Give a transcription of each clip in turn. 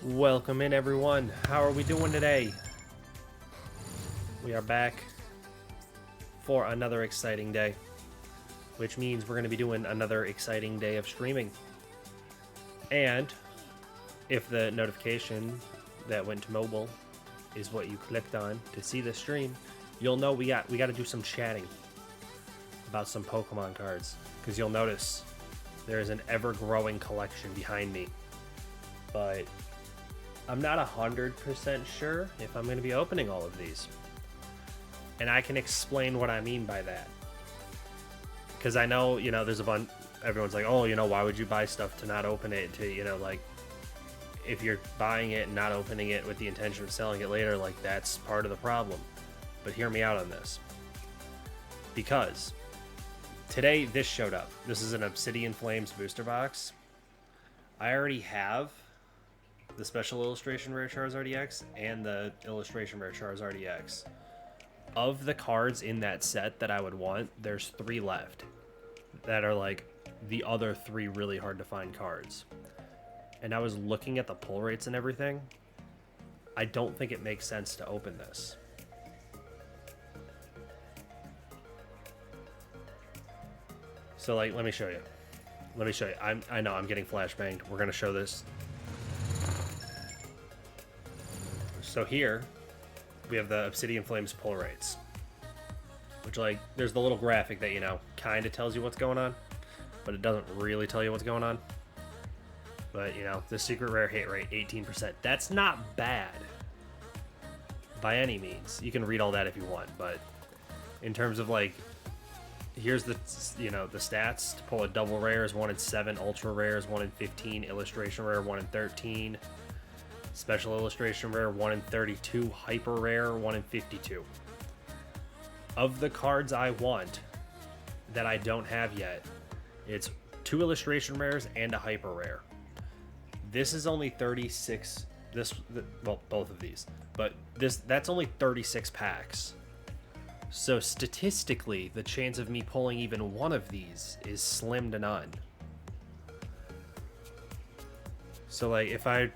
Welcome in, everyone. How are we doing today? We are back for another exciting day, which means we're going to be doing another exciting day of streaming. And if the notification that went to mobile is what you clicked on to see the stream, you'll know we got to do some chatting about some Pokemon cards, because you'll notice there is an ever-growing collection behind me, but I'm not 100% sure if I'm going to be opening all of these. And I can explain what I mean by that. Because I know, there's a bunch, everyone's like, oh, why would you buy stuff to not open it? To, if you're buying it and not opening it with the intention of selling it later, that's part of the problem. But hear me out on this. Because today this showed up. This is an Obsidian Flames booster box. I already have the Special Illustration Rare Charizard EX and the Illustration Rare Charizard EX. Of the cards in that set that I would want, there's 3 left that are the other 3 really hard to find cards. And I was looking at the pull rates and everything. I don't think it makes sense to open this. So let me show you. I know I'm getting flashbanged. We're gonna show this. So here, we have the Obsidian Flames pull rates. Which, there's the little graphic that, kind of tells you what's going on. But it doesn't really tell you what's going on. But, the secret rare hit rate, 18%. That's not bad. By any means. You can read all that if you want. But, in terms of, here's the, the stats. To pull a double rare is 1 in 7. Ultra rare is 1 in 15. Illustration rare, 1 in 13. Special Illustration Rare, 1 in 32. Hyper Rare, 1 in 52. Of the cards I want that I don't have yet, it's 2 Illustration Rares and a Hyper Rare. This is only 36... Well, both of these. But that's only 36 packs. So statistically, the chance of me pulling even one of these is slim to none. So, if I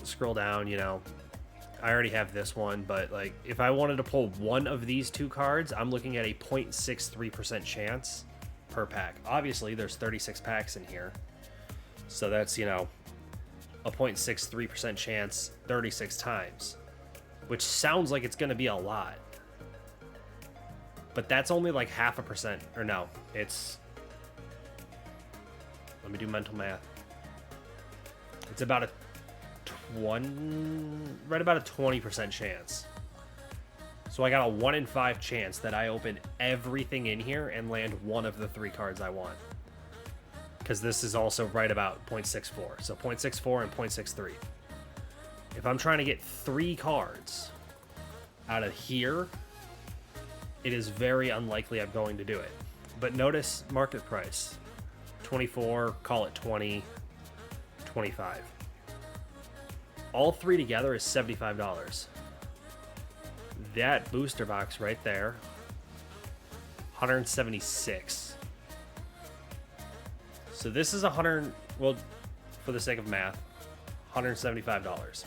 scroll down, I already have this one, but if I wanted to pull one of these 2 cards, I'm looking at a 0.63% chance per pack. Obviously there's 36 packs in here, so that's a 0.63% chance 36 times, which sounds like it's going to be a lot, but that's only half a percent. Or no, it's, let me do mental math. It's about a right about a 20% chance. So I got a 1 in 5 chance that I open everything in here and land one of the 3 cards I want. Because this is also right about 0.64. So 0.64 and 0.63. If I'm trying to get 3 cards out of here, it is very unlikely I'm going to do it. But notice market price. 24, call it 20, 25. All 3 together is $75. That booster box right there, $176. So this is well, for the sake of math, $175.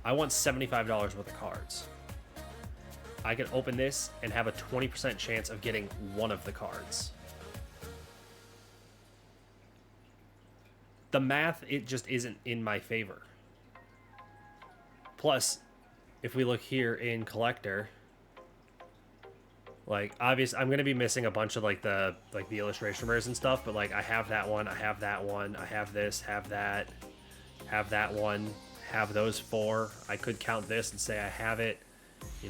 I want $75 worth of cards. I can open this and have a 20% chance of getting one of the cards. The math, it just isn't in my favor. Plus, if we look here in collector, obviously I'm gonna be missing a bunch of the illustration rares and stuff, but I have that one, I have that one, I have this, have that one, have those 4. I could count this and say I have it.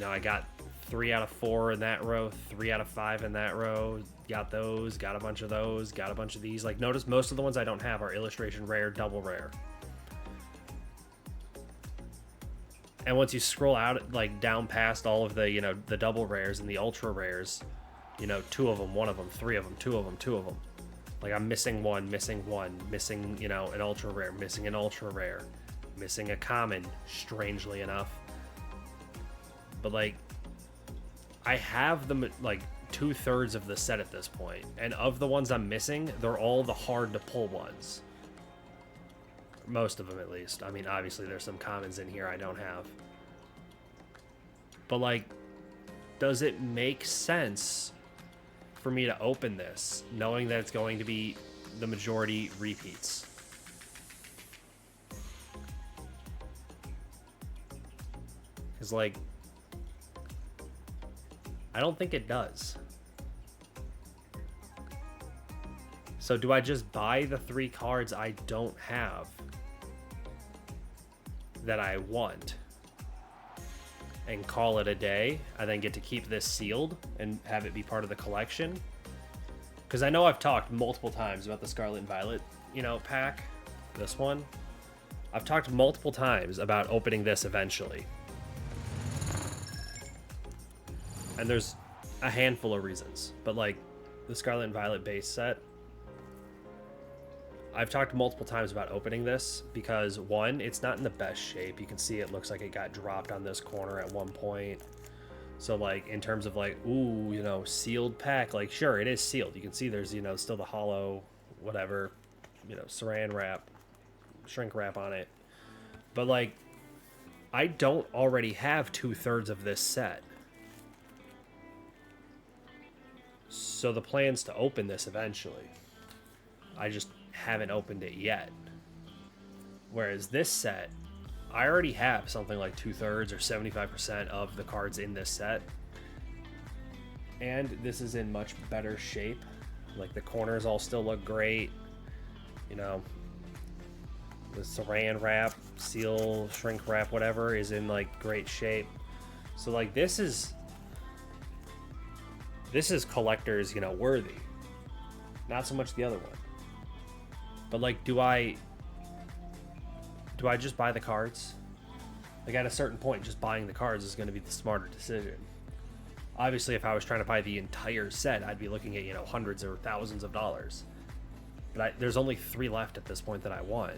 I got 3 out of 4 in that row, 3 out of 5 in that row. Got those, got a bunch of those, got a bunch of these. Notice most of the ones I don't have are illustration rare, double rare. And once you scroll out, down past all of the, the double rares and the ultra rares, 2 of them, 1 of them, 3 of them, 2 of them, 2 of them. I'm missing one, missing, an ultra rare, missing an ultra rare, missing a common, strangely enough. But, I have them, 2/3 of the set at this point. And of the ones I'm missing, they're all the hard to pull ones. Most of them, at least. I mean, obviously, there's some commons in here I don't have. But, like, does it make sense for me to open this, knowing that it's going to be the majority repeats? Because, like, I don't think it does. So do I just buy the 3 cards I don't have that I want and call it a day? I then get to keep this sealed and have it be part of the collection? Because I know I've talked multiple times about the Scarlet and Violet, pack. This one. I've talked multiple times about opening this eventually. And there's a handful of reasons. But, like, the Scarlet and Violet base set, I've talked multiple times about opening this because, one, it's not in the best shape. You can see it looks like it got dropped on this corner at one point. So, like, in terms of, like, ooh, sealed pack, like, sure, it is sealed. You can see there's, still the hollow, whatever, saran wrap, shrink wrap on it. But, like, I don't already have 2/3 of this set. So the plan's to open this eventually. I just haven't opened it yet. Whereas this set, I already have something like 2/3 or 75% of the cards in this set. And this is in much better shape. Like, the corners all still look great. The saran wrap, seal, shrink wrap, whatever, is in, like, great shape. So, like, this is collector's, worthy. Not so much the other one. But, like, do I just buy the cards? Like, at a certain point, just buying the cards is going to be the smarter decision. Obviously, if I was trying to buy the entire set, I'd be looking at, hundreds or thousands of dollars. But there's only 3 left at this point that I want.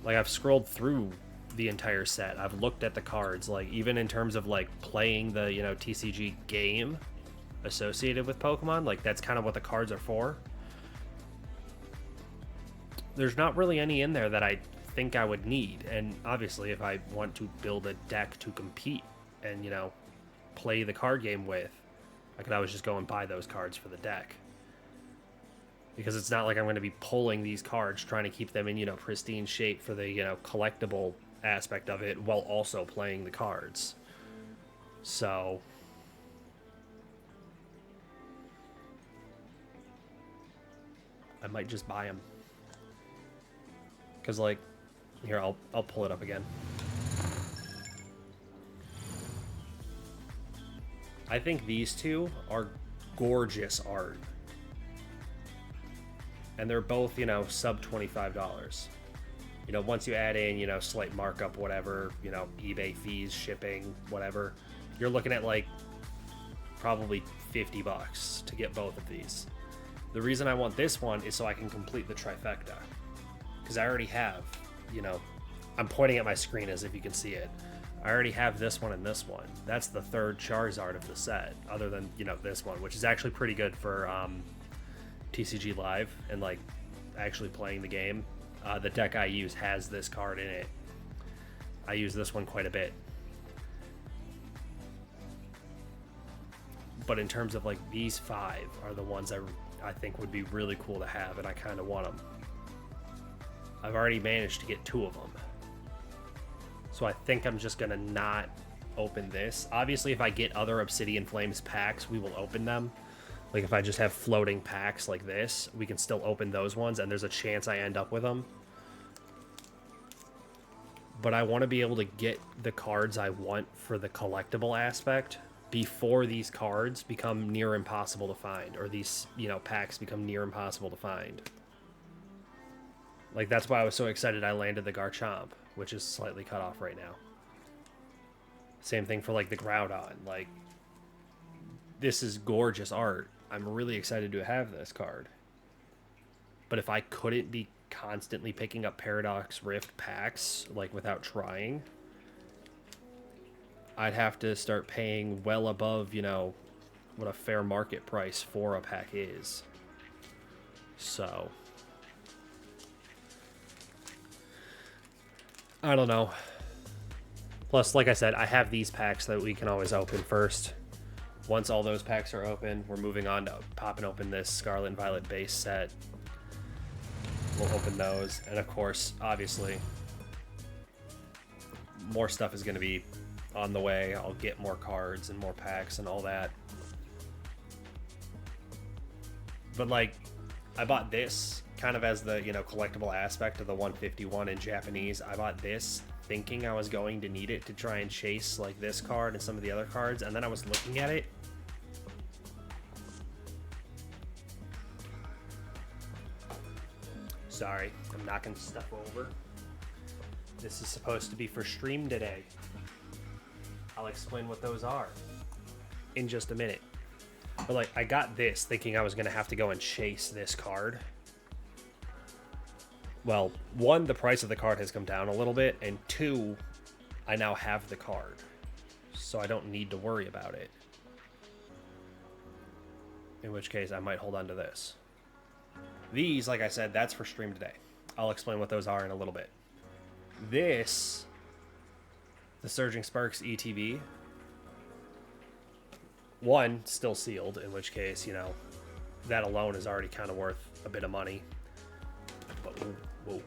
Like, I've scrolled through the entire set. I've looked at the cards, like, even in terms of, like, playing the, TCG game associated with Pokemon. Like, that's kind of what the cards are for. There's not really any in there that I think I would need. And obviously, if I want to build a deck to compete and, play the card game with, I could always just go and buy those cards for the deck. Because it's not like I'm going to be pulling these cards, trying to keep them in, pristine shape for the, collectible aspect of it while also playing the cards. So I might just buy them. Because, like, here, I'll pull it up again. I think these two are gorgeous art. And they're both, sub $25. Once you add in, slight markup, whatever, eBay fees, shipping, whatever, you're looking at, like, probably $50 to get both of these. The reason I want this one is so I can complete the trifecta. Because I already have, I'm pointing at my screen as if you can see it. I already have this one and this one. That's the 3rd Charizard of the set, other than, this one, which is actually pretty good for TCG Live and, like, actually playing the game. The deck I use has this card in it. I use this one quite a bit. But in terms of, like, these 5 are the ones I think would be really cool to have, and I kind of want them. I've already managed to get 2 of them. So I think I'm just going to not open this. Obviously, if I get other Obsidian Flames packs, we will open them. Like, if I just have floating packs like this, we can still open those ones, and there's a chance I end up with them. But I want to be able to get the cards I want for the collectible aspect before these cards become near impossible to find, or these, packs become near impossible to find. Like, that's why I was so excited I landed the Garchomp, which is slightly cut off right now. Same thing for, like, the Groudon. Like, this is gorgeous art. I'm really excited to have this card. But if I couldn't be constantly picking up Paradox Rift packs, like, without trying, I'd have to start paying well above, what a fair market price for a pack is. So I don't know. Plus, like I said, I have these packs that we can always open first. Once all those packs are open, we're moving on to popping open this Scarlet and Violet base set. We'll open those. And of course, obviously, more stuff is going to be on the way. I'll get more cards and more packs and all that. But like, I bought this kind of as the, you know, collectible aspect of the 151 in Japanese. I bought this thinking I was going to need it to try and chase like this card and some of the other cards, and then I was looking at it. Sorry, I'm knocking stuff over. This is supposed to be for stream today. I'll explain what those are in just a minute. But like, I got this thinking I was gonna have to go and chase this card. Well, one, the price of the card has come down a little bit, and two, I now have the card, so I don't need to worry about it. In which case, I might hold on to this. These, like I said, that's for stream today. I'll explain what those are in a little bit. This, the Surging Sparks ETB, one, still sealed, in which case, you know, that alone is already kind of worth a bit of money. But, whoa.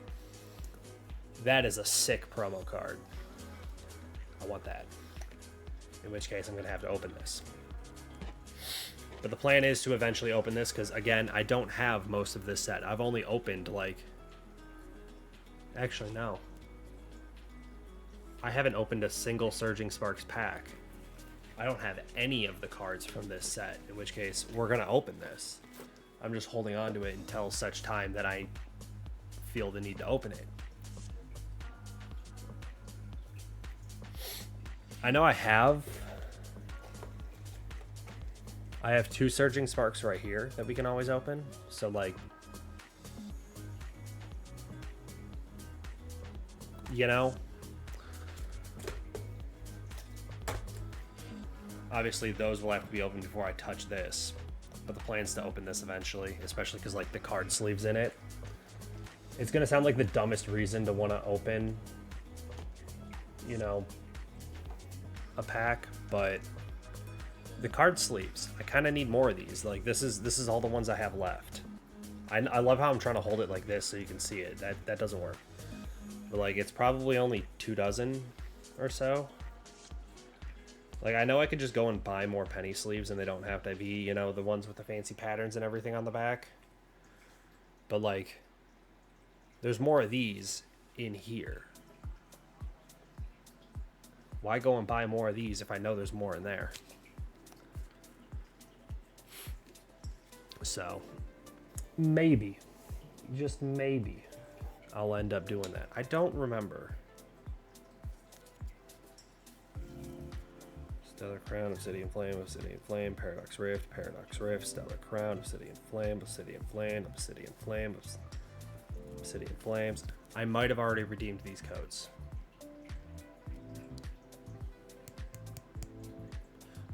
That is a sick promo card. I want that. In which case, I'm going to have to open this. But the plan is to eventually open this, because, again, I don't have most of this set. I've only opened, like... Actually, no. I haven't opened a single Surging Sparks pack. I don't have any of the cards from this set, in which case, we're going to open this. I'm just holding on to it until such time that I feel the need to open it. I know I have two Surging Sparks right here that we can always open. So, like, you know, obviously those will have to be opened before I touch this. But the plan is to open this eventually, especially because, like, the card sleeve's in it. It's going to sound like the dumbest reason to want to open, you know, a pack, but the card sleeves, I kind of need more of these. Like, this is all the ones I have left. I love how I'm trying to hold it like this so you can see it. That doesn't work. But, like, it's probably only 2 dozen or so. Like, I know I could just go and buy more penny sleeves and they don't have to be, you know, the ones with the fancy patterns and everything on the back. But, like, there's more of these in here. Why go and buy more of these if I know there's more in there? So, maybe, just maybe, I'll end up doing that. I don't remember. Stellar Crown, Obsidian Flame, Obsidian Flame, Paradox Rift, Stellar Crown, Obsidian Flame, Obsidian Flame, Obsidian Flame, Obsidian Flames. I might have already redeemed these codes.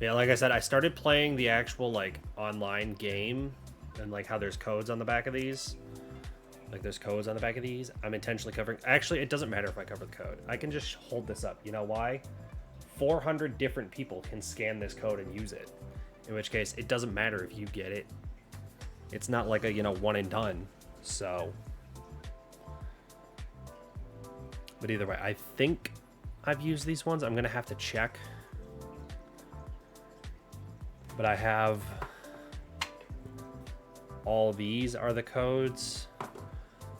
Yeah, like I said, I started playing the actual, like, online game, and, like, how there's codes on the back of these. Like, there's codes on the back of these. I'm intentionally covering... Actually, it doesn't matter if I cover the code. I can just hold this up. You know why? 400 different people can scan this code and use it. In which case, it doesn't matter if you get it. It's not like a, you know, one and done. So... But either way, I think I've used these ones. I'm going to have to check. But I have... all these are the codes.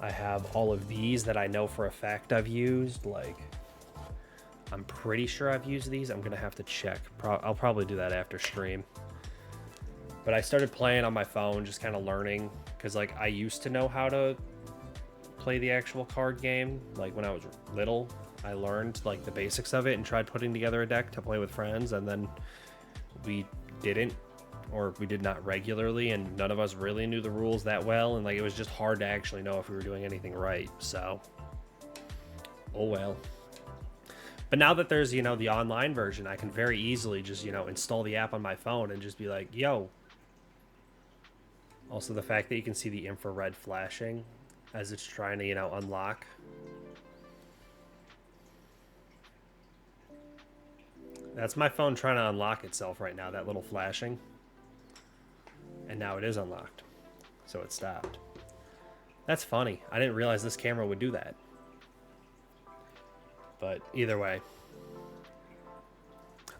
I have all of these that I know for a fact I've used. Like, I'm pretty sure I've used these. I'm going to have to check. I'll probably do that after stream. But I started playing on my phone, just kind of learning. Because, like, I used to know how to play the actual card game. Like, when I was little, I learned, like, the basics of it and tried putting together a deck to play with friends. And then we didn't, or we did not regularly, and none of us really knew the rules that well, and, like, it was just hard to actually know if we were doing anything right. So, oh well. But now that there's, you know, the online version, I can very easily just, you know, install the app on my phone and just be like, yo. Also, the fact that you can see the infrared flashing as it's trying to, you know, unlock. That's my phone trying to unlock itself right now, that little flashing. And now it is unlocked. So it stopped. That's funny. I didn't realize this camera would do that. But either way.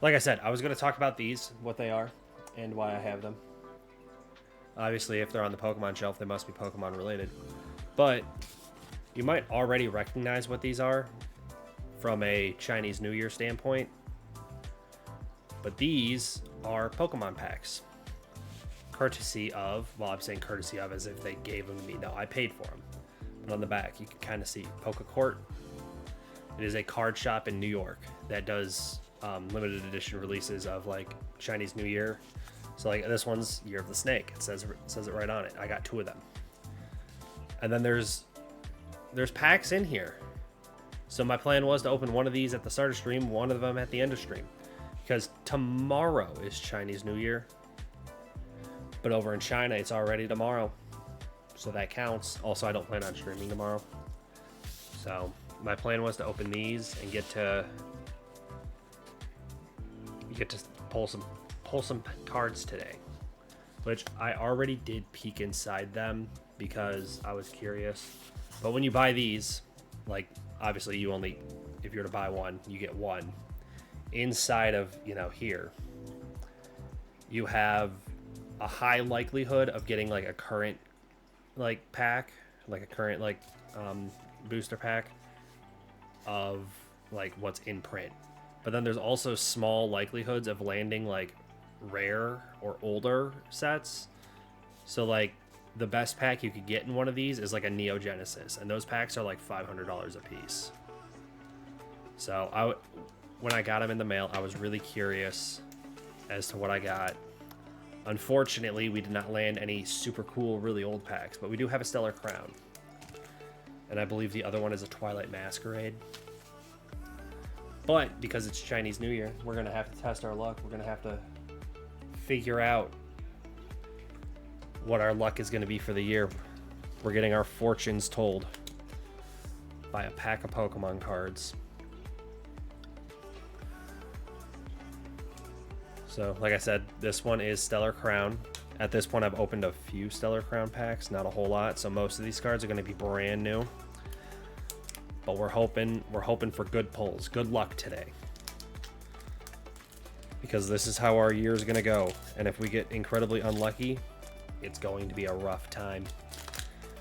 Like I said, I was going to talk about these, what they are, and why I have them. Obviously, if they're on the Pokemon shelf, they must be Pokemon related. But you might already recognize what these are from a Chinese New Year standpoint. But these are Pokemon packs. Courtesy of, well, I'm saying courtesy of as if they gave them to me. No, I paid for them. But on the back, you can kind of see Pokecourt. It is a card shop in New York that does limited edition releases of like Chinese New Year. So like this one's Year of the Snake. It says it right on it. I got 2 of them. And then there's packs in here. So my plan was to open one of these at the start of stream, one of them at the end of stream. Because tomorrow is Chinese New Year. But over in China, it's already tomorrow. So that counts. Also, I don't plan on streaming tomorrow. So my plan was to open these and get to pull some cards today. Which I already did peek inside them because I was curious. But when you buy these, like obviously you only, if you're to buy one, you get one. Inside of, here, you have a high likelihood of getting like a current pack, like a current booster pack of like what's in print. But then there's also small likelihoods of landing like rare or older sets. So like the best pack you could get in one of these is like a Neo Genesis, and those packs are like $500 a piece. So when I got them in the mail, I was really curious as to what I got. Unfortunately, we did not land any super cool, really old packs, but we do have a Stellar Crown. And I believe the other one is a Twilight Masquerade. But because it's Chinese New Year, we're going to have to test our luck. We're going to have to figure out what our luck is going to be for the year. We're getting our fortunes told by a pack of Pokemon cards. So, like I said, this one is Stellar Crown. At this point, I've opened a few Stellar Crown packs, not a whole lot. So most of these cards are going to be brand new. But we're hoping for good pulls, good luck today. Because this is how our year is going to go. And if we get incredibly unlucky, it's going to be a rough time.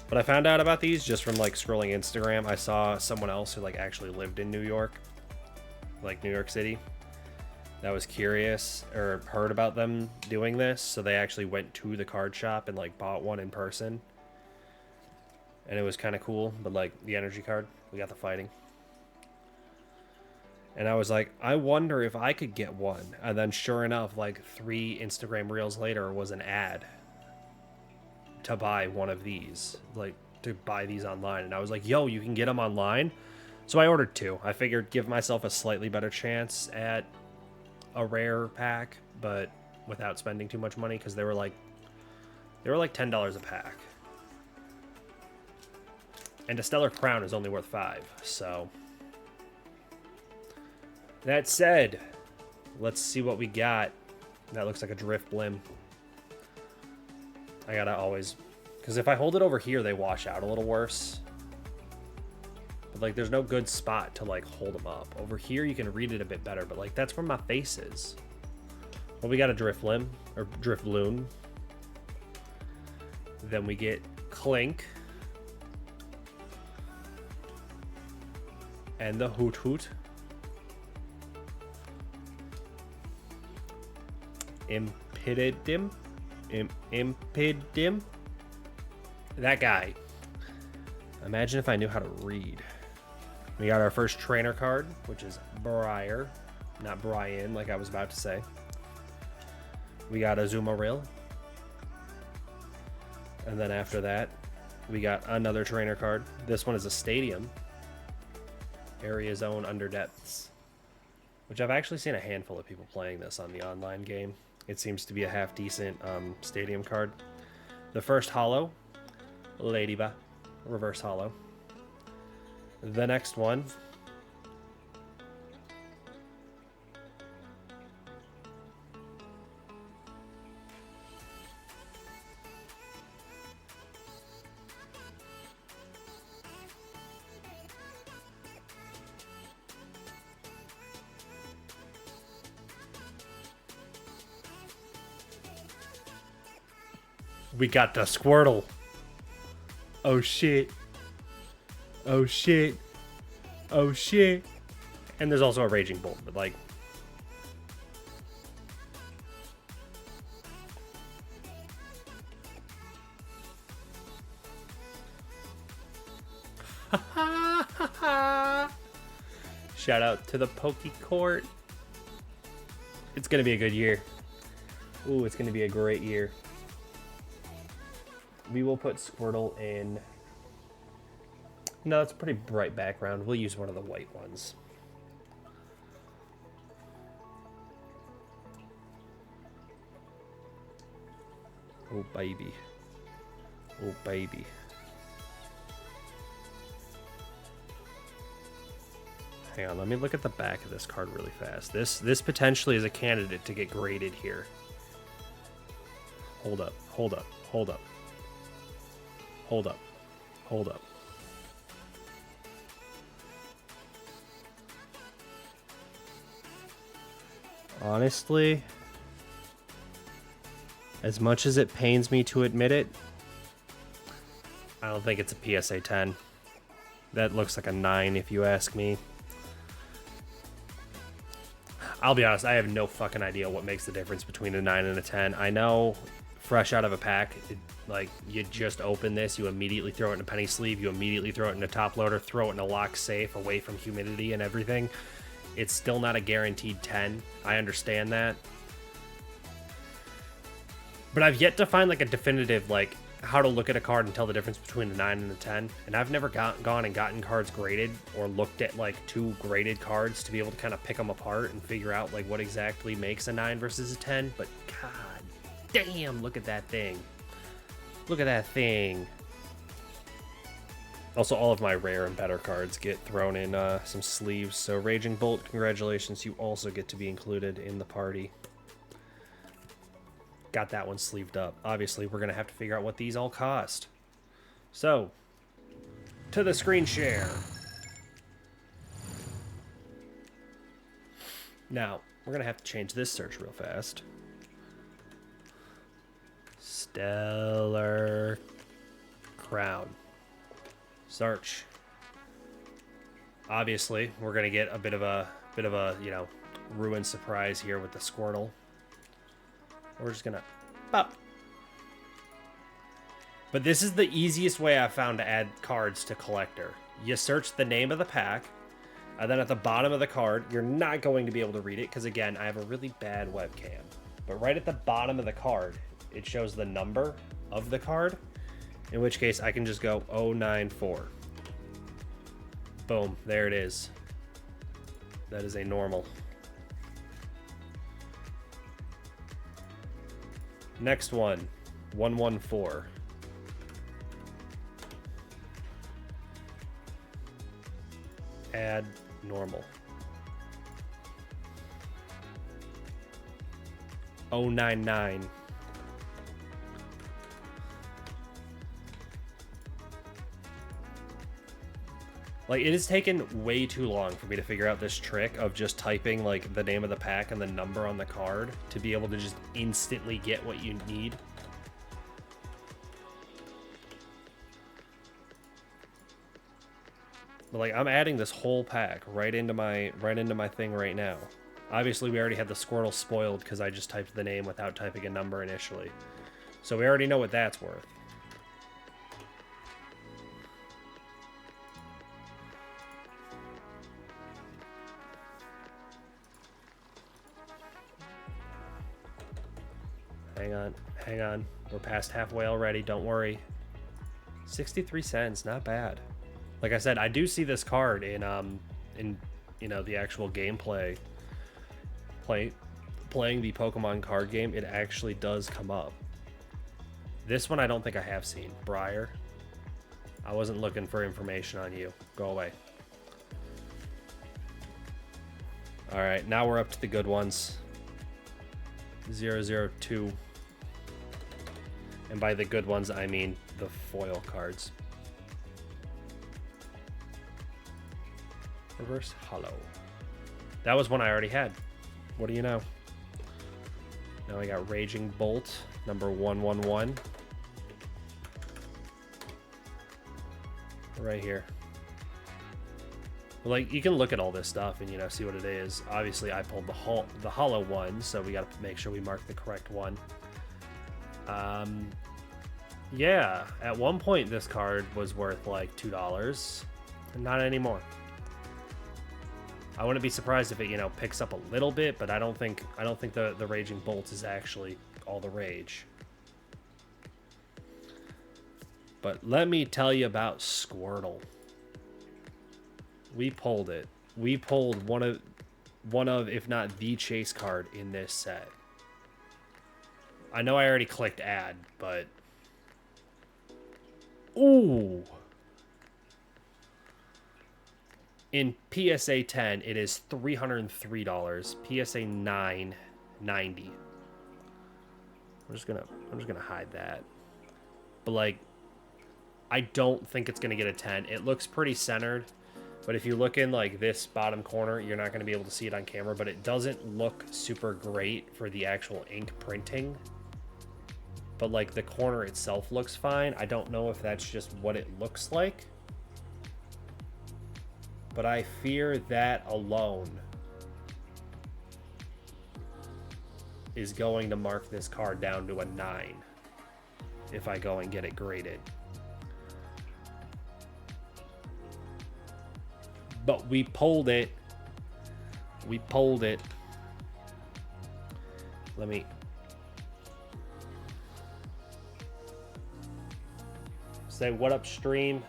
But I found out about these just from like scrolling Instagram. I saw someone else who like actually lived in New York, like New York City, that was curious or heard about them doing this, so they actually went to the card shop and like bought one in person, and it was kind of cool. But like the energy card, we got the fighting, and I was like, I wonder if I could get one. And then sure enough, like 3 Instagram reels later was an ad to buy one of these, like to buy these online. And I was like, yo, you can get them online. So I ordered 2. I figured give myself a slightly better chance at a rare pack, but without spending too much money, because they were like $10 a pack, and a Stellar Crown is only worth 5. So that said, let's see what we got. That looks like a Drift Blim. I gotta always, because if I hold it over here, they wash out a little worse. But like there's no good spot to like hold them up. Over here you can read it a bit better, but like that's where my face is. Well, we got a Drifloon, or Drifloon. Then we get Clink. And the Hoot Hoot. Impididim. Impidim. That guy. Imagine if I knew how to read. We got our first trainer card, which is Briar, not Brian, like I was about to say. We got a Azumarill. And then after that, we got another trainer card. This one is a Stadium. Area Zone Under Depths. Which I've actually seen a handful of people playing this on the online game. It seems to be a half-decent Stadium card. The first holo, Ladybug. Reverse holo. The next one We got the Squirtle. Oh shit. Oh shit. Oh shit. And there's also a Raging Bolt, but like... Shout out to the Poke Court. It's gonna be a good year. Ooh, it's gonna be a great year. We will put Squirtle in... No, it's a pretty bright background. We'll use one of the white ones. Oh, baby. Oh, baby. Hang on, let me look at the back of this card really fast. This potentially is a candidate to get graded here. Hold up, hold up, hold up. Hold up, hold up. Honestly, as much as it pains me to admit it, I don't think it's a PSA 10. That looks like a 9 if you ask me. I'll be honest, I have no fucking idea what makes the difference between a 9 and a 10. I know, fresh out of a pack, like, you just open this, you immediately throw it in a penny sleeve, you immediately throw it in a top loader, throw it in a lock safe away from humidity and everything. It's still not a guaranteed 10. I understand that. But I've yet to find, like, a definitive, like, how to look at a card and tell the difference between a 9 and a 10. And I've never gone and gotten cards graded or looked at, like, 2 graded cards to be able to kind of pick them apart and figure out, like, what exactly makes a 9 versus a 10. But, god damn, look at that thing. Look at that thing. Also, all of my rare and better cards get thrown in some sleeves. So, Raging Bolt, congratulations. You also get to be included in the party. Got that one sleeved up. Obviously, we're going to have to figure out what these all cost. So, to the screen share. Now, we're going to have to change this search real fast. Stellar Crown. Search. Obviously, we're going to get a bit of a, you know, ruined surprise here with the Squirtle. We're just gonna pop. But this is the easiest way I've found to add cards to Collector. You search the name of the pack, and then at the bottom of the card, you're not going to be able to read it, because again, I have a really bad webcam. But right at the bottom of the card, it shows the number of the card, in which case I can just go 094. Boom, there it is. That is a normal. Next one, 114. Add normal. 099. Like, it has taken way too long for me to figure out this trick of just typing, like, the name of the pack and the number on the card to be able to just instantly get what you need. But, like, I'm adding this whole pack right into my thing right now. Obviously, we already had the Squirtle spoiled because I just typed the name without typing a number initially. So we already know what that's worth. Hang on. We're past halfway already, don't worry. 63 cents, not bad. Like I said, I do see this card in you know, the actual gameplay. Playing the Pokemon card game, it actually does come up. This one I don't think I have seen. Briar. I wasn't looking for information on you. Go away. Alright, now we're up to the good ones. 002. And by the good ones, I mean the foil cards. Reverse Hollow. That was one I already had. What do you know? Now I got Raging Bolt, number 111. right here. Like, you can look at all this stuff and, you know, see what it is. Obviously, I pulled the hollow one, so we got to make sure we mark the correct one. Yeah, at one point this card was worth like $2. Not anymore. I wouldn't be surprised if it, you know, picks up a little bit, but I don't think the Raging Bolt is actually all the rage. But let me tell you about Squirtle. We pulled it. We pulled one of, if not the chase card in this set. I know I already clicked add, but ooh. In PSA 10, it is $303. PSA 9, $90. I'm just gonna hide that. But like, I don't think it's gonna get a 10. It looks pretty centered, but if you look in like this bottom corner, you're not gonna be able to see it on camera. But it doesn't look super great for the actual ink printing. But like the corner itself looks fine. I don't know if that's just what it looks like. But I fear that alone is going to mark this card down to a 9 if I go and get it graded. But we pulled it. We pulled it. Let me... say what up, stream.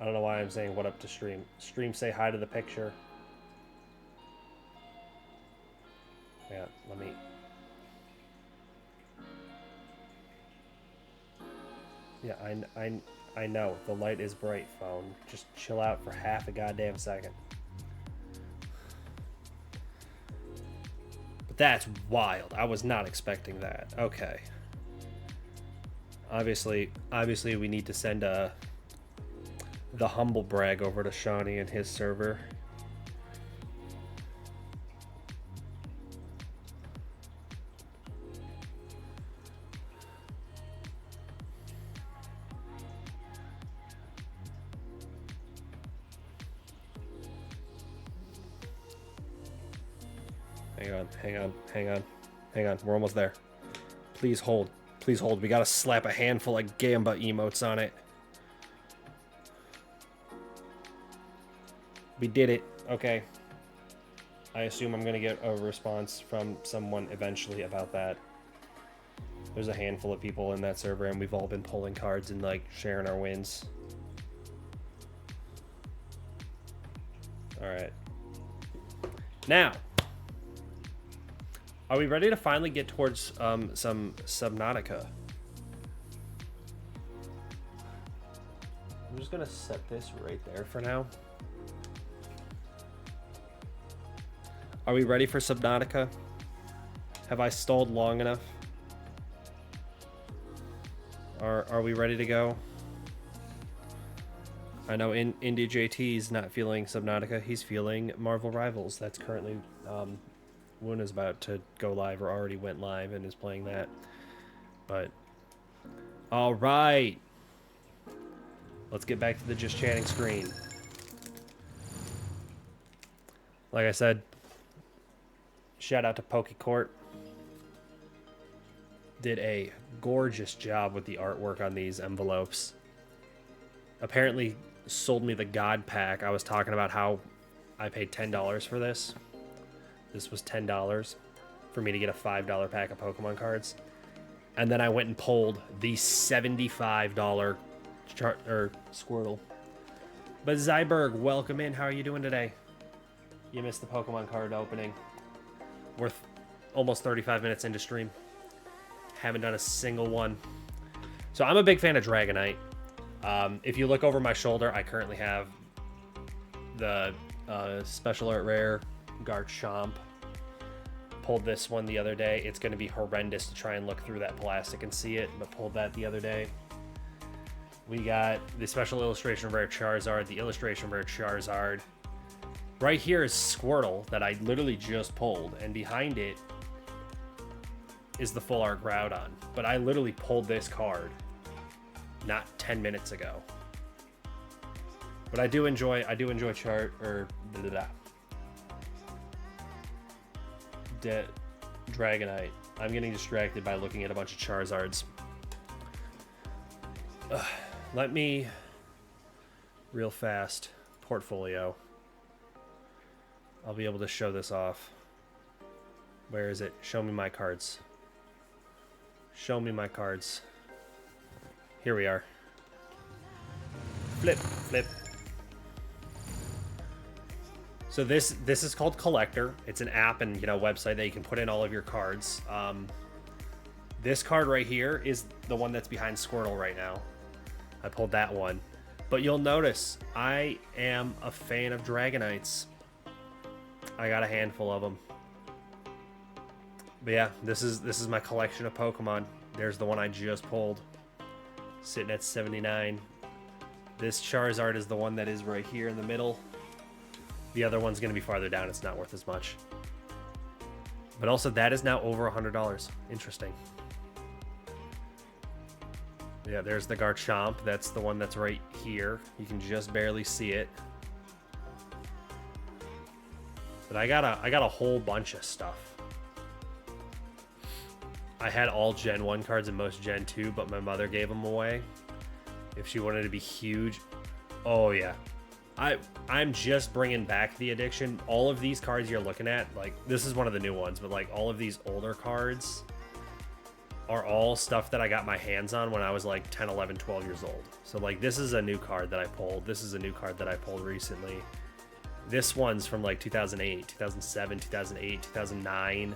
I don't know why I'm saying what up to stream. Stream, say hi to the picture. Yeah, let me... yeah, I know. The light is bright, phone. Just chill out for half a goddamn second. But that's wild. I was not expecting that. Okay. Obviously we need to send the humble brag over to Shawnee and his server. Hang on. We're almost there. Please hold. Please hold. We gotta slap a handful of Gamba emotes on it. We did it. Okay. I assume I'm going to get a response from someone eventually about that. There's a handful of people in that server, and we've all been pulling cards and, like, sharing our wins. Alright. Now, are we ready to finally get towards some Subnautica? I'm just going to set this right there for now. Are we ready for Subnautica? Have I stalled long enough? Are we ready to go? I know Indie JT is not feeling Subnautica. He's feeling Marvel Rivals. That's currently... Woon is about to go live or already went live and is playing that. But... alright! Let's get back to the just chatting screen. Like I said... shout out to PokeCourt. Did a gorgeous job with the artwork on these envelopes. Apparently sold me the God Pack. I was talking about how I paid $10 for this. This was $10 for me to get a $5 pack of Pokemon cards. And then I went and pulled the $75 Squirtle. But Zyberg, welcome in. How are you doing today? You missed the Pokemon card opening. We're almost 35 minutes into stream. Haven't done a single one. So I'm a big fan of Dragonite. If you look over my shoulder, I currently have the Special Art Rare Garchomp. Pulled this one the other day. It's going to be horrendous to try and look through that plastic and see it, but pulled that the other day. We got the Special Illustration Rare Charizard, the Illustration Rare Charizard. Right here is Squirtle that I literally just pulled, and behind it is the Full Art Groudon. But I literally pulled this card not 10 minutes ago. But I do enjoy Dragonite. I'm getting distracted by looking at a bunch of Charizards. Let me, real fast, portfolio. I'll be able to show this off. Where is it? Show me my cards. Show me my cards. Here we are. Flip, flip. So this is called Collector. It's an app and website that you can put in all of your cards. This card right here is the one that's behind Squirtle right now. I pulled that one. But you'll notice I am a fan of Dragonites. I got a handful of them. But yeah, this is my collection of Pokemon. There's the one I just pulled, sitting at 79. This Charizard is the one that is right here in the middle. The other one's going to be farther down. It's not worth as much. But also, that is now over $100. Interesting. Yeah, there's the Garchomp. That's the one that's right here. You can just barely see it. But I got a whole bunch of stuff. I had all Gen 1 cards and most Gen 2, but my mother gave them away. If she wanted to be huge. Oh, yeah. I'm just bringing back the addiction. All of these cards you're looking at, like, this is one of the new ones, but, like, all of these older cards are all stuff that I got my hands on when I was, like, 10, 11, 12 years old. So, like, this is a new card that I pulled. This is a new card that I pulled recently. This one's from, like, 2008, 2007, 2008, 2009.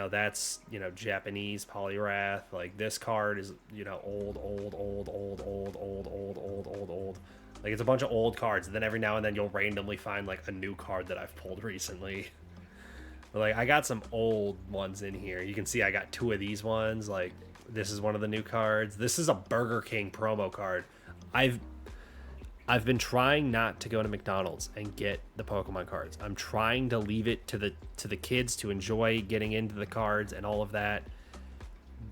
That's, Japanese Poliwrath. Like, this card is, old. Like, it's a bunch of old cards, and then every now and then you'll randomly find, like, a new card that I've pulled recently. But, like, I got some old ones in here. You can see I got 2 of these ones. Like, this is one of the new cards. This is a Burger King promo card. I've been trying not to go to McDonald's and get the Pokemon cards. I'm trying to leave it to the kids to enjoy getting into the cards and all of that.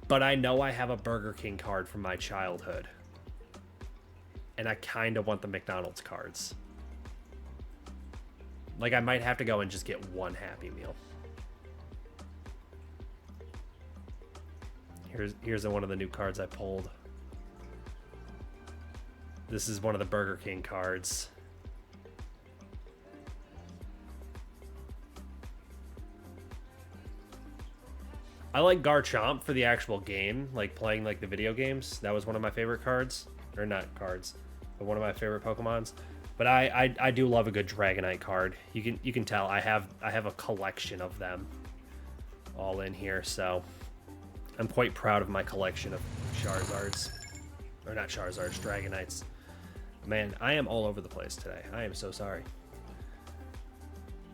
But I know I have a Burger King card from my childhood. And I kind of want the McDonald's cards. Like, I might have to go and just get one Happy Meal. Here's one of the new cards I pulled. This is one of the Burger King cards. I like Garchomp for the actual game, like playing like the video games. That was one of my favorite cards. Or not cards, but one of my favorite Pokemons. But I do love a good Dragonite card. You can tell I have a collection of them all in here, so I'm quite proud of my collection of Charizards. Or not Charizards, Dragonites. Man, I am all over the place today. I am so sorry.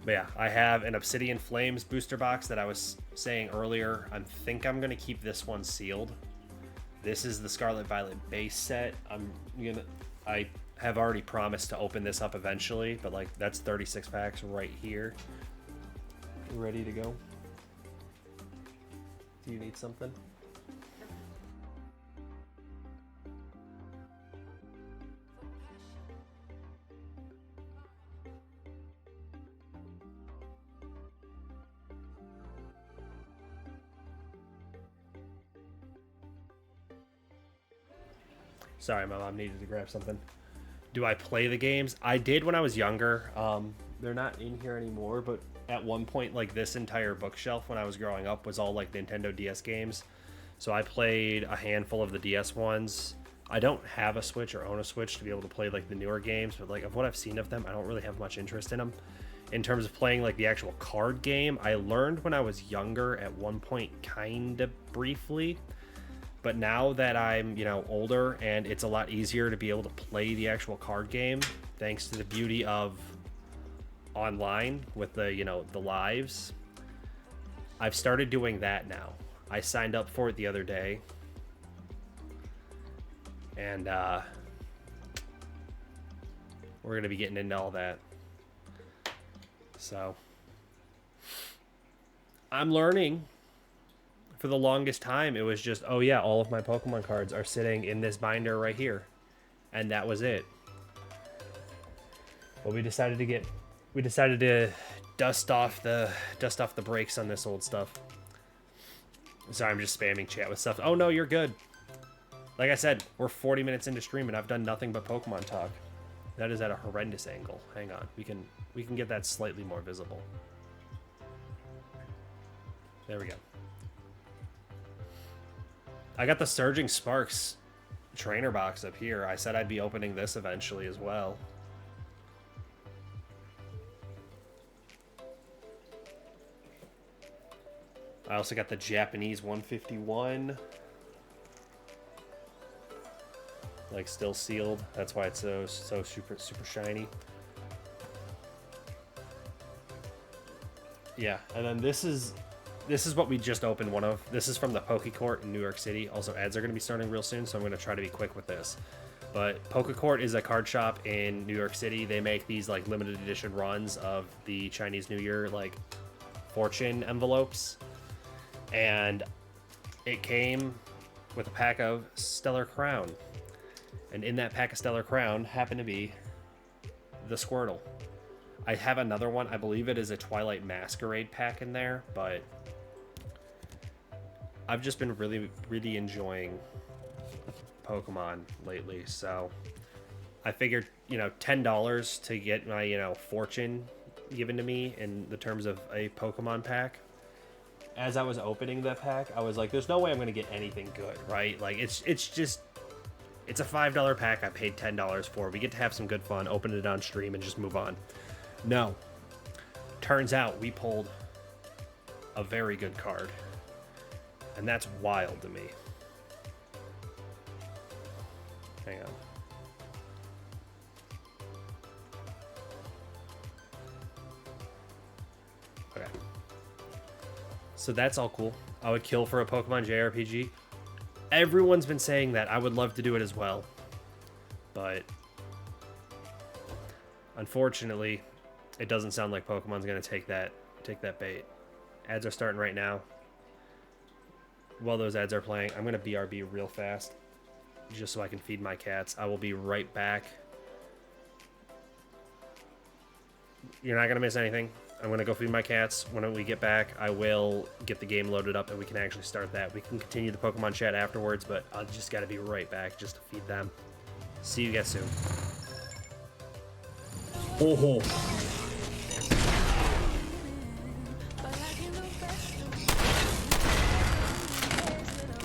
But yeah, I have an Obsidian Flames booster box that I was saying earlier. I think I'm going to keep this one sealed. This is the Scarlet Violet base set. I have already promised to open this up eventually, but like that's 36 packs right here. Ready to go. Do you need something? Sorry, my mom needed to grab something. Do I play the games? I did when I was younger. They're not in here anymore, but at one point, like, this entire bookshelf when I was growing up was all, like, Nintendo DS games. So I played a handful of the DS ones. I don't have a Switch or own a Switch to be able to play, like, the newer games, but, like, of what I've seen of them, I don't really have much interest in them. In terms of playing, like, the actual card game, I learned when I was younger at one point kind of briefly. But now that I'm, older and it's a lot easier to be able to play the actual card game, thanks to the beauty of online with the, the lives, I've started doing that now. I signed up for it the other day. And we're going to be getting into all that. So I'm learning. For the longest time, it was just, oh yeah, all of my Pokemon cards are sitting in this binder right here. And that was it. But we decided to dust off the brakes on this old stuff. Sorry, I'm just spamming chat with stuff. Oh no, you're good. Like I said, we're 40 minutes into stream and I've done nothing but Pokemon talk. That is at a horrendous angle. Hang on, we can get that slightly more visible. There we go. I got the Surging Sparks trainer box up here. I said I'd be opening this eventually as well. I also got the Japanese 151. Like still sealed. That's why it's so super shiny. Yeah, and then this is what we just opened one of. This is from the Pokecourt in New York City. Also, ads are going to be starting real soon, so I'm going to try to be quick with this. But Pokecourt is a card shop in New York City. They make these like limited edition runs of the Chinese New Year like fortune envelopes. And it came with a pack of Stellar Crown. And in that pack of Stellar Crown happened to be the Squirtle. I have another one. I believe it is a Twilight Masquerade pack in there, but I've just been really enjoying Pokemon lately. So I figured, $10 to get my, fortune given to me in the terms of a Pokemon pack. As I was opening that pack, I was like, there's no way I'm going to get anything good, right? Like, it's a $5 pack I paid $10 for. We get to have some good fun, open it on stream, and just move on. No. Turns out we pulled a very good card. And that's wild to me. Hang on. Okay. So that's all cool. I would kill for a Pokemon JRPG. Everyone's been saying that. I would love to do it as well. But unfortunately, it doesn't sound like Pokemon's going to take that bait. Ads are starting right now. While those ads are playing, I'm going to BRB real fast just so I can feed my cats. I will be right back. You're not going to miss anything. I'm going to go feed my cats. When we get back, I will get the game loaded up and we can actually start that. We can continue the Pokemon chat afterwards, but I just got to be right back just to feed them. See you guys soon. Oh.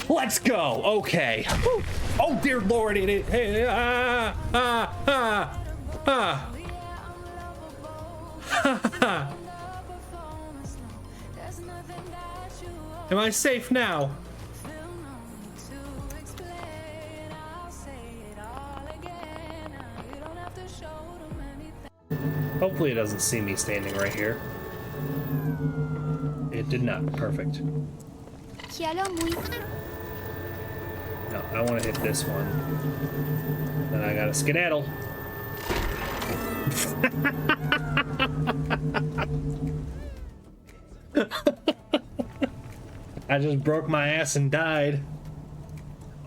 Let's go. Okay. Oh dear Lord! It. Hey, Am I safe now? Hopefully it doesn't see me standing right here. It did not. Perfect. No, I want to hit this one. Then I gotta skedaddle. I just broke my ass and died.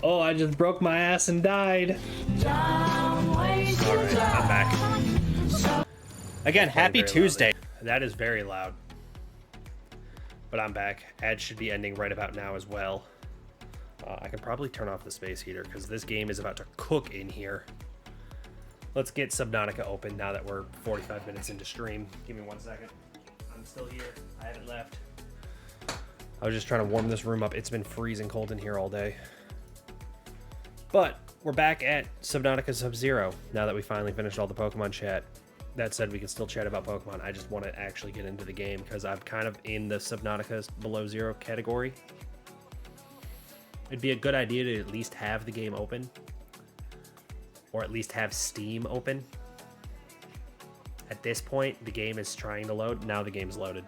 Oh, I just broke my ass and died. Alright, I'm back. Again, happy Tuesday. That is very loud. But I'm back. Ads should be ending right about now as well. I can probably turn off the space heater because this game is about to cook in here. Let's get Subnautica open now that we're 45 minutes into stream. Give me 1 second. I'm still here. I haven't left. I was just trying to warm this room up. It's been freezing cold in here all day. But we're back at Subnautica Sub-Zero now that we finally finished all the Pokemon chat. That said, we can still chat about Pokemon. I just want to actually get into the game because I'm kind of in the Subnautica Below Zero category. It'd be a good idea to at least have the game open. Or at least have Steam open. At this point, the game is trying to load. Now the game's loaded.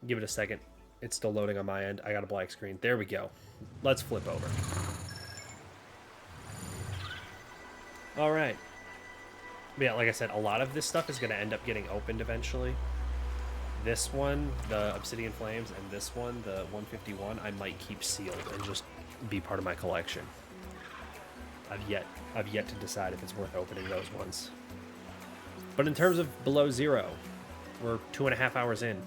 Give it a second. It's still loading on my end. I got a black screen. There we go. Let's flip over. All right. But yeah, like I said, a lot of this stuff is going to end up getting opened eventually. This one, the Obsidian Flames, and this one, the 151, I might keep sealed and just be part of my collection. I've yet to decide if it's worth opening those ones. But in terms of below zero, we're 2.5 hours in.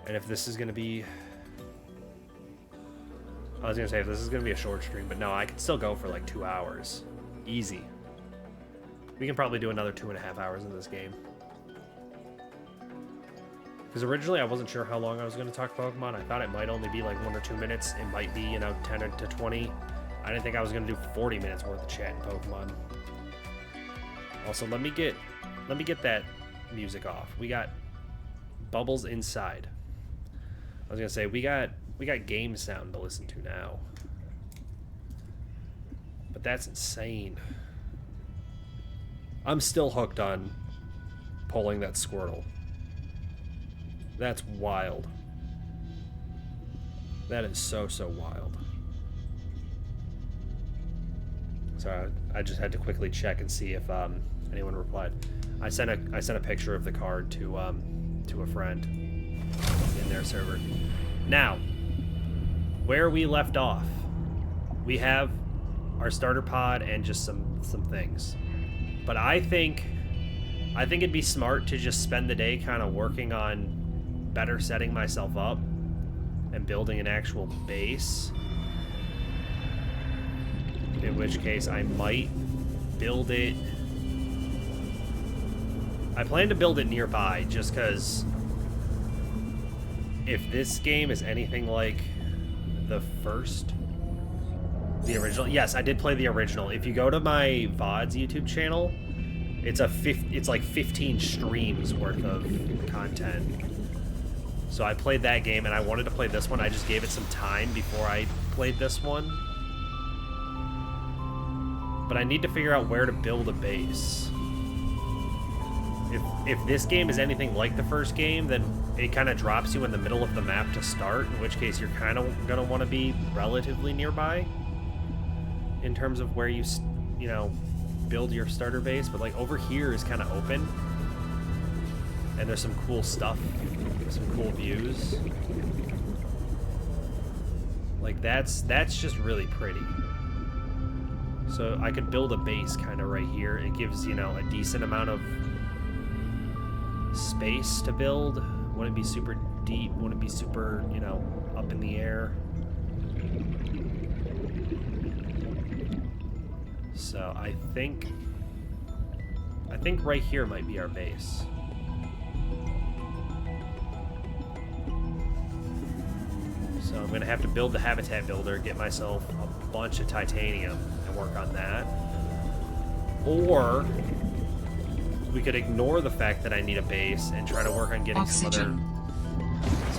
And if this is going to be... I was going to say, if this is going to be a short stream, but no, I could still go for like 2 hours. Easy. We can probably do another 2.5 hours in this game. Because originally I wasn't sure how long I was going to talk Pokemon. I thought it might only be like 1 or 2 minutes. It might be, 10 to 20. I didn't think I was going to do 40 minutes worth of chat in Pokemon. Also, let me get that music off. We got bubbles inside. I was going to say, we got game sound to listen to now. But that's insane. I'm still hooked on pulling that Squirtle. That's wild. That is so wild. So I just had to quickly check and see if anyone replied. I sent a picture of the card to a friend in their server. Now, where we left off, we have our starter pod and just some things. But I think it'd be smart to just spend the day kind of working on better setting myself up and building an actual base. In which case I might build it. I plan to build it nearby just because if this game is anything like the original. Yes, I did play the original. If you go to my VODs YouTube channel, it's like 15 streams worth of content. So I played that game and I wanted to play this one. I just gave it some time before I played this one. But I need to figure out where to build a base. If this game is anything like the first game, then it kind of drops you in the middle of the map to start, in which case you're kind of going to want to be relatively nearby in terms of where you build your starter base. But like over here is kind of open and there's some cool stuff, some cool views. Like that's just really pretty. So I could build a base kind of right here. It gives, a decent amount of space to build. Wouldn't be super deep, wouldn't be super, up in the air. So I think right here might be our base. So I'm gonna have to build the habitat builder, get myself a bunch of titanium and work on that. Or we could ignore the fact that I need a base and try to work on getting some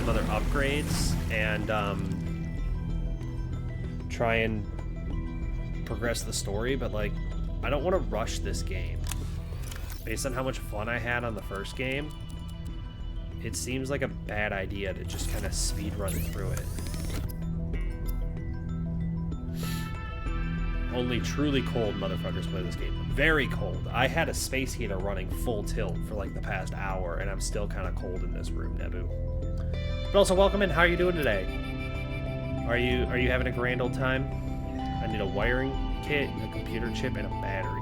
other upgrades and try and progress the story. But like, I don't want to rush this game. Based on how much fun I had on the first game, it seems like a bad idea to just kind of speed run through it. Only truly cold motherfuckers play this game. Very cold. I had a space heater running full tilt for like the past hour, and I'm still kind of cold in this room, Nebu. But also, welcome in. How are you doing today? Are you having a grand old time? I need a wiring kit, a computer chip, and a battery.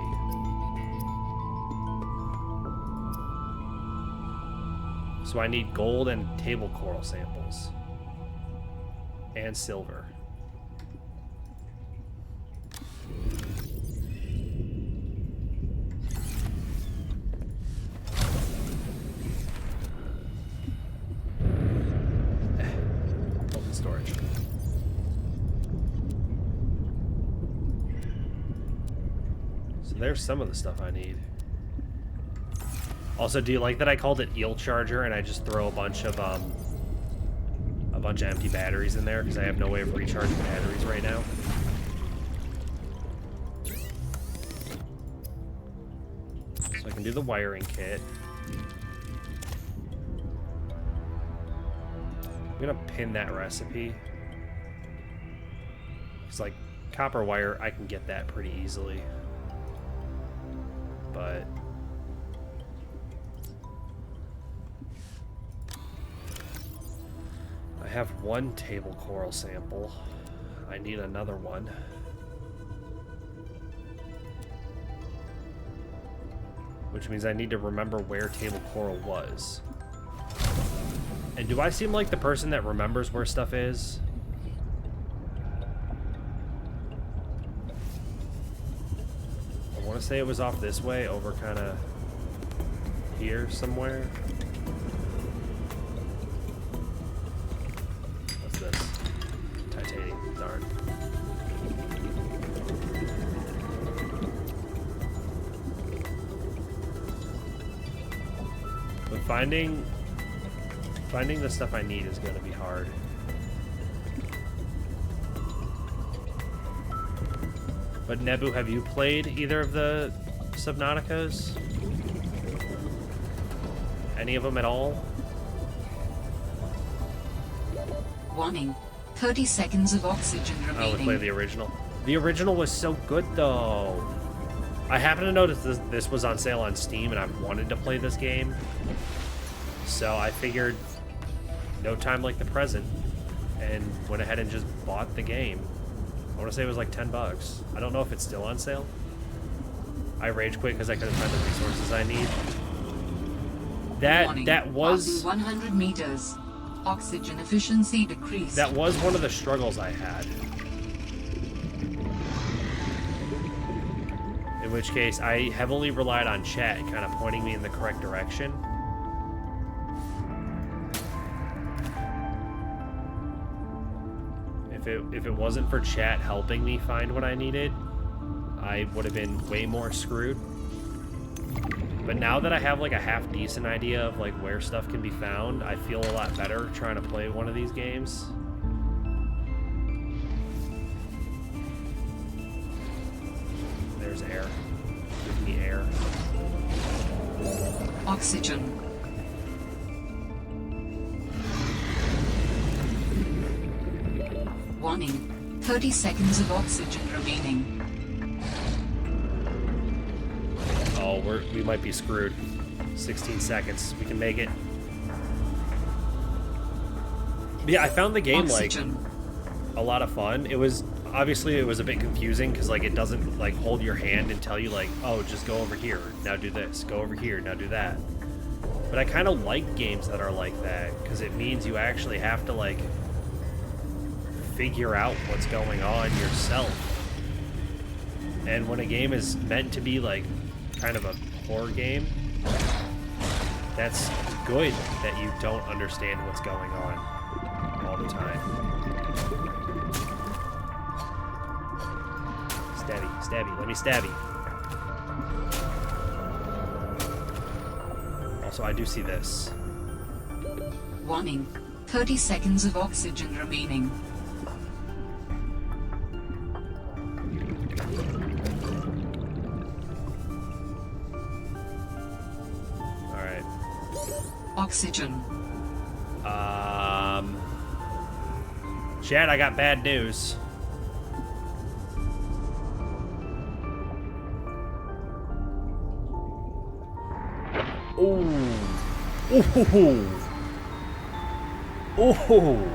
So I need gold and table coral samples. And silver. Open storage. So there's some of the stuff I need. Also, do you like that I called it eel charger and I just throw a bunch of empty batteries in there because I have no way of recharging batteries right now? So I can do the wiring kit. I'm gonna pin that recipe. It's like copper wire, I can get that pretty easily. But I have one table coral sample. I need another one. Which means I need to remember where Table Coral was. And do I seem like the person that remembers where stuff is? I want to say it was off this way, over kind of here somewhere. What's this? Titanium. Darn. But finding the stuff I need is going to be hard. But Nebu, have you played either of the Subnauticas? Any of them at all? Warning. 30 seconds of oxygen remaining. I only played the original. The original was so good, though. I happened to notice this was on sale on Steam, and I've wanted to play this game. So I figured no time like the present, and went ahead and just bought the game. I want to say it was like 10 bucks. I don't know if it's still on sale. I rage quit because I couldn't find the resources I need. That was 100 meters. Oxygen efficiency decreased. That was one of the struggles I had. In which case, I heavily relied on chat kind of pointing me in the correct direction. If it wasn't for chat helping me find what I needed, I would have been way more screwed. But now that I have like a half decent idea of like where stuff can be found, I feel a lot better trying to play one of these games. There's air. Give me air. Oxygen. Warning. 30 seconds of oxygen remaining. Oh, we might be screwed. 16 seconds. We can make it. Yeah, I found the game oxygen. like a lot of fun. It was obviously it was a bit confusing because like it doesn't like hold your hand and tell you like, oh, just go over here, now do this, go over here, now do that. But I kind of like games that are like that because it means you actually have to like figure out what's going on yourself. And when a game is meant to be like kind of a horror game, that's good that you don't understand what's going on all the time. Stabby, stabby, let me stabby. Also, I do see this. Warning. 30 seconds of oxygen remaining. Alright. Oxygen. Chad, I got bad news. Ooh. Ooh. Ooh.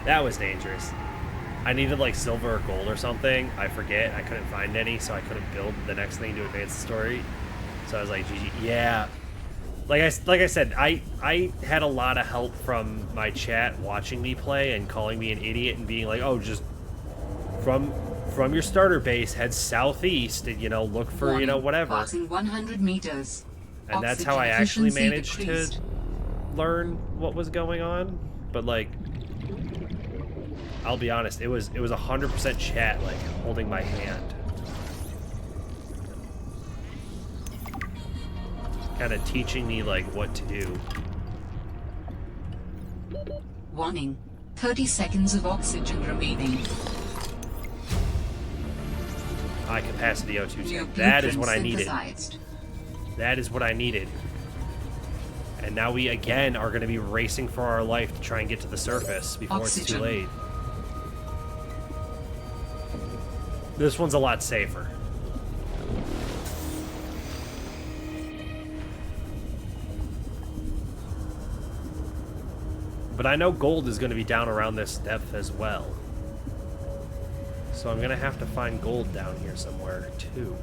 That was dangerous. I needed like silver or gold or something. I forget. I couldn't find any, so I couldn't build the next thing to advance the story. So I was like, GG. Yeah. Like I said, I had a lot of help from my chat watching me play and calling me an idiot and being like, oh, just from your starter base, head southeast and, you know, look for, warning, you know, whatever. Passing 100 meters. And that's how I actually managed to learn what was going on. But like, I'll be honest, it was 100% chat like holding my hand, kind of teaching me like what to do. Warning. 30 seconds of oxygen remaining. High capacity O2 tank. That is what I needed. That is what I needed. And now we again are going to be racing for our life to try and get to the surface before it's too late. This one's a lot safer. But I know gold is going to be down around this depth as well. So I'm going to have to find gold down here somewhere too.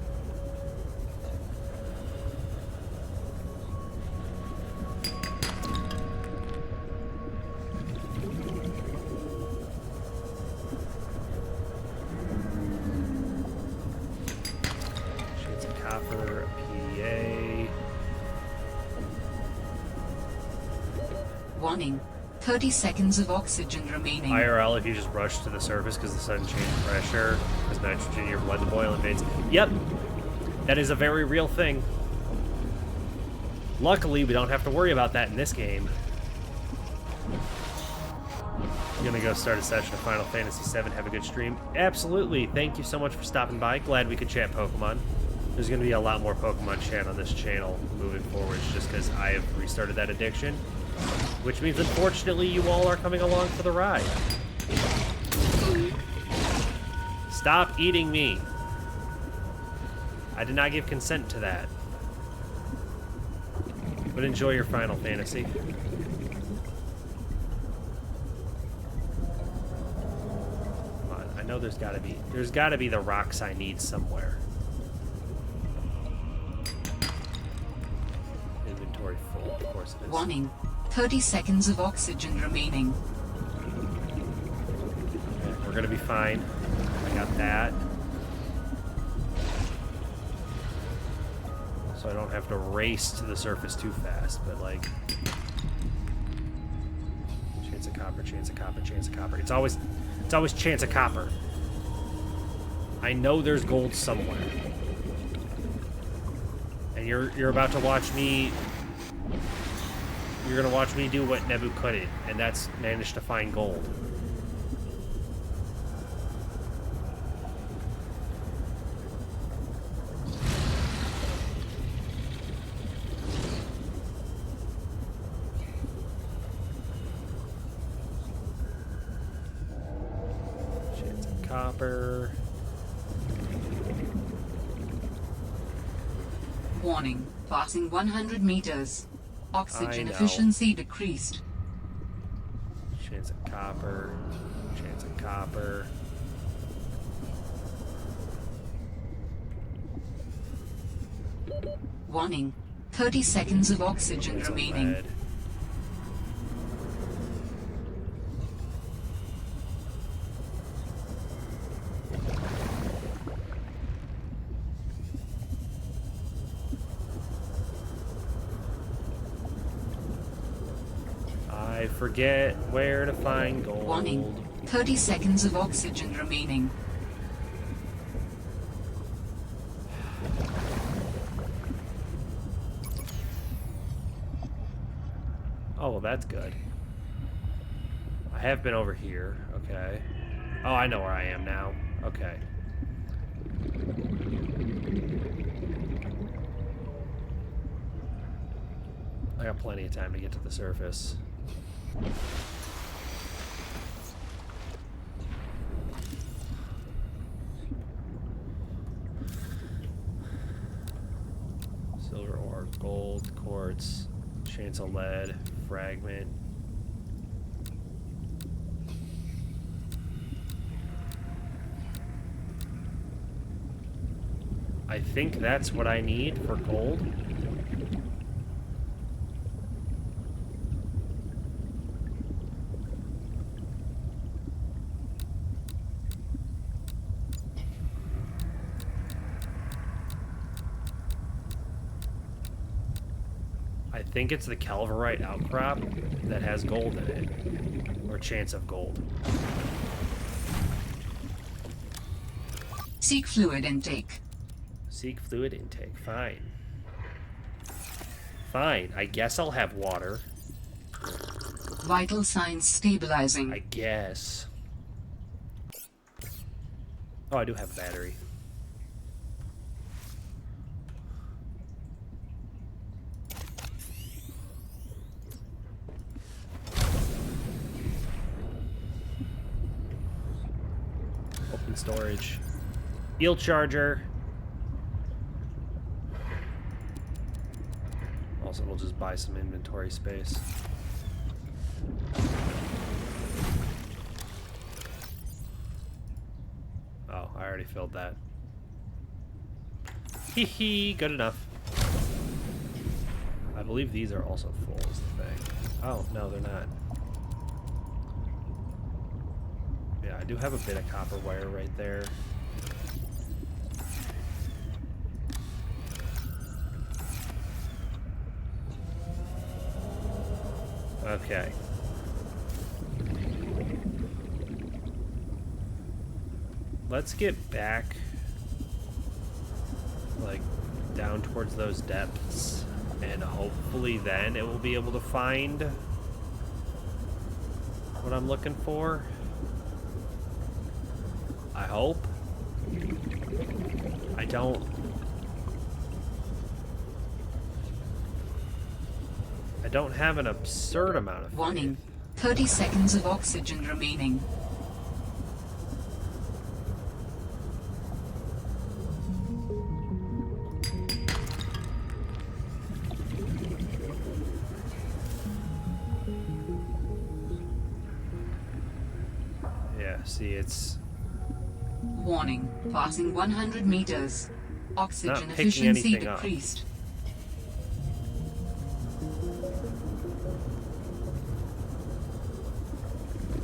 Warning. 30 seconds of oxygen remaining. IRL, if you just rush to the surface because the sudden change in pressure, because nitrogen in your blood to boil invades. Yep, that is a very real thing. Luckily, we don't have to worry about that in this game. I'm gonna go start a session of Final Fantasy VII. Have a good stream. Absolutely. Thank you so much for stopping by. Glad we could chat Pokemon. There's gonna be a lot more Pokemon chat on this channel moving forwards, just because I have restarted that addiction. Which means, unfortunately, you all are coming along for the ride. Stop eating me. I did not give consent to that. But enjoy your Final Fantasy. I know there's gotta be the rocks I need somewhere. Inventory full, of course it is. Warning. 30 seconds of oxygen remaining. Okay, we're gonna be fine. I got that. So I don't have to race to the surface too fast, but like... Chance of copper, chance of copper, chance of copper. It's always chance of copper. I know there's gold somewhere. And you're about to watch me... You're gonna watch me do what Nebu couldn't, and that's manage to find gold. Chance of copper. Warning. Passing 100 meters. Oxygen I know. efficiency decreased. Chance of copper. Chance of copper. Warning. 30 seconds of oxygen Chance of remaining. lead. I forget where to find gold. Warning. 30 seconds of oxygen remaining. Oh, well, that's good. I have been over here. Okay. Oh, I know where I am now. Okay. I got plenty of time to get to the surface. Silver ore, gold, quartz, chance of lead, fragment. I think that's what I need for gold. I think it's the Calvarite outcrop that has gold in it, or chance of gold. Seek fluid intake. Seek fluid intake. Fine. Fine. I guess I'll have water. Vital signs stabilizing. I guess. Oh, I do have a battery. Open storage. Eel charger. Also, we'll just buy some inventory space. Oh, I already filled that. Hee hee, good enough. I believe these are also full, is the thing. Oh, no, they're not. Yeah, I do have a bit of copper wire right there. Okay. Let's get back, like, down towards those depths, and hopefully then it will be able to find what I'm looking for. I hope. I don't have an absurd amount of faith. Warning. 30 seconds of oxygen remaining. Yeah, see, it's Warning. Passing 100 meters. Oxygen not picking efficiency anything up. decreased.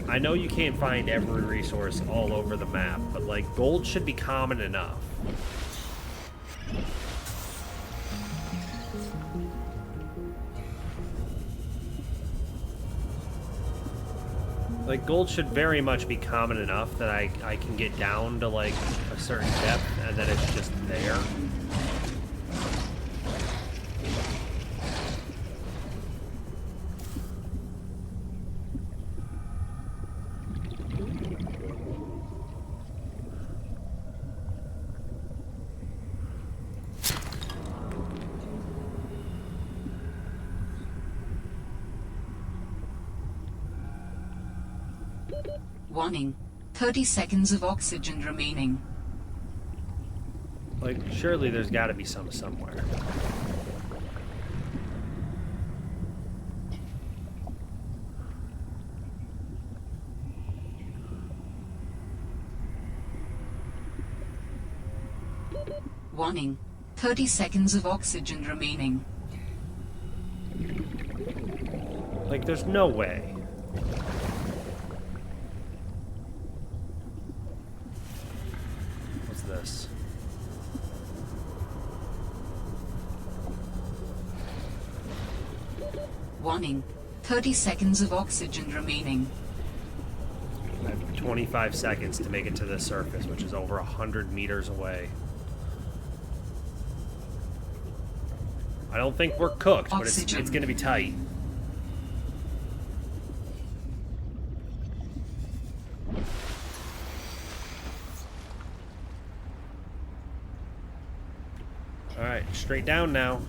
I know you can't find every resource all over the map, but like gold should be common enough. Like gold should very much be common enough that I can get down to like a certain depth and then it's just there. Warning. 30 seconds of oxygen remaining. Like, surely there's got to be some somewhere. Warning. 30 seconds of oxygen remaining. Like, there's no way. What's this? Warning. 30 seconds of oxygen remaining. I have 25 seconds to make it to the surface, which is over 100 meters away. I don't think we're cooked, but it's going to be tight. Alright, straight down now.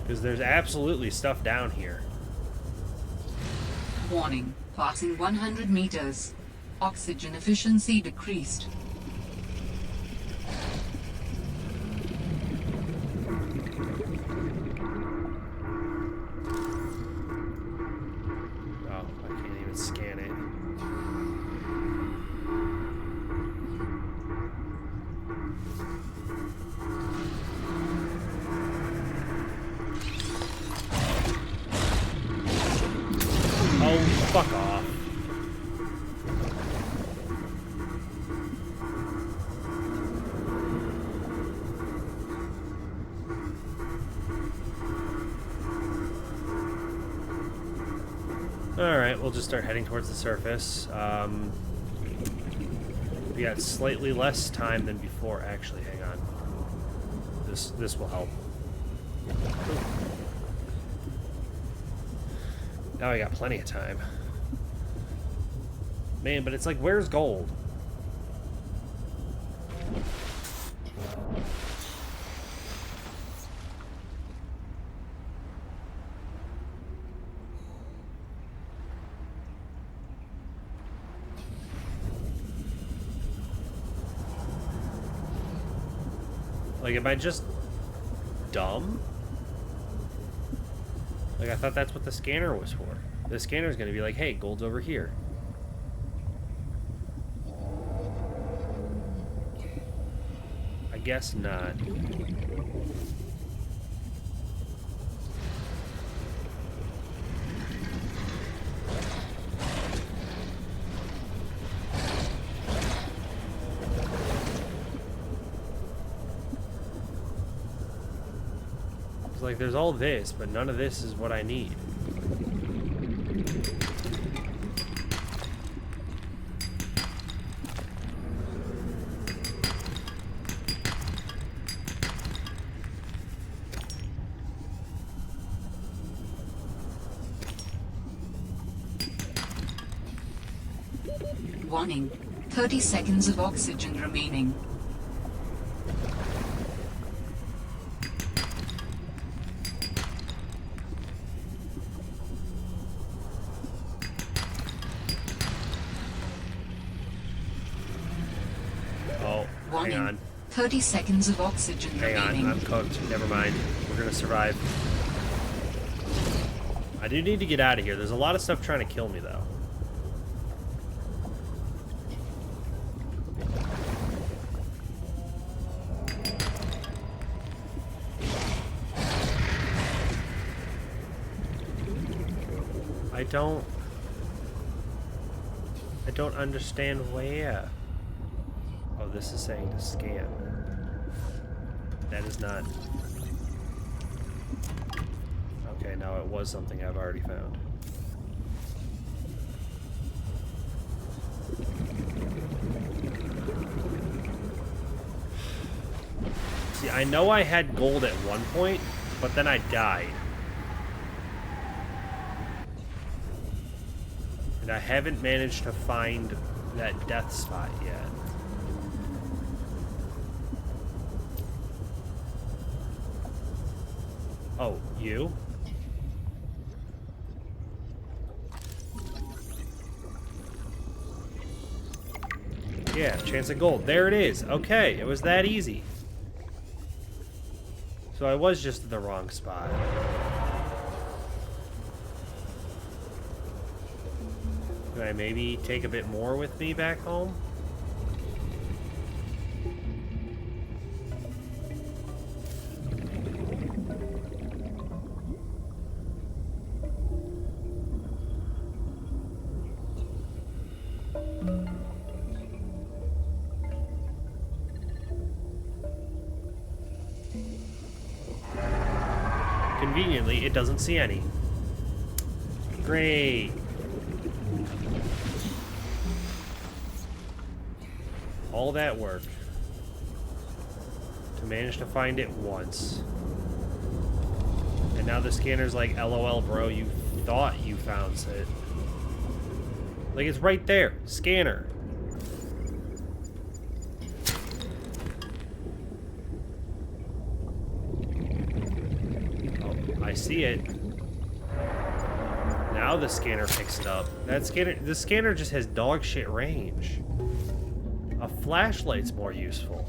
Because there's absolutely stuff down here. Warning. Passing 100 meters. Oxygen efficiency decreased. Oh, I can't even scan it. Oh, fuck off. Alright, we'll just start heading towards the surface. We got slightly less time than before. Actually, hang on. This will help. Now I got plenty of time. Man, but it's like, where's gold? Like, am I just dumb? Like, I thought that's what the scanner was for. The scanner's gonna be like, hey, gold's over here. I guess not. It's like there's all this, but none of this is what I need. Warning. 30 seconds of oxygen remaining. Oh, Warning. hang on. 30 seconds of oxygen Hang remaining. on, I'm cooked. Never mind. We're gonna survive. I do need to get out of here. There's a lot of stuff trying to kill me, though. I don't understand where. Oh, this is saying to scan. That is not. Okay, now it was something I've already found. See, I know I had gold at one point, but then I died. And I haven't managed to find that death spot yet. Oh, you? Yeah, chance of gold. There it is. Okay, it was that easy. So I was just at the wrong spot. Can I maybe take a bit more with me back home? Conveniently, it doesn't see any. Great. All that work to manage to find it once. And now the scanner's like, LOL, bro, you thought you found it. Like, it's right there. Scanner. I see it. Now the scanner picks it up. The scanner just has dog shit range. A flashlight's more useful.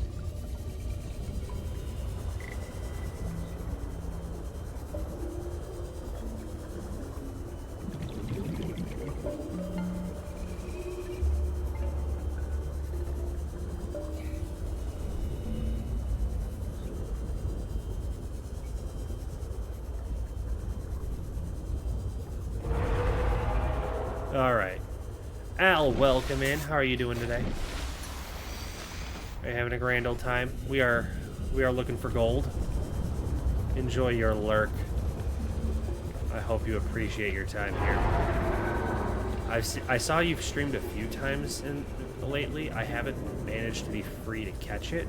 Alright. Al, welcome in. How are you doing today? Are you having a grand old time? We are looking for gold. Enjoy your lurk. I hope you appreciate your time here. I saw you've streamed a few times lately. I haven't managed to be free to catch it,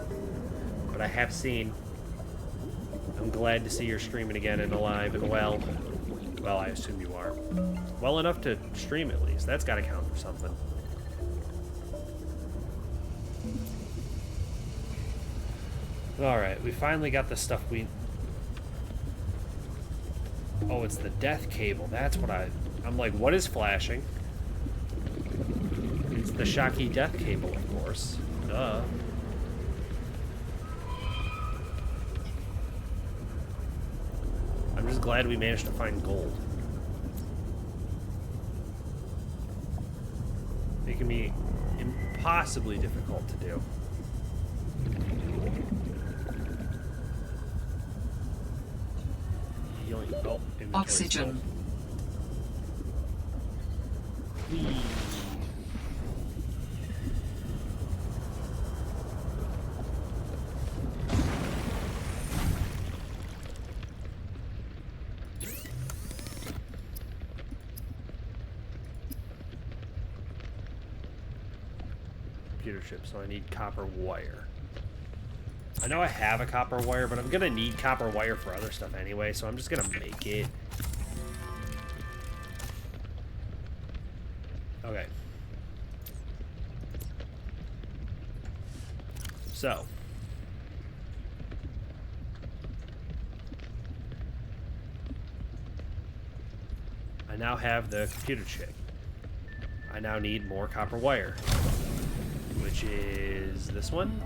but I have seen. I'm glad to see you're streaming again and alive and well. Well, I assume you are. Well enough to stream at least. That's got to count for something. Alright, we finally got the stuff we... Oh, it's the death cable. That's what I'm like, what is flashing? It's the Shocky death cable, of course. Duh. I'm just glad we managed to find gold. It can be impossibly difficult to do. Oh, Oxygen. computer chip, so I need copper wire. I know I have a copper wire, but I'm gonna need copper wire for other stuff anyway, so I'm just gonna make it. Okay. So. I now have the computer chip. I now need more copper wire, which is this one.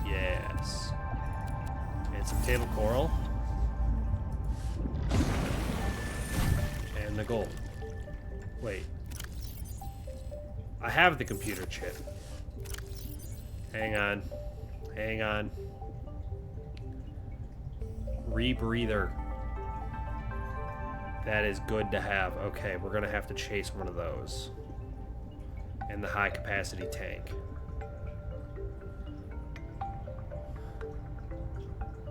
Yes. And some table coral. And the gold. Wait. I have the computer chip. Hang on. Hang on. Rebreather. That is good to have. Okay, we're gonna have to chase one of those. And the high capacity tank.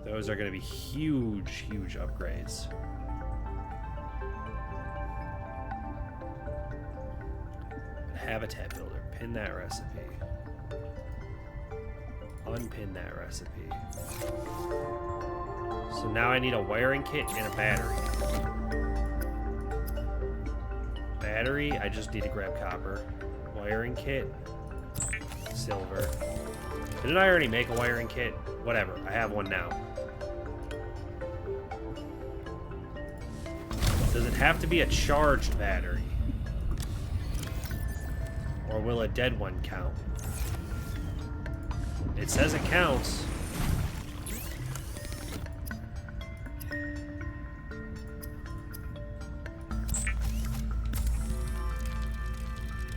Those are gonna be huge, huge upgrades. Habitat builder. Pin that recipe. Unpin that recipe. So now I need a wiring kit and a battery. Battery, I just need to grab copper. Wiring kit, silver. Didn't I already make a wiring kit? Whatever, I have one now. Does it have to be a charged battery? Or will a dead one count? It says it counts.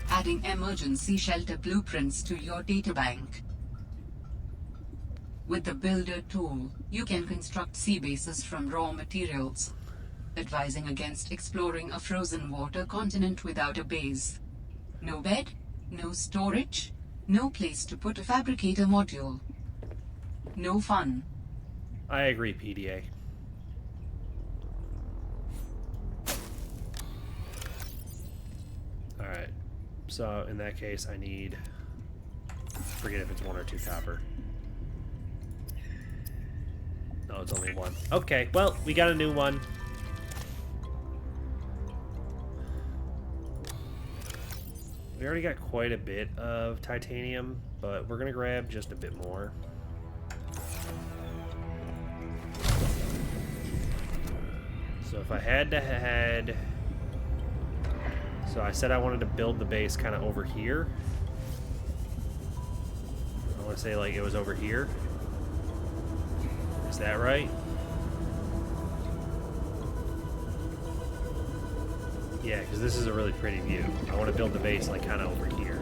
Adding emergency shelter blueprints to your databank. With the Builder tool, you can construct sea bases from raw materials, advising against exploring a frozen water continent without a base. No bed, no storage, no place to put a fabricator module. No fun. I agree, PDA. Alright. So, in that case, I need... forget if it's 1 or 2 copper. No, it's only 1. Okay, well, we got a new one. We already got quite a bit of titanium, but we're gonna grab just a bit more. So if I had to head... So I said I wanted to build the base kind of over here. I want to say like it was over here. Is that right? Yeah, because this is a really pretty view. I want to build the base like kind of over here.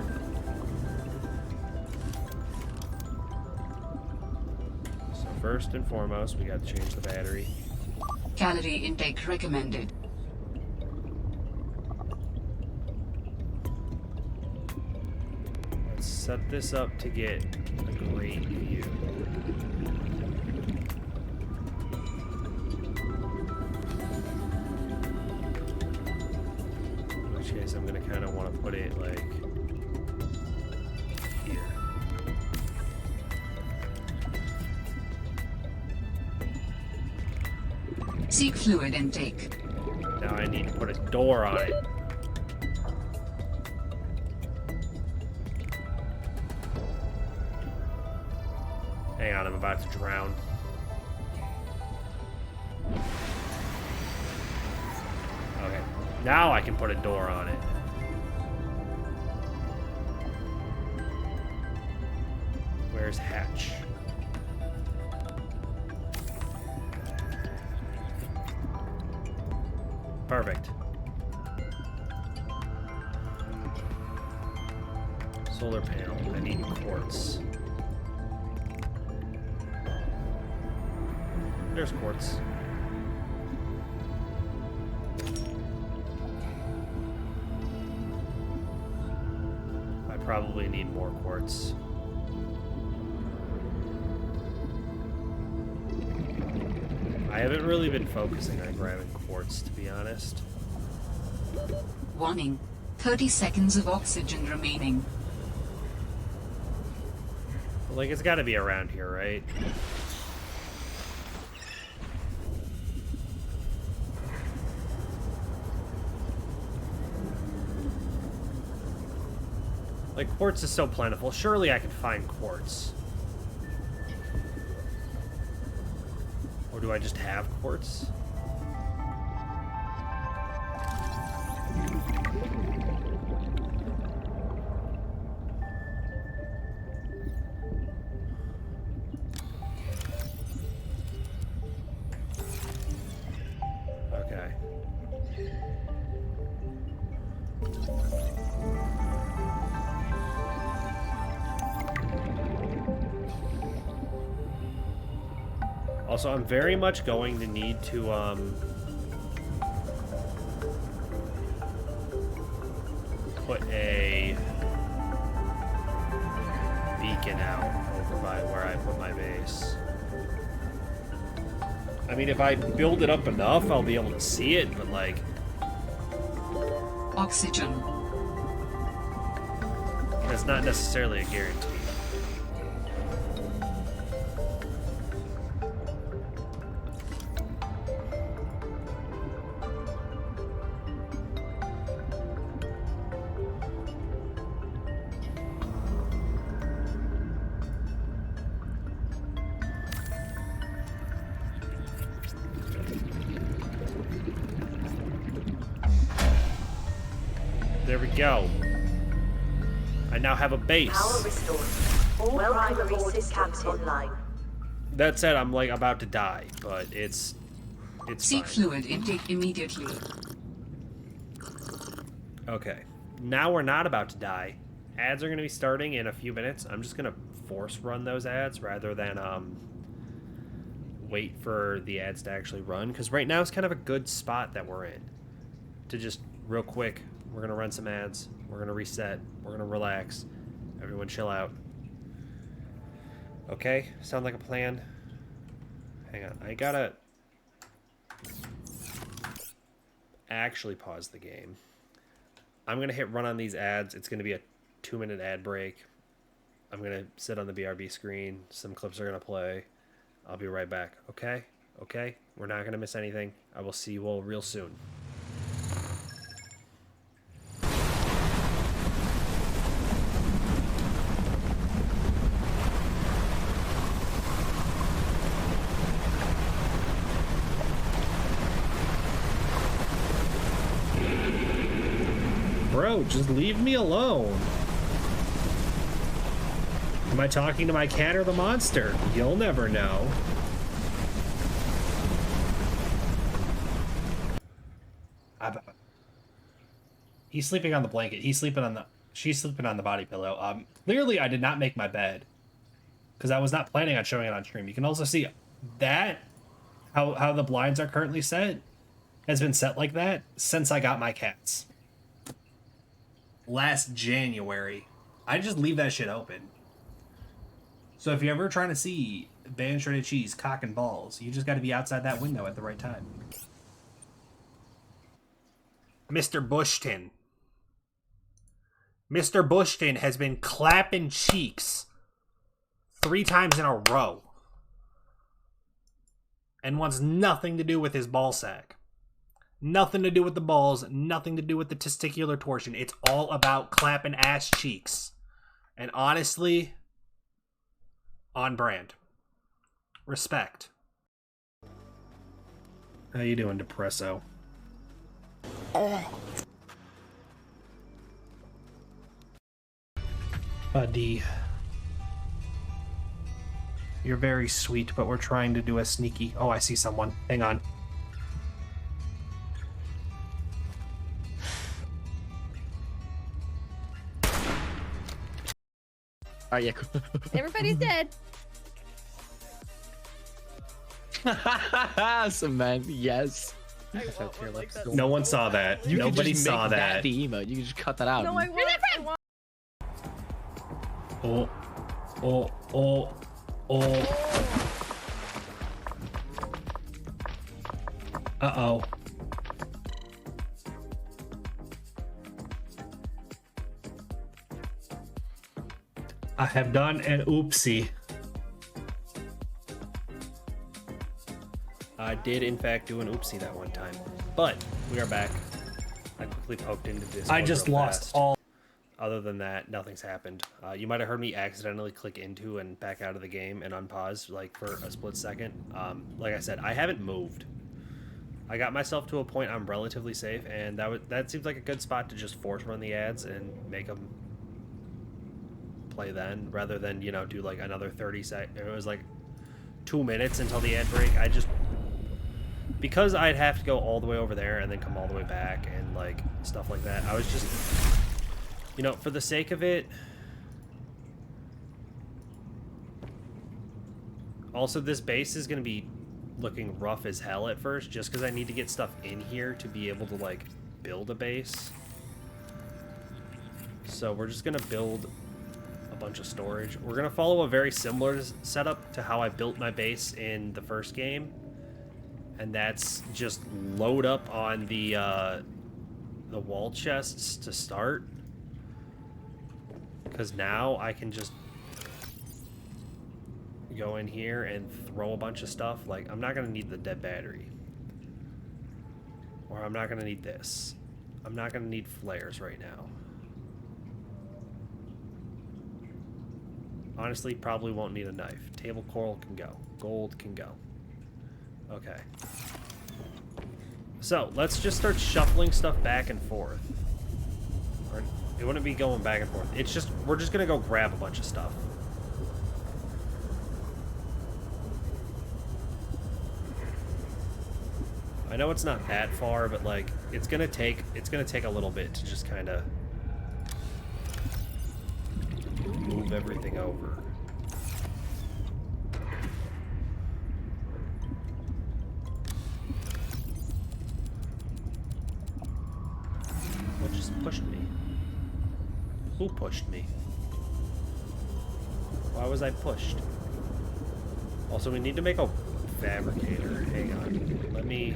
So first and foremost, we got to change the battery. Calorie intake recommended. Let's set this up to get a great view. In which case, I'm going to kind of want to put it like here. Seek fluid intake. Now I need to put a door on it. Hang on, I'm about to drown. Okay, now I can put a door on it. Where's hatch? Perfect. Solar panel. I need quartz. There's quartz. I probably need more quartz. I haven't really been focusing on grabbing quartz, to be honest. Warning. 30 seconds of oxygen remaining. Like, it's gotta be around here, right? Like, quartz is so plentiful. Surely I can find quartz. Or do I just have quartz? Okay. Also, I'm very much going to need to, put a beacon out over by where I put my base. I mean, if I build it up enough, I'll be able to see it, but, like... Oxygen. That's not necessarily a guarantee. There we go. I now have a base. Power restored. All primary systems online. That said, I'm like about to die, but it's Seek fine. fluid intake immediately. Okay. Now we're not about to die. Ads are going to be starting in a few minutes. I'm just going to force run those ads rather than wait for the ads to actually run, because right now is kind of a good spot that we're in. To just real quick, we're going to run some ads. We're going to reset. We're going to relax. Everyone chill out. Okay, sound like a plan? Hang on, I gotta actually pause the game. I'm gonna hit run on these ads. It's gonna be a 2-minute ad break. I'm gonna sit on the BRB screen. Some clips are gonna play. I'll be right back. Okay? Okay? We're not gonna miss anything. I will see you all real soon. Bro, just leave me alone. Am I talking to my cat or the monster? You'll never know. He's sleeping on the blanket. She's sleeping on the body pillow. Clearly I did not make my bed, because I was not planning on showing it on stream. You can also see that how the blinds are currently set has been set like that since I got my cats. Last January. I just leave that shit open. So if you're ever trying to see band shredded cheese, cock and balls, you just got to be outside that window at the right time. Mr. Bushton. Mr. Bushton has been clapping cheeks 3 times in a row and wants nothing to do with his ball sack. Nothing to do with the balls, nothing to do with the testicular torsion. It's all about clapping ass cheeks. And honestly, on brand. Respect. How you doing, Depresso? Buddy. You're very sweet, but we're trying to do a sneaky... Oh, I see someone. Hang on. Alright, yeah, cool. Everybody's dead. Awesome, man. Yes. No one saw that. You Nobody could just saw make that. the emote. You can just cut that out. No, I want. Oh, oh, oh, oh. Uh-oh. I have done an oopsie. I did, in fact, do an oopsie that one time. But we are back. I quickly poked into this. I just lost all. Other than that, nothing's happened. You might have heard me accidentally click into and back out of the game and unpause, like, for a split second. Like I said, I haven't moved. I got myself to a point I'm relatively safe, and that seems like a good spot to just force run the ads and make them play then, rather than, you know, do like another 30 seconds. It was like 2 minutes until the ad break. Because I'd have to go all the way over there and then come all the way back and like stuff like that, I was just, you know, for the sake of it. Also, this base is going to be looking rough as hell at first, just because I need to get stuff in here to be able to, like, build a base. So we're just going to build a bunch of storage. We're going to follow a very similar setup to how I built my base in the first game. And that's just load up on the wall chests to start. Because now I can just go in here and throw a bunch of stuff. Like, I'm not going to need the dead battery. Or I'm not going to need this. I'm not going to need flares right now. Honestly, probably won't need a knife. Table coral can go. Gold can go. Okay. So, let's just start shuffling stuff back and forth. Or, it wouldn't be going back and forth. It's just, we're just going to go grab a bunch of stuff. I know it's not that far, but like it's gonna take a little bit to just kind of move everything over. What just pushed me? Who pushed me? Why was I pushed? Also, we need to make a fabricator. Hang on. Let me...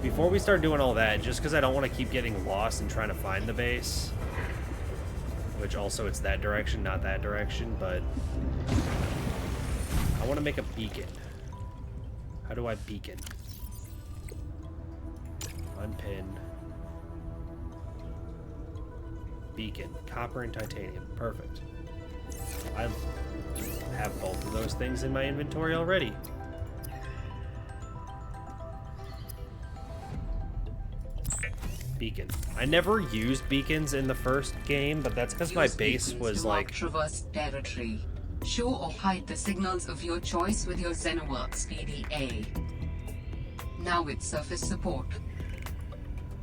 Before we start doing all that, just because I don't want to keep getting lost and trying to find the base, which also it's that direction, not that direction, but I want to make a beacon. How do I beacon? Unpin. Beacon. Copper and titanium. Perfect. I have both of those things in my inventory already. Beacon. I never used beacons in the first game, but that's because my base was like... Traverse territory. Show or hide the signals of your choice with your Xenoworks PDA. Now with surface support.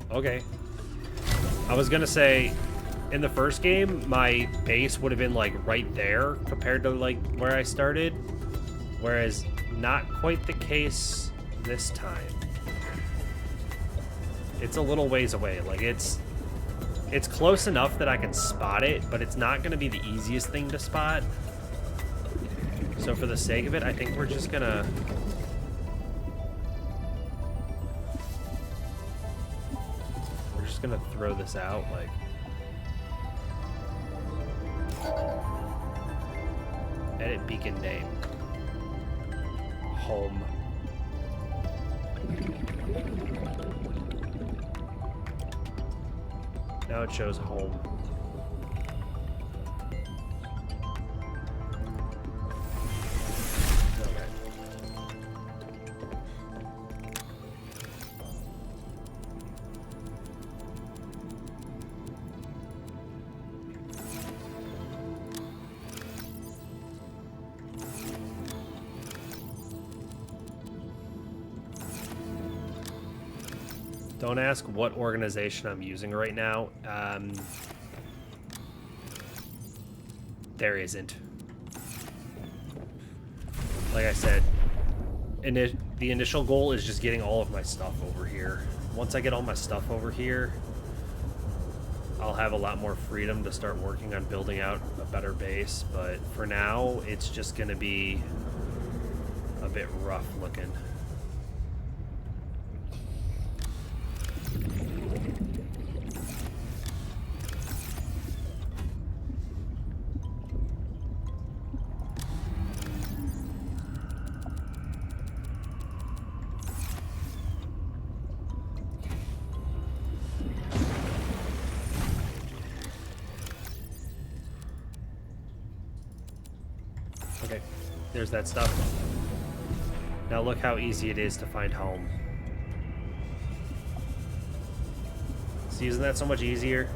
Okay. I was gonna say, in the first game, my base would have been like right there compared to like where I started, whereas not quite the case this time. It's a little ways away. Like it's close enough that I can spot it, but it's not going to be the easiest thing to spot. So for the sake of it, I think we're just gonna throw this out. Like, edit beacon name. Home. Now it shows home. Okay. Don't ask what organization I'm using right now. There isn't. Like I said, the initial goal is just getting all of my stuff over here. Once I get all my stuff over here, I'll have a lot more freedom to start working on building out a better base. But for now, it's just going to be a bit rough looking. Okay, there's that stuff. Now look how easy it is to find home. See, isn't that so much easier?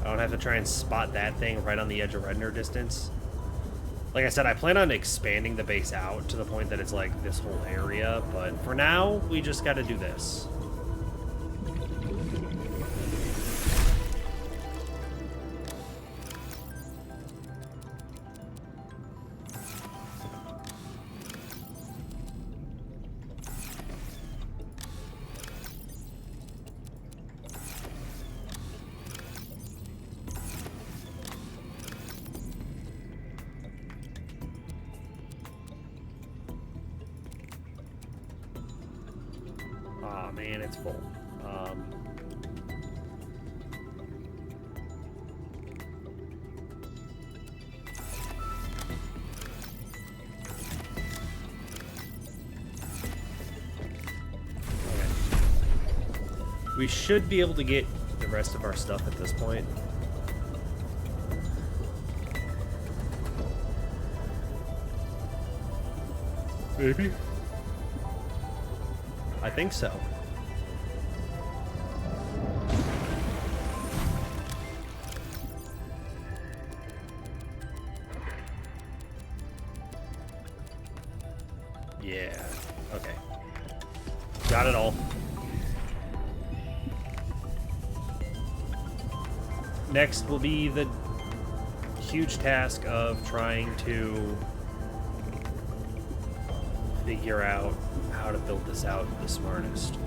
I don't have to try and spot that thing right on the edge of render distance. Like I said, I plan on expanding the base out to the point that it's like this whole area, but for now, we just gotta do this. Aw, man, it's full. Okay. We should be able to get the rest of our stuff at this point. Maybe? I think so. Yeah. Okay. Got it all. Next will be the huge task of trying to figure out how to build this out the smartest.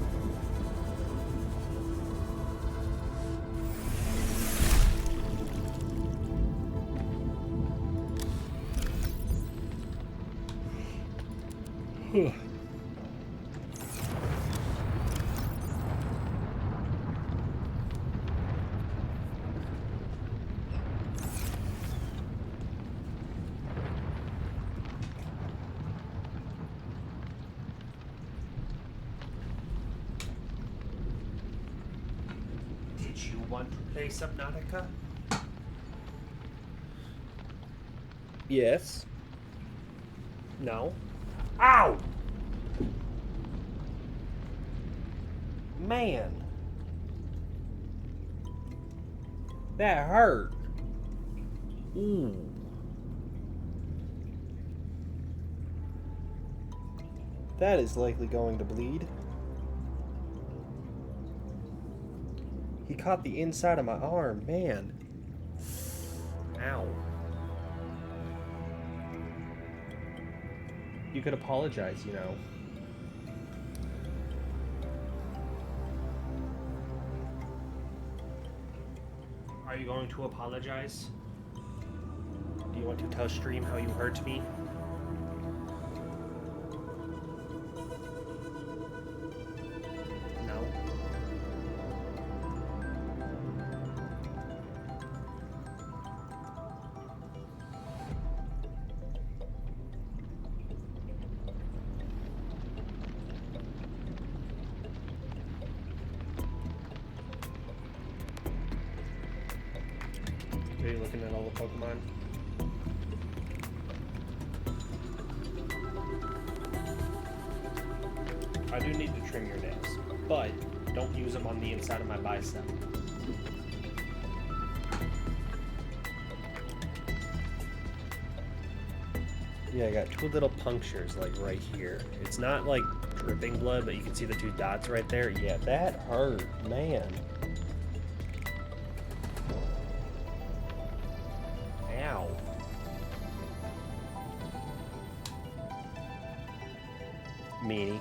Did you want to play Subnautica? Yes. No. Ow! Man. That hurt. Ooh. That is likely going to bleed. He caught the inside of my arm, man. Ow. You could apologize, you know. Are you going to apologize? Do you want to tell stream how you hurt me? No. Are you looking at all the Pokemon? I do need to trim your nails, but don't use them on the inside of my bicep. Yeah, I got two little punctures, like, right here. It's not, like, dripping blood, but you can see the two dots right there. Yeah, that hurt, man. Ow. Meanie.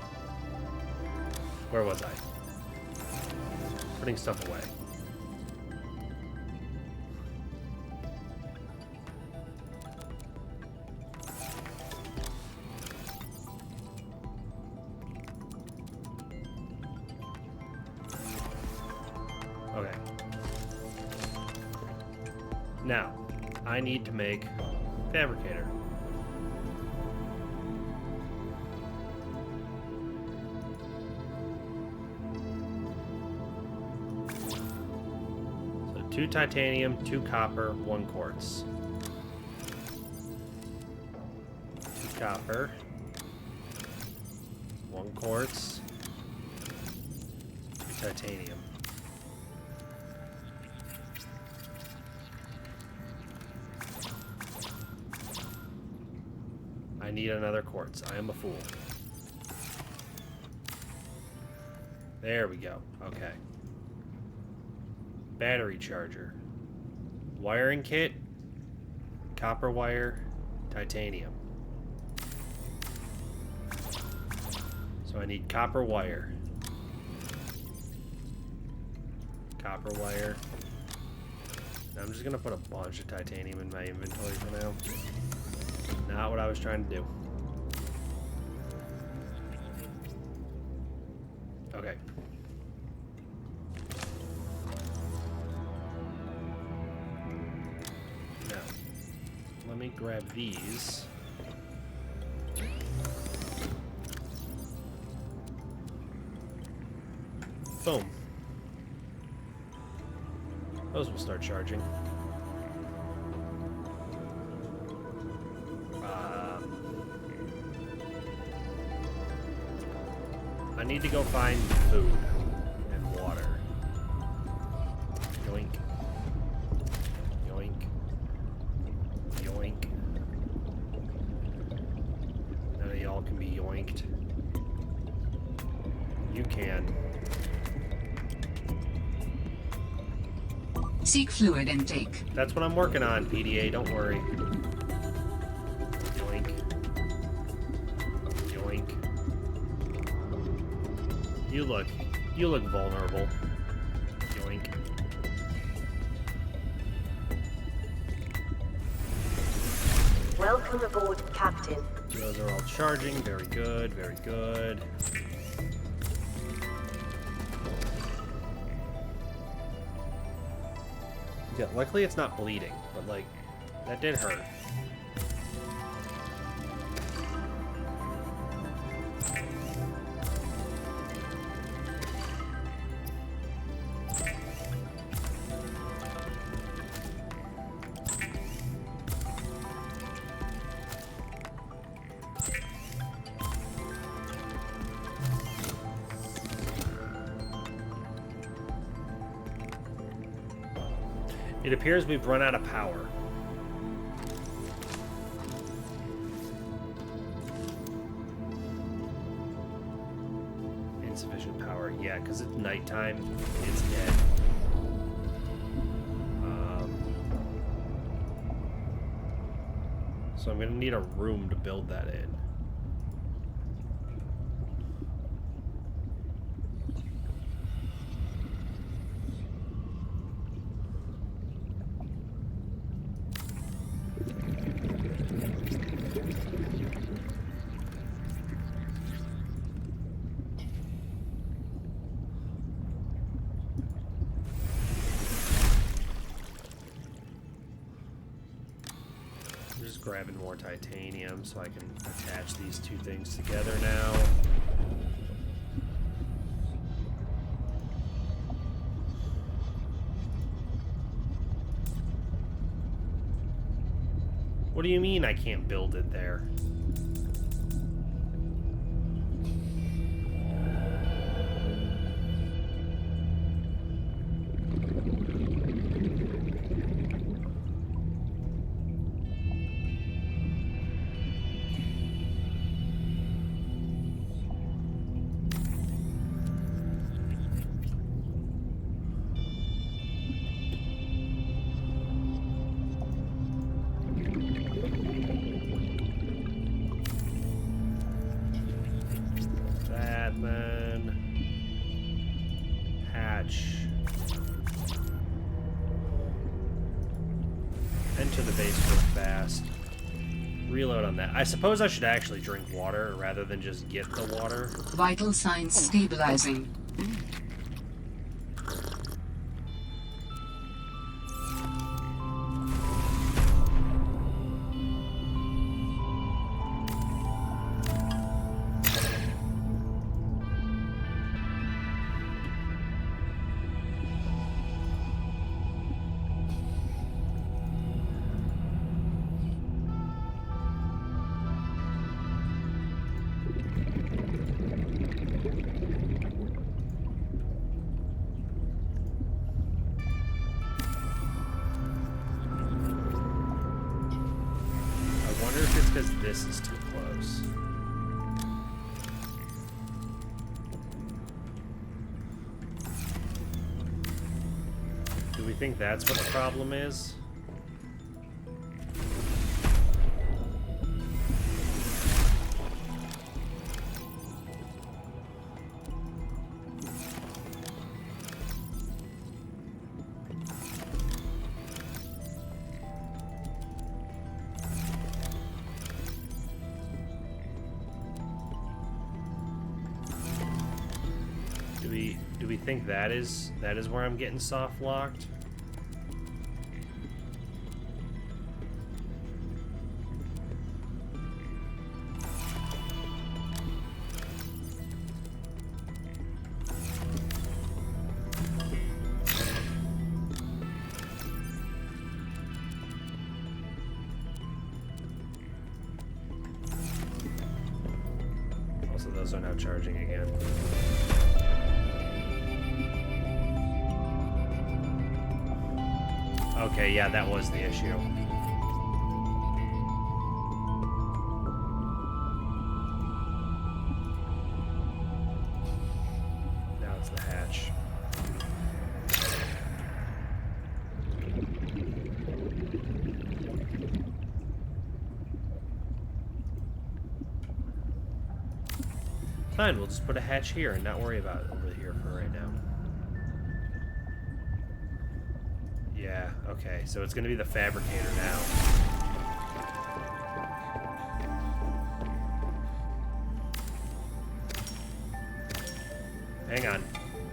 Where was I? Putting stuff away. Okay. Now, I need to make fabricator. So 2 titanium, 2 copper, 1 quartz. Copper. 1 quartz. Titanium. I need another quartz. I am a fool. There we go. Okay. Battery charger. Wiring kit. Copper wire. Titanium. So I need copper wire. Copper wire. I'm just gonna put a bunch of titanium in my inventory for now. Not what I was trying to do. Okay. Now, let me grab these. Boom. Those will start charging. I need to go find food and water. Yoink. Yoink. Yoink. None of y'all can be yoinked. You can. Seek fluid intake. That's what I'm working on, PDA, don't worry. Yoink. Yoink. You look vulnerable. Yoink. Welcome aboard, Captain. Those are all charging, very good, very good. Yeah, luckily it's not bleeding, but like, that did hurt. It appears we've run out of power. Insufficient power. Yeah, because it's nighttime. It's dead. So I'm going to need a room to build that in. Just grabbing more titanium so I can attach these two things together now. What do you mean I can't build it there? Enter the base real fast. Reload on that. I suppose I should actually drink water rather than just get the water. Vital signs stabilizing. because this is too close. Do we think that's what the problem is? Do we think that is where I'm getting soft locked? Also, those are now charging again. Okay, yeah, that was the issue. Now it's the hatch. Fine, we'll just put a hatch here and not worry about it over here for right now. Yeah, okay, so it's gonna be the fabricator now. Hang on.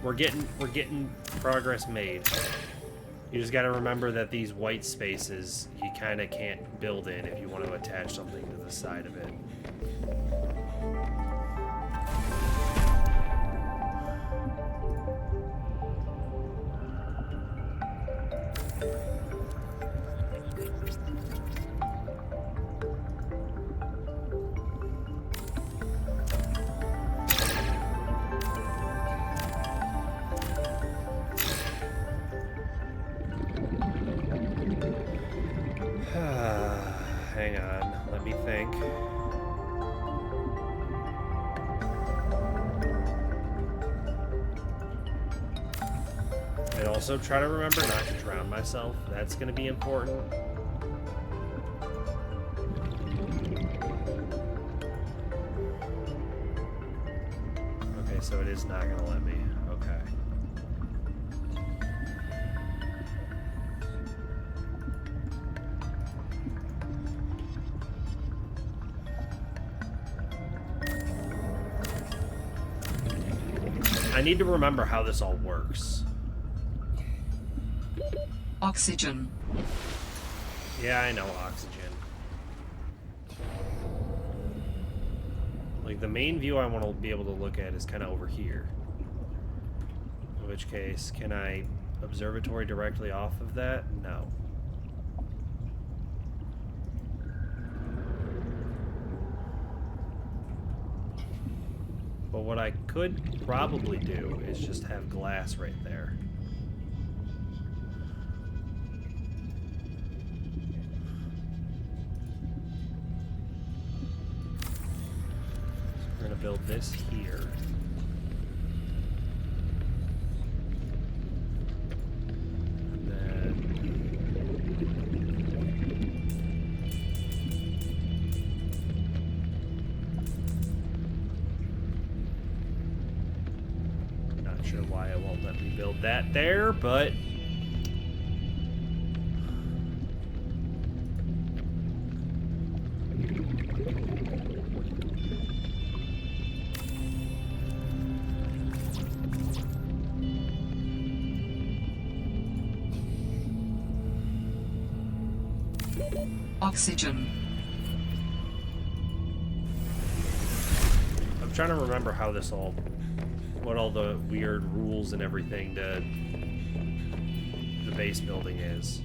We're getting progress made. You just gotta remember that these white spaces you kinda can't build in if you want to attach something to the side of it. Hang on, let me think. And also try to remember not to drown myself. That's going to be important. Okay, so it is not going to let me. Okay. I need to remember how this all works. Oxygen. Yeah, I know oxygen. Like, the main view I want to be able to look at is kind of over here. In which case, can I observatory directly off of that? No. But what I could probably do is just have glass right there. So we're going to build this here. And then... Not sure why it won't let me build that there, but... Oxygen. I'm trying to remember how this all... what all the weird rules and everything to the base building is.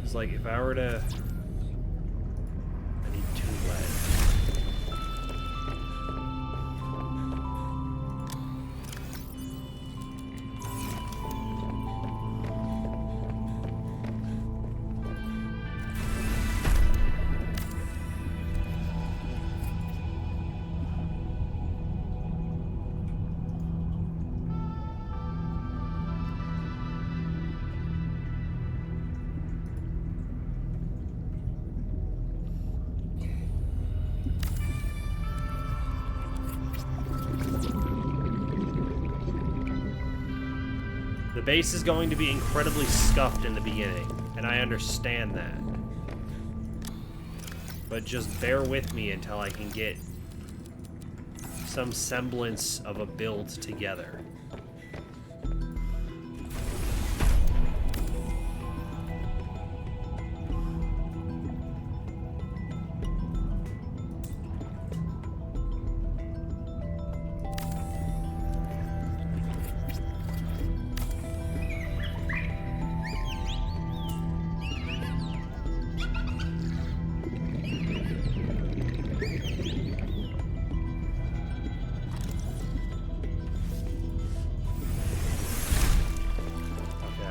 It's like, if I were to... I need 2 lead. base is going to be incredibly scuffed in the beginning, and I understand that. But just bear with me until I can get some semblance of a build together.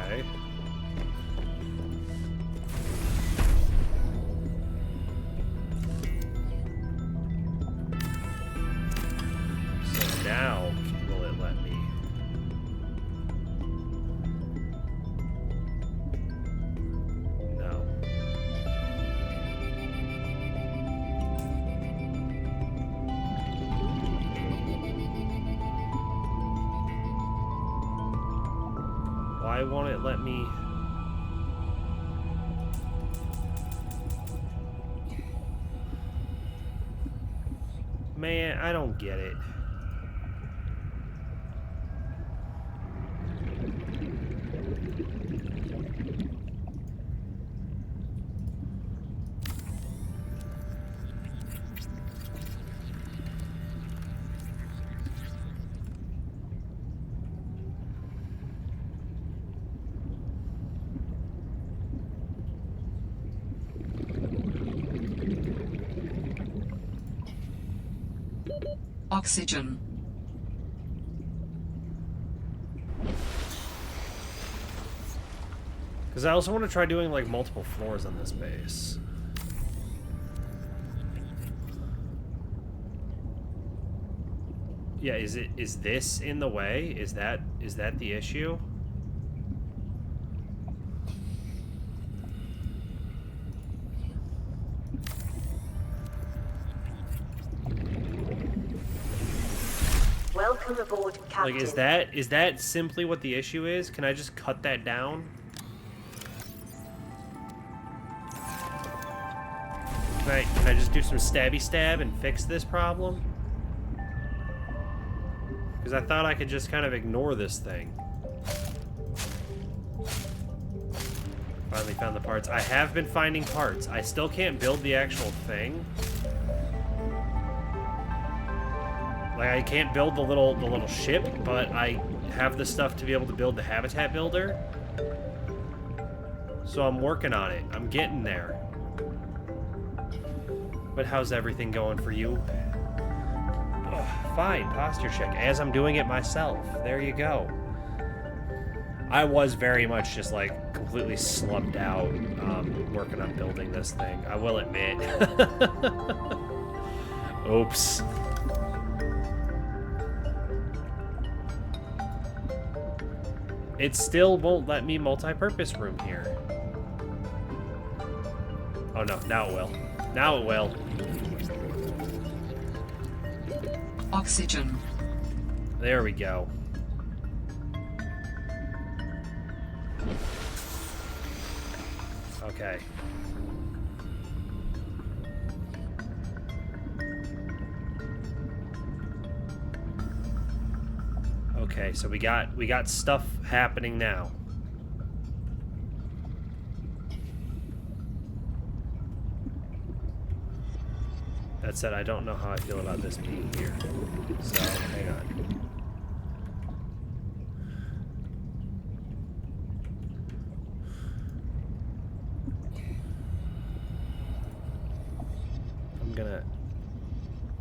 Okay. So now, will it let me? No. Why won't it let me? Man, I don't get it. Oxygen. Because I also want to try doing like multiple floors on this base. Yeah, is this in the way? Is that the issue? Welcome aboard, Captain. Like, is that simply what the issue is? Can I just cut that down? Can I just do some stabby stab and fix this problem? Because I thought I could just kind of ignore this thing. Finally found the parts. I have been finding parts. I still can't build the actual thing. Like, I can't build the little ship, but I have the stuff to be able to build the habitat builder. So I'm working on it. I'm getting there. But how's everything going for you? Ugh, fine, posture check, as I'm doing it myself. There you go. I was very much just, like, completely slumped out working on building this thing. I will admit. Oops. It still won't let me multi-purpose room here. Oh no, now it will. Now it will. Oxygen. There we go. Okay. Okay, so we got stuff happening now. That said, I don't know how I feel about this being here. So, hang on. I'm gonna...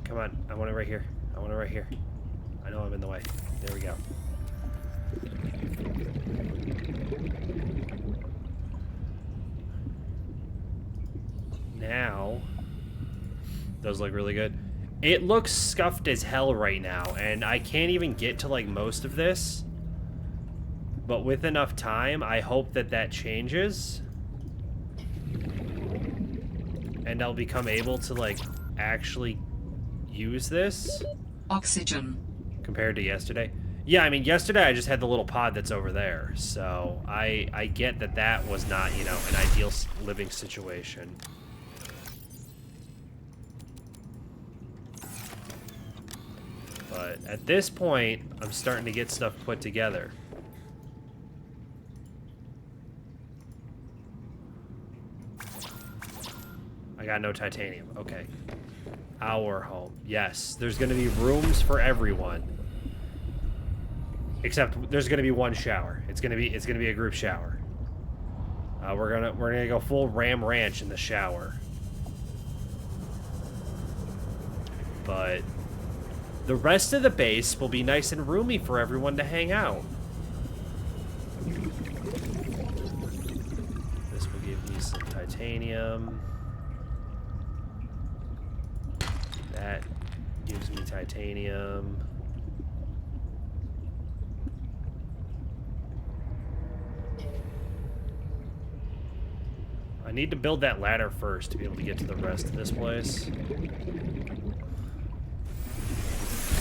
Come on, I want it right here. I want it right here. I know I'm in the way. There we go. Now... Those look really good. It looks scuffed as hell right now, and I can't even get to, like, most of this. But with enough time, I hope that that changes. And I'll become able to, like, actually use this. Oxygen. Compared to yesterday. Yeah, I mean, yesterday I just had the little pod that's over there, so I get that that was not, you know, an ideal living situation. But at this point, I'm starting to get stuff put together. I got no titanium. Okay. Our home. Yes, there's going to be rooms for everyone. Except there's going to be one shower. It's going to be a group shower. We're gonna go full Ram Ranch in the shower. But the rest of the base will be nice and roomy for everyone to hang out. This will give me some titanium. That gives me titanium. I need to build that ladder first to be able to get to the rest of this place.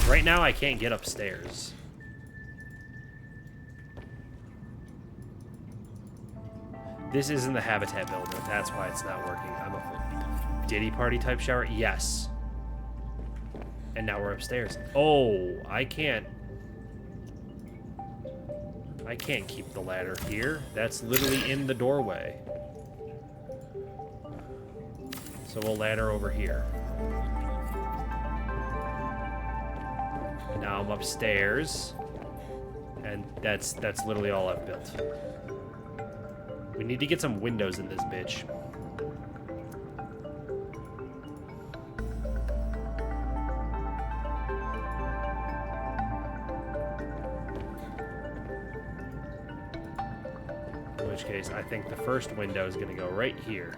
Right now, I can't get upstairs. This isn't the habitat builder. That's why it's not working. I'm a Diddy party type shower. Yes. And now we're upstairs. Oh, I can't keep the ladder here. That's literally in the doorway. So we'll ladder over here. Now I'm upstairs. And that's literally all I've built. We need to get some windows in this bitch. In which case, I think the first window is going to go right here.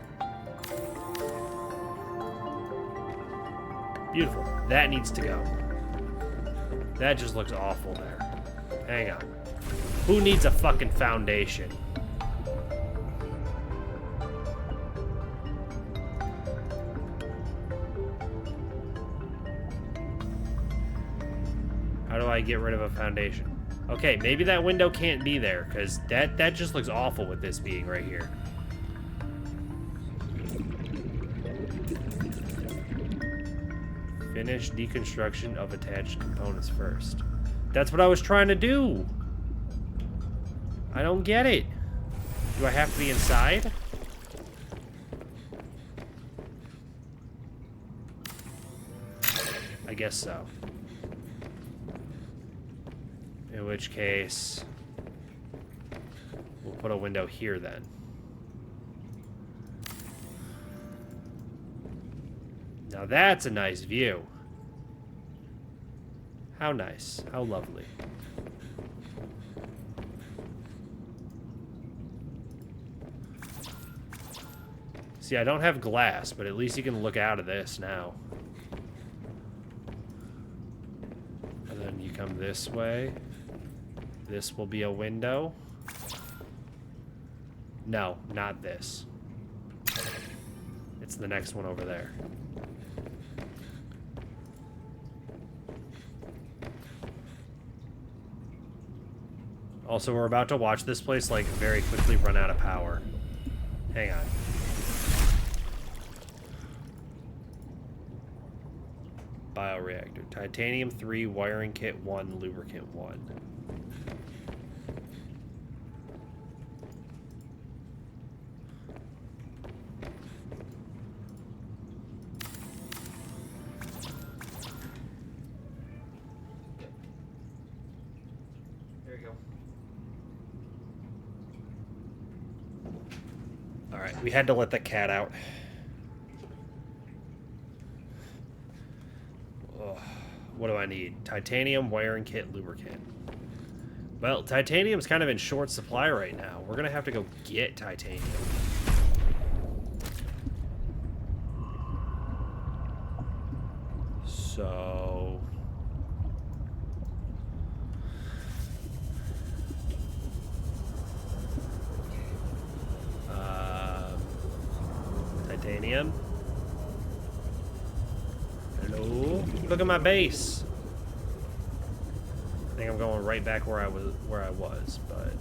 Beautiful. That needs to go. That just looks awful there. Hang on. Who needs a fucking foundation? How do I get rid of a foundation? Okay, maybe that window can't be there, because that just looks awful with this being right here. Finish deconstruction of attached components first. That's what I was trying to do. I don't get it. Do I have to be inside? I guess so. In which case, we'll put a window here then. Now that's a nice view. How nice. How lovely. See, I don't have glass, but at least you can look out of this now. And then you come this way. This will be a window. No, not this. It's the next one over there. Also, we're about to watch this place, like, very quickly run out of power. Hang on. Bioreactor. Titanium 3, wiring kit 1, lubricant 1. There you go. Alright, we had to let the cat out. Ugh. What do I need? Titanium, wiring kit, lubricant. Well, titanium's kind of in short supply right now. We're gonna have to go get titanium. So... titanium. Hello? Look at my base. think I'm going right back where I was, but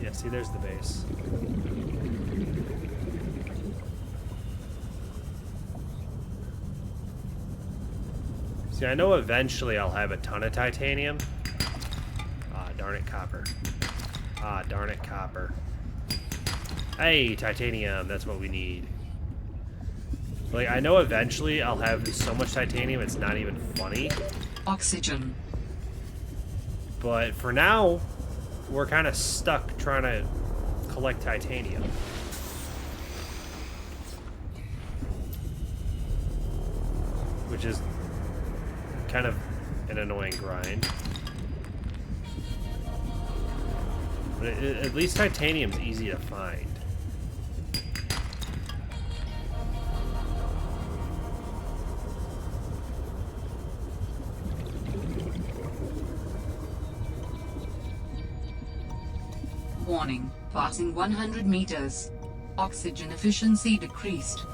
yeah, see, there's the base. See, I know eventually I'll have a ton of titanium. Ah, darn it, copper. Ah, darn it, copper. Hey, titanium, that's what we need. Like, I know eventually I'll have so much titanium it's not even funny. Oxygen. But for now, we're kind of stuck trying to collect titanium. Which is kind of an annoying grind. But at least titanium's easy to find. Warning. Passing 100 meters. Oxygen efficiency decreased.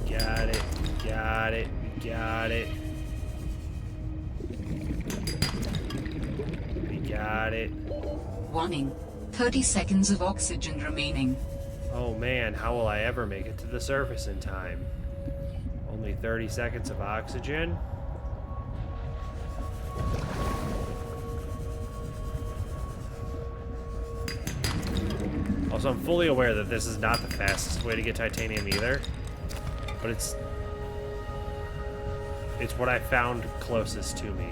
Got it, got it, got it. We got it. Warning. 30 seconds of oxygen remaining. Oh man, how will I ever make it to the surface in time? Only 30 seconds of oxygen? Also, I'm fully aware that this is not the fastest way to get titanium either, but it's what I found closest to me.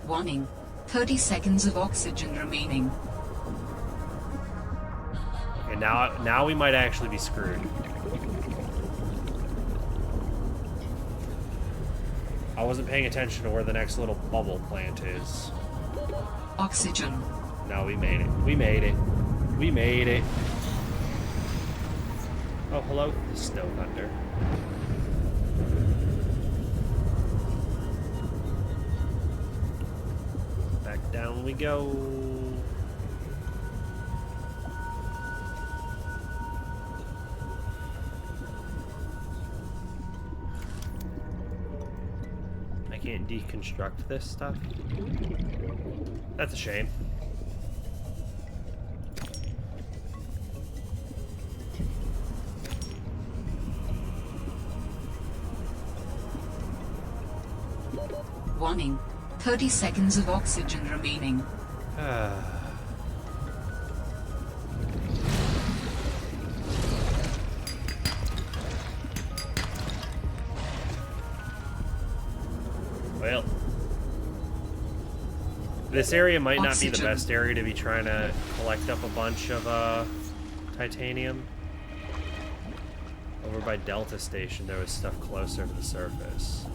Warning. 30 seconds of oxygen remaining. Okay, now we might actually be screwed. I wasn't paying attention to where the next little bubble plant is. Oxygen. No, we made it. We made it. We made it. Oh, hello, Snow Thunder. Back down we go. I can't deconstruct this stuff. That's a shame. Warning. 30 seconds of oxygen remaining. Well, this area might not be the Oxygen. best area to be trying to collect up a bunch of titanium. Over by Delta Station, there was stuff closer to the surface.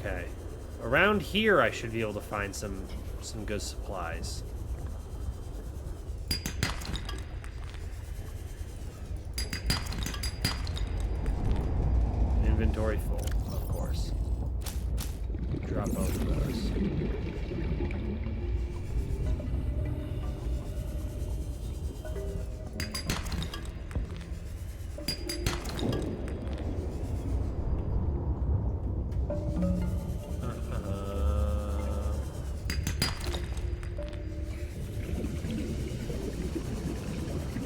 Okay. Around here I should be able to find some good supplies. Inventory full, of course. Drop both of those.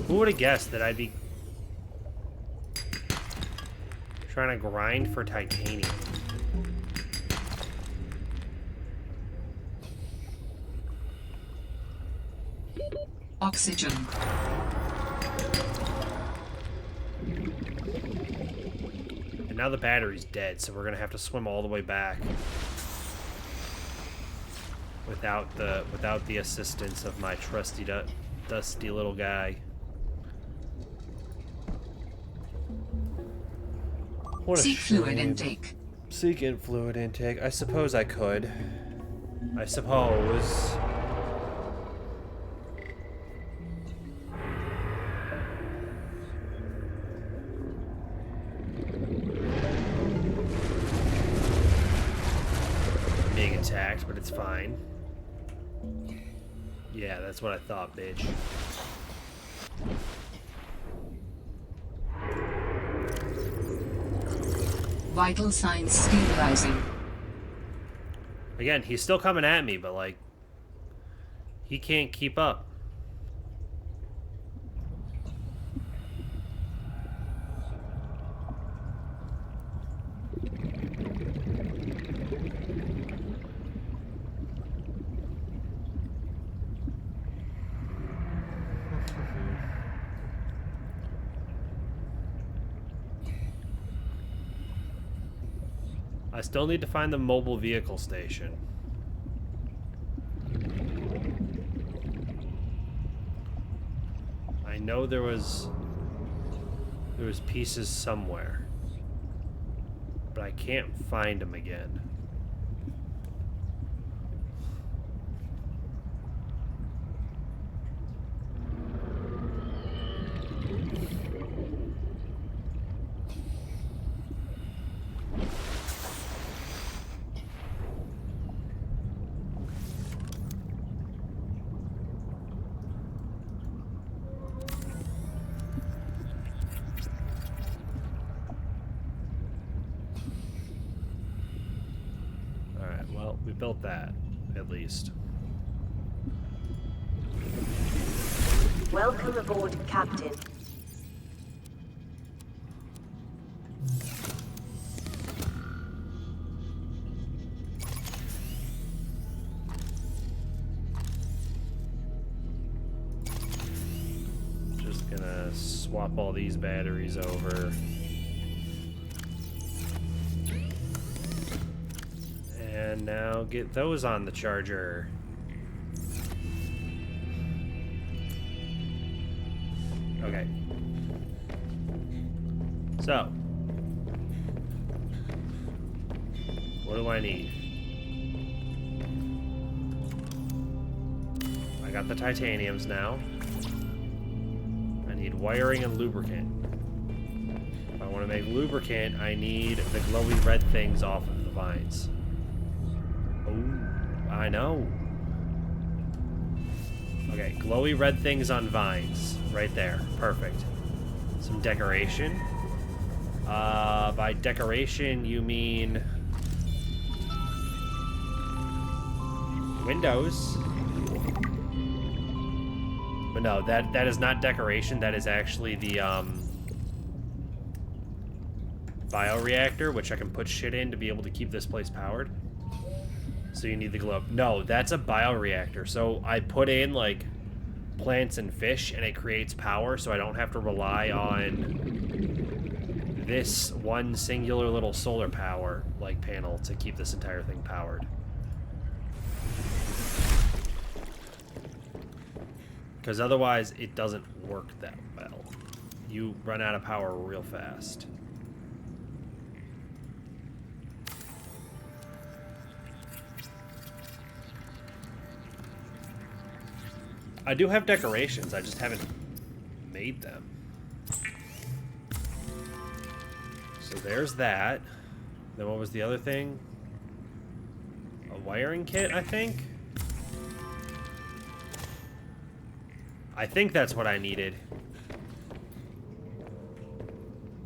Who would have guessed that I'd be trying to grind for titanium? Oxygen. And now the battery's dead, so we're gonna have to swim all the way back without the assistance of my trusty dusty little guy. What a Seek fluid shame. intake. Seek in fluid intake. I suppose I could. I suppose. Being attacked, but it's fine. Yeah, that's what I thought, bitch. Vital signs stabilizing. Again, he's still coming at me, but like, he can't keep up. I still need to find the mobile vehicle station. I know there was pieces somewhere, but I can't find them again. Alright, well, we built that, at least. Welcome aboard, Captain. Just gonna swap all these batteries over. And now get those on the charger. Okay. So. What do I need? I got the titaniums now. I need wiring and lubricant. If I want to make lubricant, I need the glowy red things off of the vines. Oh, I know. Okay, glowy red things on vines. Right there. Perfect. Some decoration. By decoration, you mean windows. But no, that is not decoration. That is actually the bioreactor, which I can put shit in to be able to keep this place powered. So you need the globe. No, that's a bioreactor. So I put in like plants and fish and it creates power, so I don't have to rely on this one singular little solar power like panel to keep this entire thing powered. Because otherwise it doesn't work that well. You run out of power real fast. I do have decorations, I just haven't made them. So there's that. Then what was the other thing? A wiring kit, I think? I think that's what I needed.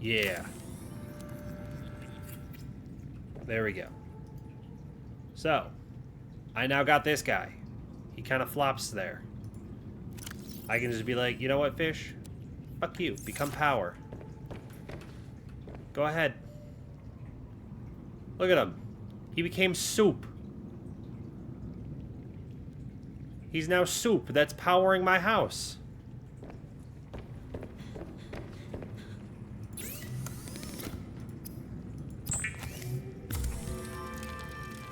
Yeah. There we go. So, I now got this guy. He kind of flops there. I can just be like, you know what, fish? Fuck you. Become power. Go ahead. Look at him. He became soup. He's now soup. That's powering my house.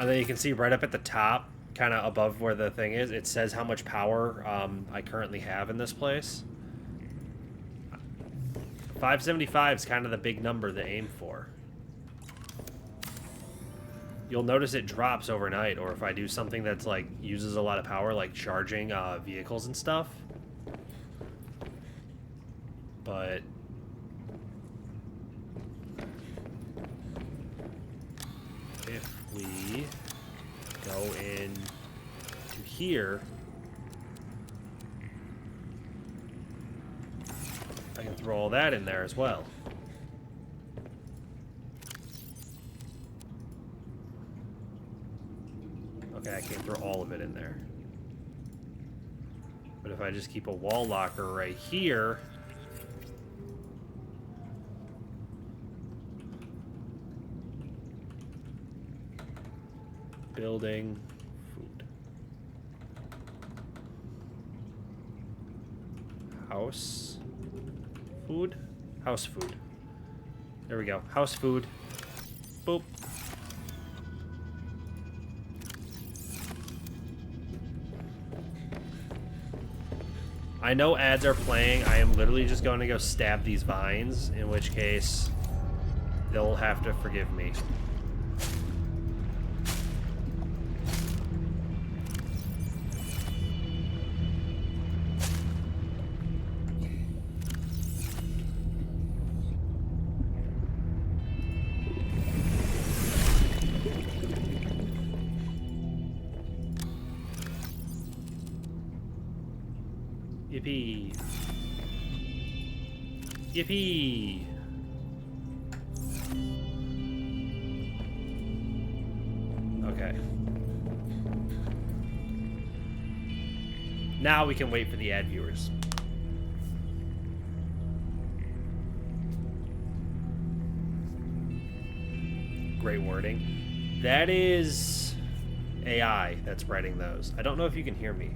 And then you can see right up at the top, kind of above where the thing is, it says how much power I currently have in this place. 575 is kind of the big number to aim for. you'll notice it drops overnight, or if I do something that's like uses a lot of power, like charging vehicles and stuff. But if we go in to here, I can throw all that in there as well. Okay, I can't throw all of it in there. But if I just keep a wall locker right here, building, food. House, food, house food. There we go, house food. Boop. I know ads are playing. I am literally just going to go stab these vines, in which case they'll have to forgive me. Yippee. Yippee. Okay. Now we can wait for the ad viewers. Great wording. That is AI that's writing those. I don't know if you can hear me.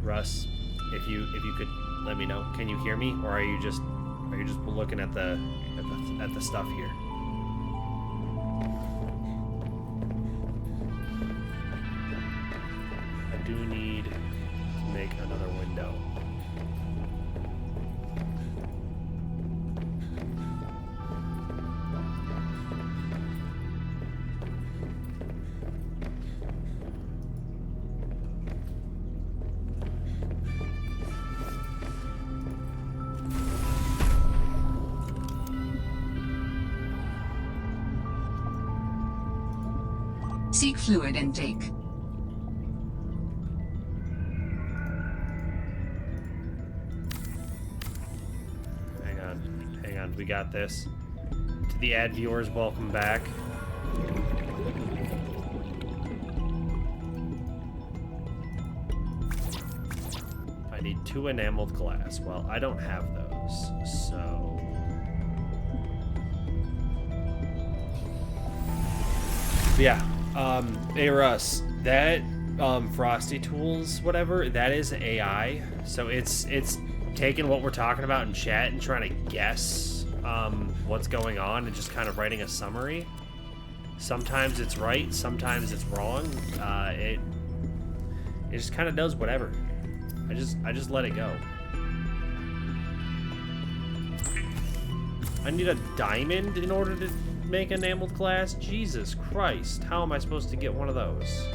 Russ, if you could let me know. Can you hear me, or are you just looking at the stuff here? I do need to make another window. Seek fluid intake. Hang on, we got this. To the ad viewers, welcome back. I need 2 enameled glass. Well, I don't have those, so... Yeah, hey Russ, that Frosty Tools, whatever, that is AI. So it's taking what we're talking about in chat and trying to guess what's going on and just kind of writing a summary. Sometimes it's right, sometimes it's wrong. It just kind of does whatever. I just let it go. I need a diamond in order to make enameled glass? Jesus Christ, how am I supposed to get one of those?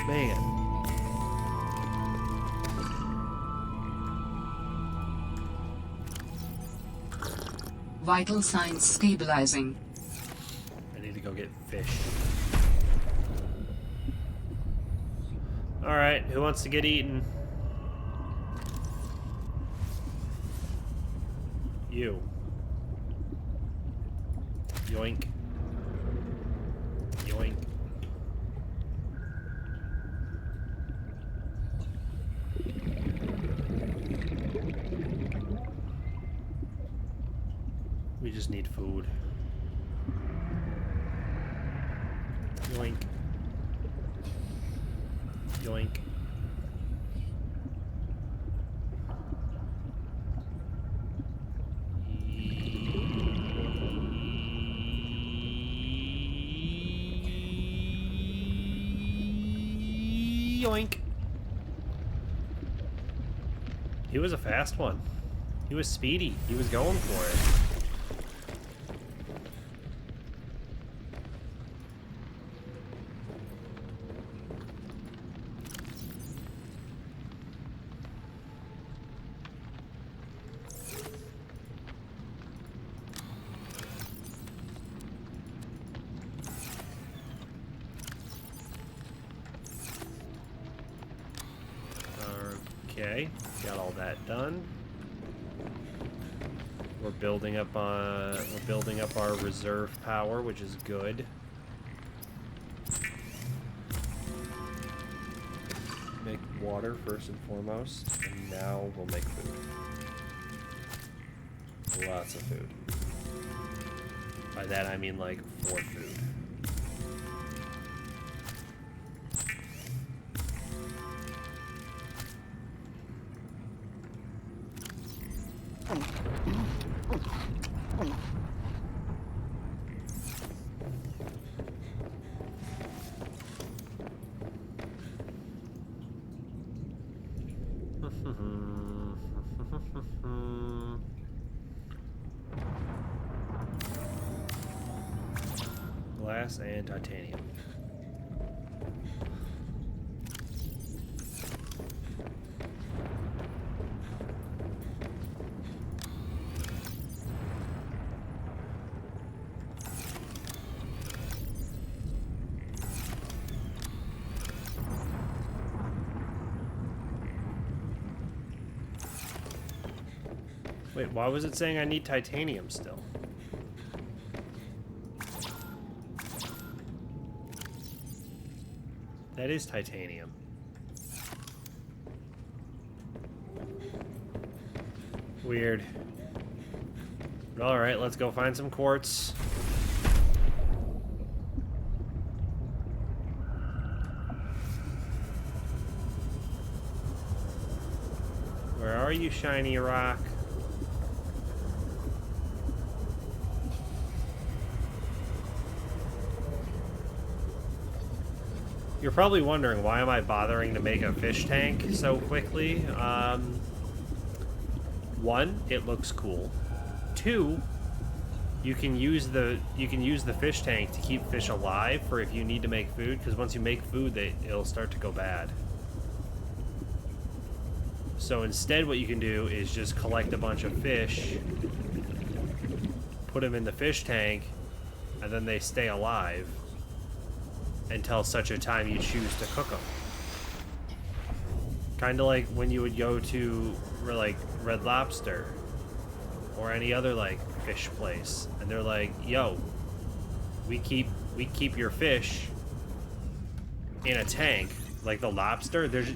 Man. Vital signs stabilizing. I need to go get fish. Alright, who wants to get eaten? You. Yoink. Yoink. We just need food. Yoink. Yoink. Yoink. He was a fast one. He was speedy. He was going for it. Okay, got all that done. We're building up our reserve power, which is good. Make water first and foremost, and now we'll make food. Lots of food. By that I mean like 4 food. Glass and titanium. Wait, why was it saying I need titanium still? That is titanium. Weird. Alright, let's go find some quartz. Where are you, shiny rock? You're probably wondering, why am I bothering to make a fish tank so quickly? 1, it looks cool. 2, you can use the fish tank to keep fish alive for if you need to make food, because once you make food, it'll start to go bad. So instead, what you can do is just collect a bunch of fish, put them in the fish tank, and then they stay alive until such a time you choose to cook them. Kind of like when you would go to like Red Lobster or any other like fish place, and they're like, "Yo, we keep your fish in a tank, like the lobster. There's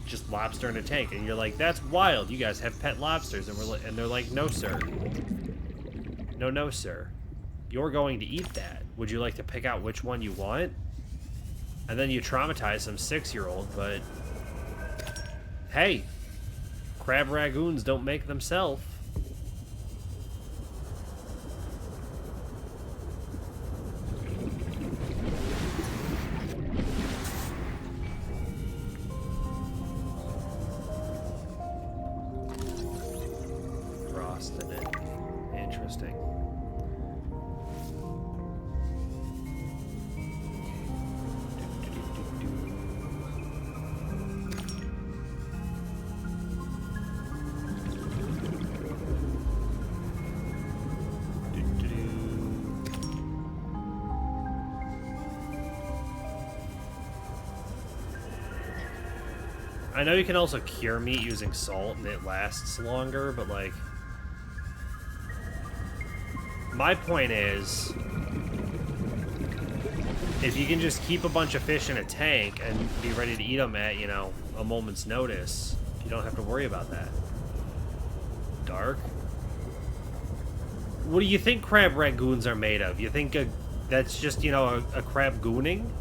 just lobster in a tank," and you're like, "That's wild. You guys have pet lobsters," and they're like, "No, sir. No, sir. You're going to eat that. Would you like to pick out which one you want?" And then you traumatize some 6-year-old, but hey, crab ragoons don't make themselves. Frost in it. Interesting. I know you can also cure meat using salt and it lasts longer, but like, my point is, if you can just keep a bunch of fish in a tank and be ready to eat them at, you know, a moment's notice, you don't have to worry about that. Dark? What do you think crab ragoons are made of? You think that's just, you know, a crab gooning?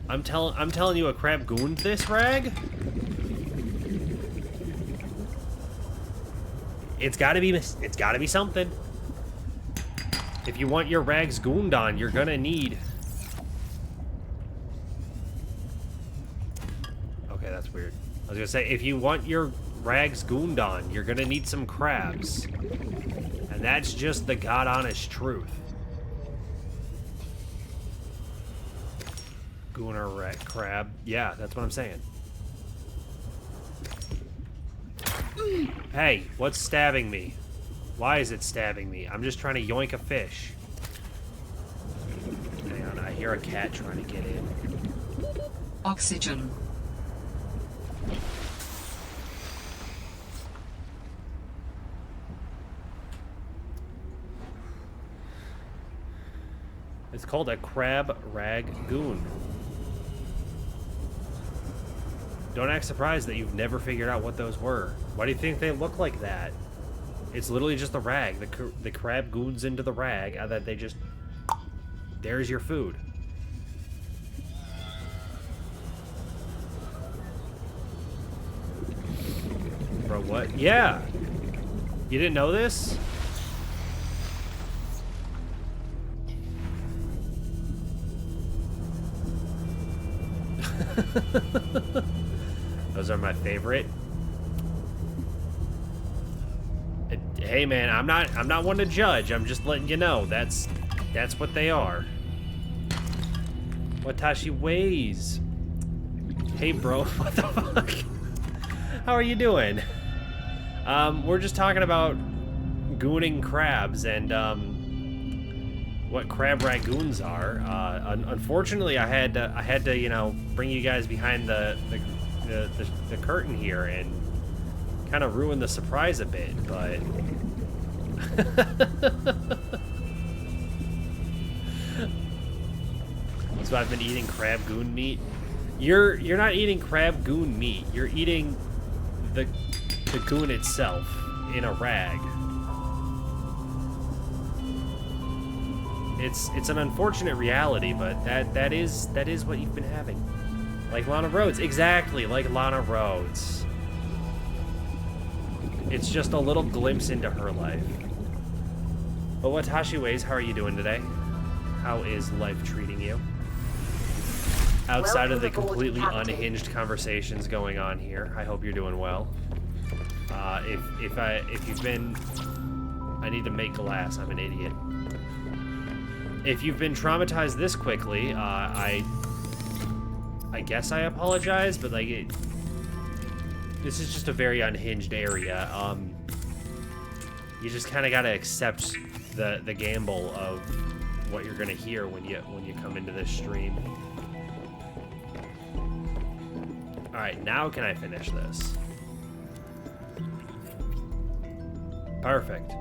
I'm telling you, a crab gooned this rag? It's gotta be something. If you want your rags gooned on, you're gonna need Okay, that's weird. I was gonna say, if you want your rags gooned on, you're gonna need some crabs. And that's just the god-honest truth. Gooner rat crab. Yeah, that's what I'm saying. Hey, what's stabbing me? Why is it stabbing me? I'm just trying to yoink a fish. Hang on, I hear a cat trying to get in. Oxygen. It's called a crab ragoon. Don't act surprised that you've never figured out what those were. Why do you think they look like that? It's literally just a rag. The crab goons into the rag, and then they just... There's your food. Bro, what? Yeah! You didn't know this? Those are my favorite. Hey man, I'm not one to judge. I'm just letting you know that's what they are. Watashi weighs. Hey bro, what the fuck? How are you doing? We're just talking about gooning crabs and what crab ragoons are. Unfortunately, I had to you know bring you guys behind the curtain here and kind of ruin the surprise a bit, but so I've been eating crab goon meat. You're not eating crab goon meat. You're eating the goon itself in a rag. It's an unfortunate reality, but that is what you've been having. Like Lana Rhodes, exactly like Lana Rhodes. It's just a little glimpse into her life. But Watashi Ways, how are you doing today? How is life treating you? Outside of the completely unhinged conversations going on here, I hope you're doing well. If you've been, I need to make glass. I'm an idiot. If you've been traumatized this quickly, I guess I apologize, but like this is just a very unhinged area. You just kind of gotta accept the gamble of what you're gonna hear when you come into this stream. All right, now can I finish this? Perfect.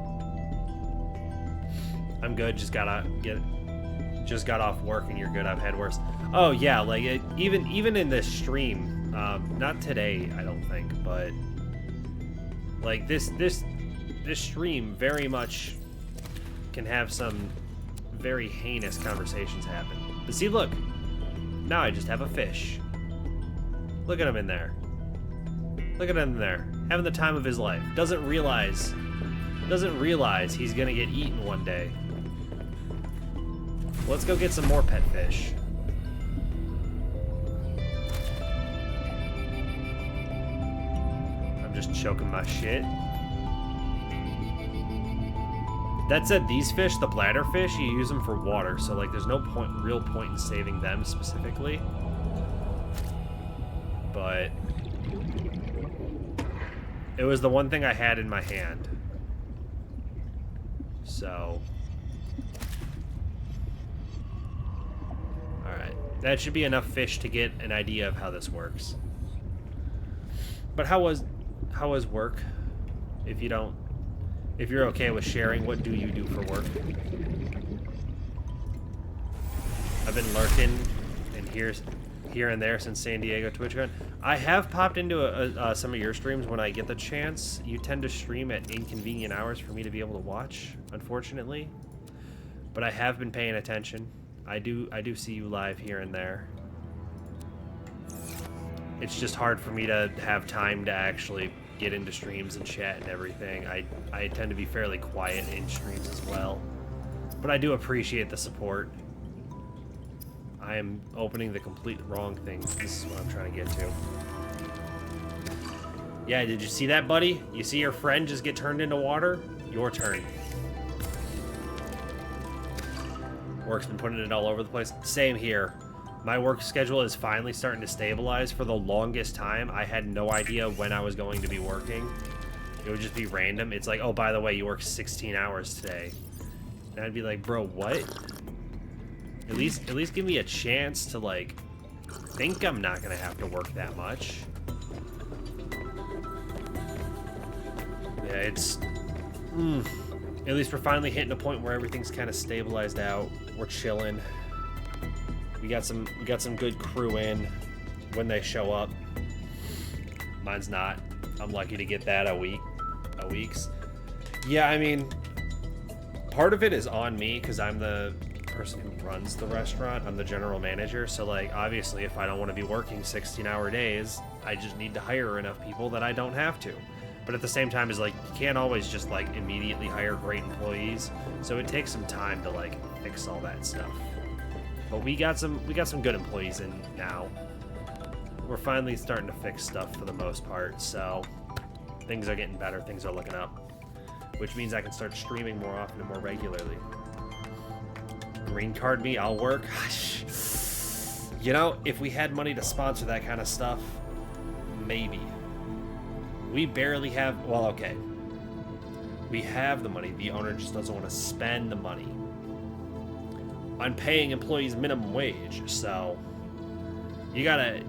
I'm good. Just got off work and you're good. I've had worse. Oh yeah, like even in this stream, not today I don't think, but like this stream very much can have some very heinous conversations happen. But see, look, now I just have a fish. Look at him in there. Look at him in there, having the time of his life. Doesn't realize he's gonna get eaten one day. Let's go get some more pet fish. I'm just choking my shit. That said, these fish, the bladder fish, you use them for water, so like there's no real point in saving them specifically. But it was the one thing I had in my hand. So alright. That should be enough fish to get an idea of how this works. But how was work? If you're okay with sharing, what do you do for work? I've been lurking and here and there since San Diego TwitchCon. I have popped into some of your streams when I get the chance. You tend to stream at inconvenient hours for me to be able to watch, unfortunately. But I have been paying attention. I do see you live here and there. It's just hard for me to have time to actually get into streams and chat and everything. I tend to be fairly quiet in streams as well. But I do appreciate the support. I am opening the complete wrong thing. This is what I'm trying to get to. Yeah, did you see that, buddy? You see your friend just get turned into water? Your turn. Work's been putting it all over the place. Same here. My work schedule is finally starting to stabilize. For the longest time, I had no idea when I was going to be working. It would just be random. It's like, oh, by the way, you worked 16 hours today. And I'd be like, bro, what? At least give me a chance to, like, think I'm not gonna have to work that much. Yeah, it's... At least we're finally hitting a point where everything's kind of stabilized out. We're chilling. We got some good crew in when they show up. Mine's not. I'm lucky to get that a week's. Yeah, I mean, part of it is on me because I'm the person who runs the restaurant. I'm the general manager. So, like, obviously, if I don't want to be working 16-hour days, I just need to hire enough people that I don't have to. But at the same time, is like, you can't always just, like, immediately hire great employees. So it takes some time to, like, fix all that stuff. But we got some good employees in now. We're finally starting to fix stuff for the most part, so things are getting better, things are looking up. Which means I can start streaming more often and more regularly. Green card me, I'll work. You know, if we had money to sponsor that kind of stuff, maybe. We barely have, well, okay. We have the money, the owner just doesn't want to spend the money on paying employees minimum wage, so you gotta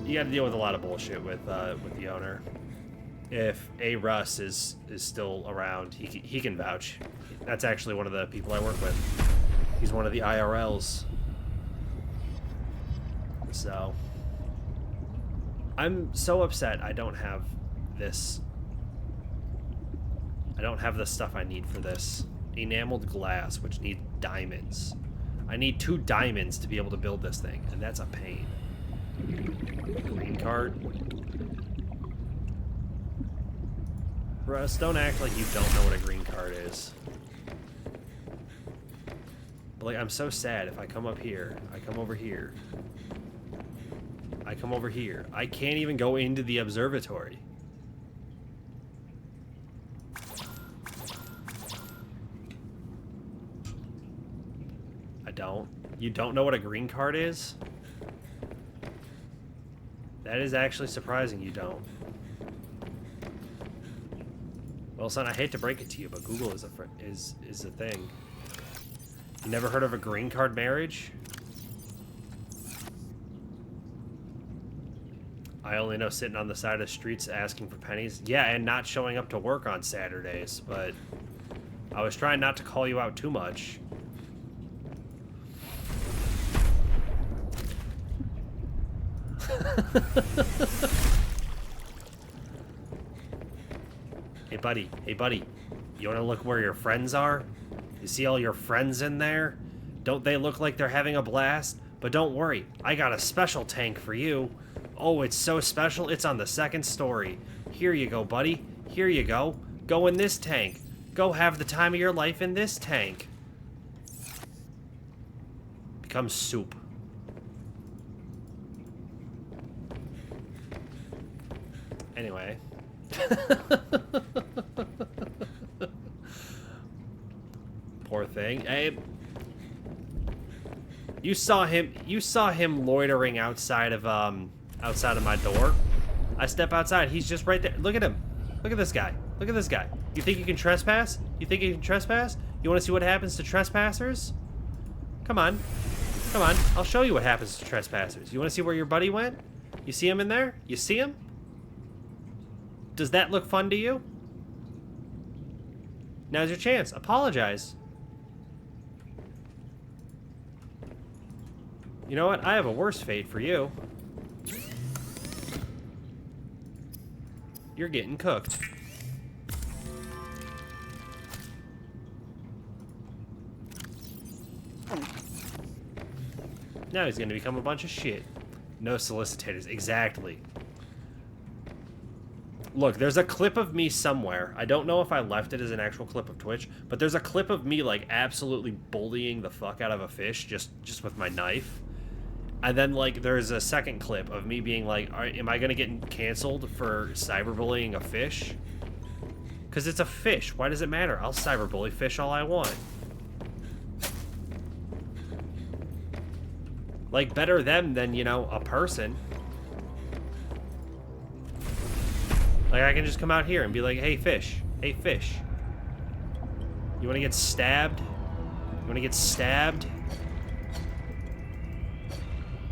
deal with a lot of bullshit with the owner. If A. Russ is still around, he can vouch. That's actually one of the people I work with. He's one of the IRLs. So I'm so upset I don't have this. I don't have the stuff I need for this. Enameled glass, which needs diamonds. I need 2 diamonds to be able to build this thing, and that's a pain. Green card. Russ, don't act like you don't know what a green card is. But, like, I'm so sad. If I come up here, I come over here, I come over here, I can't even go into the observatory. You don't know what a green card is? That is actually surprising you don't. Well, son, I hate to break it to you, but Google is a thing. You never heard of a green card marriage? I only know sitting on the side of the streets asking for pennies. Yeah, and not showing up to work on Saturdays, but I was trying not to call you out too much. Hey buddy, you want to look where your friends are? You see all your friends in there? Don't they look like they're having a blast? But don't worry, I got a special tank for you. Oh, it's so special, it's on the 2nd story. Here you go, buddy. Here you go. Go in this tank. Go have the time of your life in this tank. Become soup. Anyway. Poor thing. Hey, you saw him loitering outside of my door. I step outside, he's just right there. Look at him. Look at this guy. Look at this guy. You think you can trespass? You think you can trespass? You want to see what happens to trespassers? Come on. Come on. I'll show you what happens to trespassers. You want to see where your buddy went? You see him in there? You see him? Does that look fun to you? Now's your chance. Apologize. You know what? I have a worse fate for you. You're getting cooked. Now he's going to become a bunch of shit. No solicitators. Exactly. Look, there's a clip of me somewhere. I don't know if I left it as an actual clip of Twitch, but there's a clip of me, like, absolutely bullying the fuck out of a fish just with my knife. And then, like, there's a second clip of me being like, am I going to get canceled for cyberbullying a fish? Because it's a fish. Why does it matter? I'll cyberbully fish all I want. Like, better them than, you know, a person. Like, I can just come out here and be like, hey, fish. Hey, fish. You want to get stabbed? You want to get stabbed?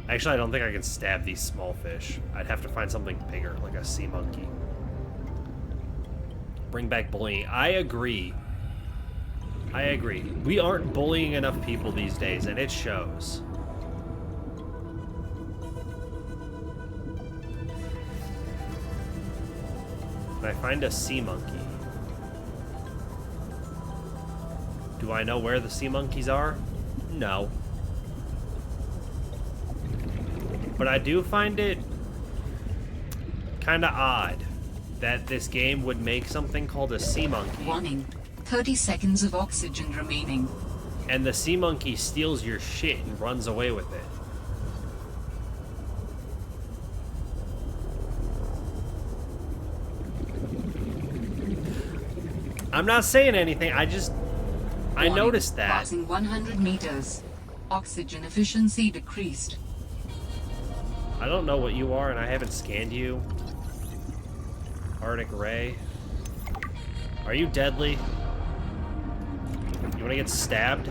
Actually, I don't think I can stab these small fish. I'd have to find something bigger, like a sea monkey. Bring back bullying. I agree. I agree. We aren't bullying enough people these days, and it shows. Can I find a sea monkey? Do I know where the sea monkeys are? No. But I do find it kind of odd that this game would make something called a sea monkey. Warning. 30 seconds of oxygen remaining. And the sea monkey steals your shit and runs away with it. I'm not saying anything, I Warning. noticed that. Passing 100 meters. Oxygen efficiency decreased. I don't know what you are, and I haven't scanned you. Arctic Ray. Are you deadly? You want to get stabbed?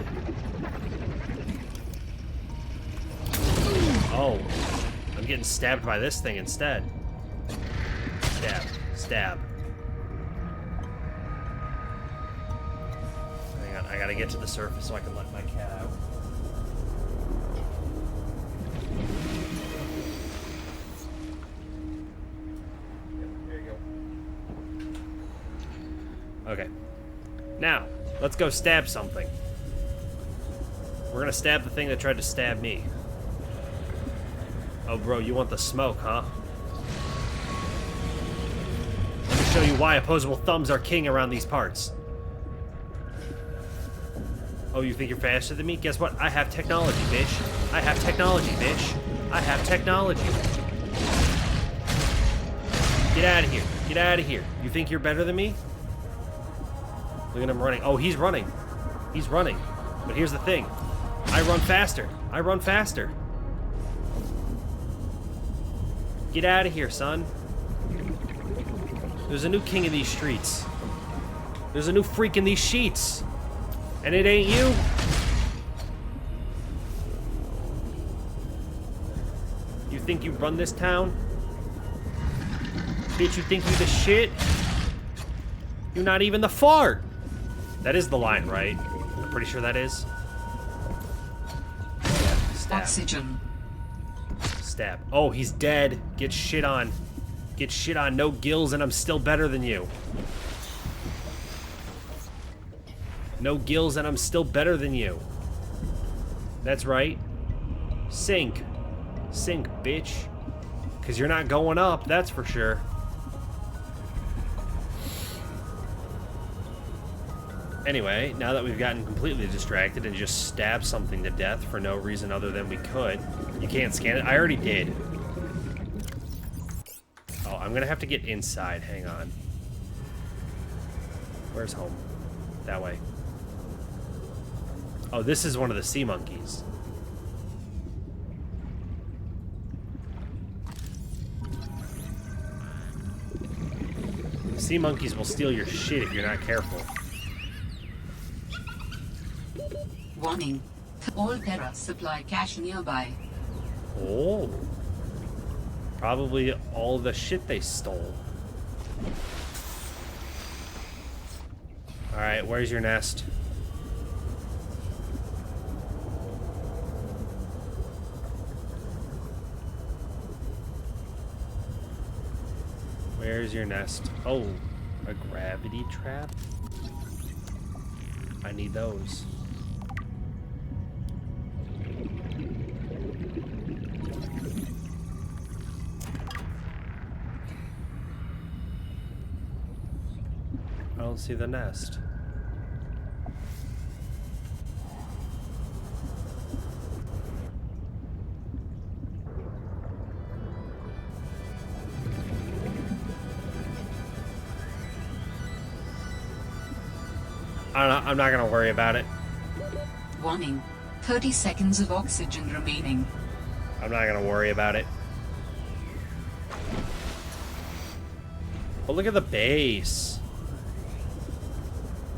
Oh. I'm getting stabbed by this thing instead. Stab. Stab. Hang on, I gotta get to the surface so I can let my cat out. Okay. Now, let's go stab something. We're gonna stab the thing that tried to stab me. Oh, bro, you want the smoke, huh? Let me show you why opposable thumbs are king around these parts. Oh, you think you're faster than me? Guess what? I have technology, bitch. I have technology, bitch. I have technology. Get out of here. Get out of here. You think you're better than me? Look at him running. Oh, he's running. He's running. But here's the thing. I run faster. I run faster. Get out of here, son. There's a new king in these streets. There's a new freak in these sheets. And it ain't you. You think you run this town? Bitch, you think you the shit? You're not even the fart. That is the line, right? I'm pretty sure that is. Stab. Oxygen. Stab. Oh, he's dead. Get shit on. Get shit on. No gills, and I'm still better than you. No gills, and I'm still better than you. That's right. Sink. Sink, bitch. Because you're not going up, that's for sure. Anyway, now that we've gotten completely distracted and just stabbed something to death for no reason other than we could, you can't scan it. I already did. Oh, I'm gonna have to get inside. Hang on. Where's home? That way. Oh, this is one of the sea monkeys. Sea monkeys will steal your shit if you're not careful. Warning. All Terra supply cache nearby. Oh. Probably all the shit they stole. Alright, where's your nest? Where's your nest? Oh, a gravity trap? I need those. I don't see the nest. I'm not gonna worry about it. Warning. 30 seconds of oxygen remaining. I'm not gonna worry about it. But look at the base.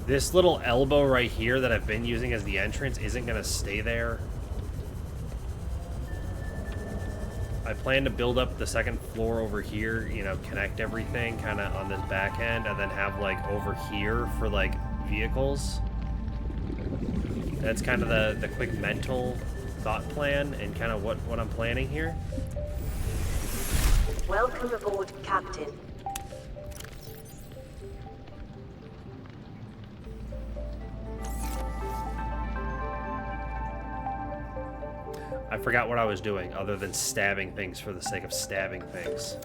This little elbow right here that I've been using as the entrance isn't gonna stay there. I plan to build up the second floor over here, you know, connect everything kind of on this back end, and then have, like, over here for, like, vehicles. That's kind of the quick mental thought plan and kind of what I'm planning here. Welcome aboard, Captain. I forgot what I was doing other than stabbing things for the sake of stabbing things.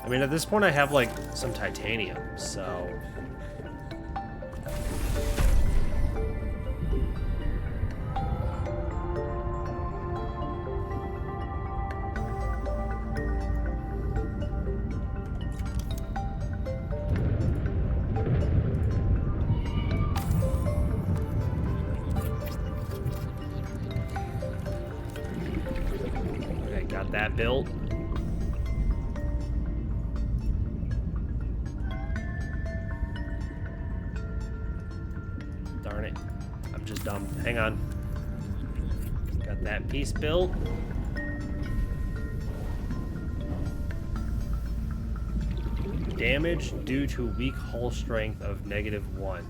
I mean, at this point I have, like, some titanium, so... Okay, got that built. Darn it. I'm just dumb. Hang on. Got that piece built. Damage due to weak hull strength of -1.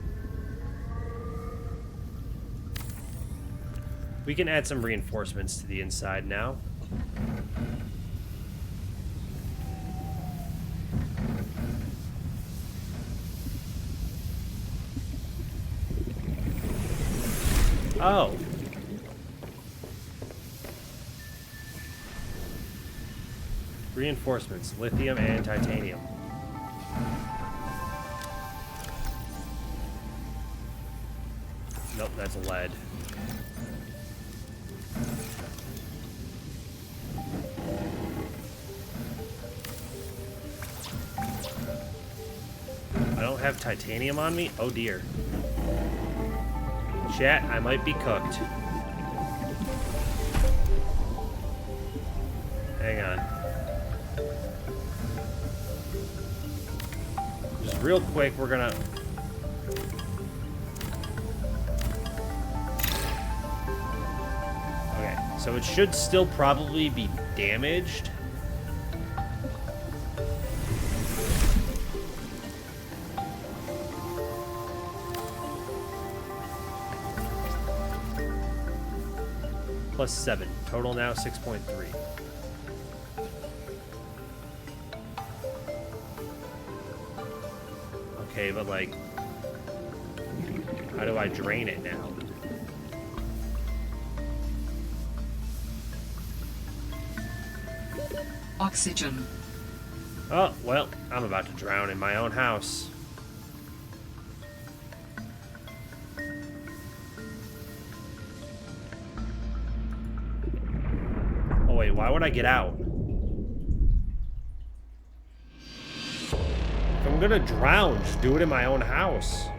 We can add some reinforcements to the inside now. Oh. Reinforcements, lithium and titanium. Nope, that's lead. I don't have titanium on me? Oh dear. Chat, I might be cooked. Hang on. Just real quick, we're gonna... Okay, so it should still probably be damaged. +7. Total now 6.3. Okay, but like, how do I drain it now? Oxygen. Oh, well, I'm about to drown in my own house. Oh wait, why would I get out? If I'm gonna drown, just do it in my own house.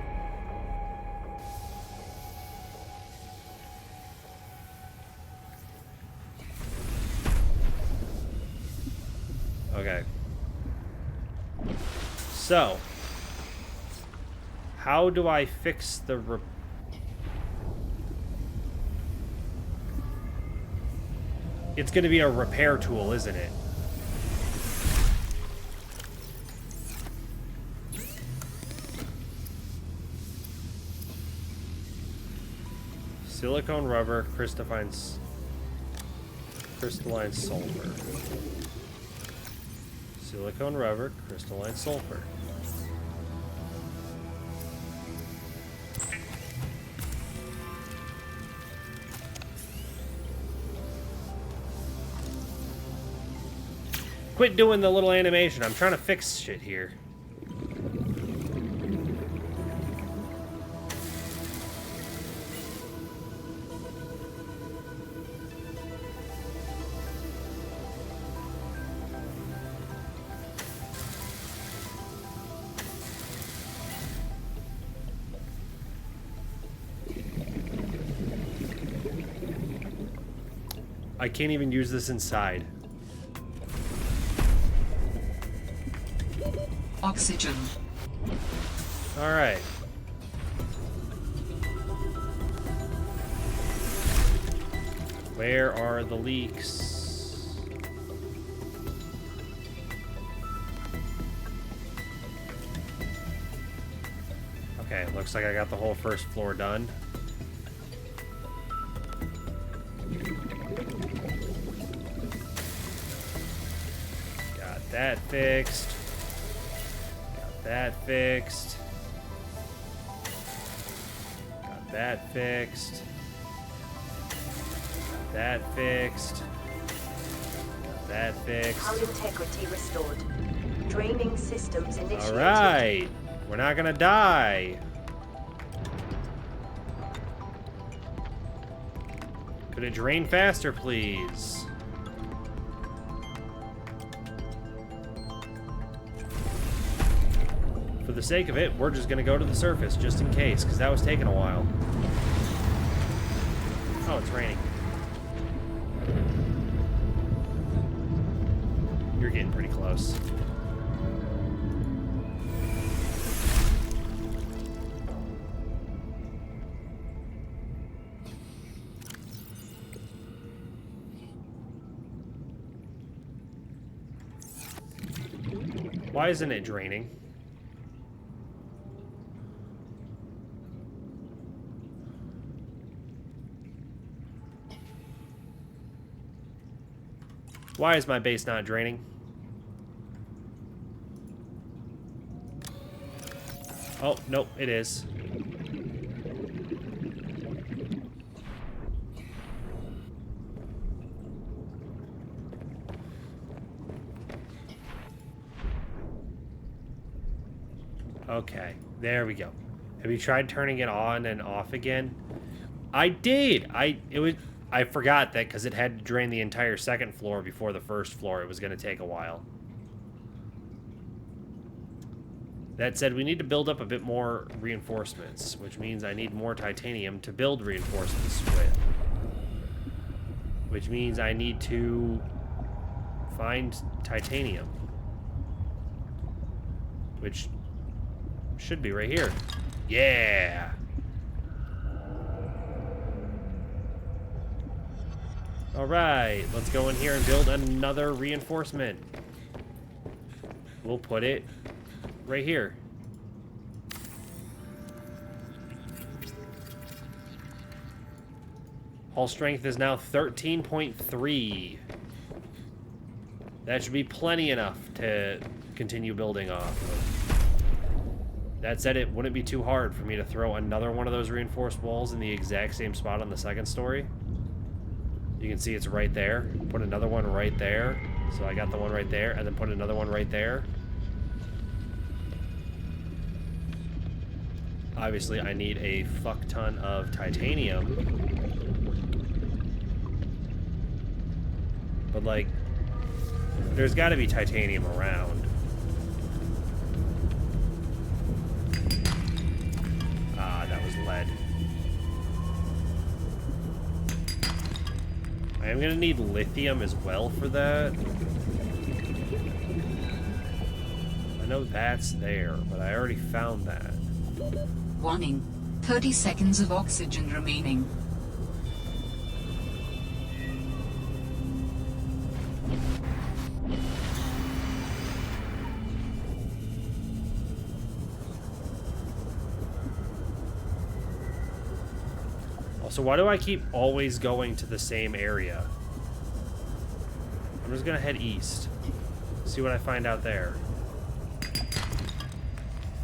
Okay. So, how do I fix the It's going to be a repair tool, isn't it? Silicone rubber, crystalline sulfur. Silicone rubber, crystalline sulfur. Quit doing the little animation. I'm trying to fix shit here. I can't even use this inside. Oxygen. Alright. Where are the leaks? Okay, looks like I got the whole first floor done. Got that fixed. Got that fixed. Got that fixed. Got that fixed. Got that fixed. Hull integrity restored. Draining systems initiated. Alright. We're not gonna die. Could it drain faster, please? For the sake of it, we're just gonna go to the surface, just in case, because that was taking a while. Oh, it's raining. You're getting pretty close. Why isn't it draining? Why is my base not draining? Oh, nope, it is. Okay, there we go. Have you tried turning it on and off again? I did. I forgot that because it had to drain the entire second floor before the first floor. It was going to take a while. That said, we need to build up a bit more reinforcements, which means I need more titanium to build reinforcements with. Which means I need to find titanium. Which should be right here. Yeah! Alright, let's go in here and build another reinforcement. We'll put it right here. Hull strength is now 13.3. That should be plenty enough to continue building off of. That said, it wouldn't be too hard for me to throw another one of those reinforced walls in the exact same spot on the second story. You can see it's right there. Put another one right there. So I got the one right there, and then put another one right there. Obviously, I need a fuck ton of titanium. But, like, there's got to be titanium around. Ah, that was lead. I am going to need lithium as well for that. I know that's there, but I already found that. Warning. 30 seconds of oxygen remaining. So why do I keep always going to the same area? I'm just gonna head east. See what I find out there.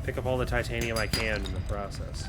Pick up all the titanium I can in the process.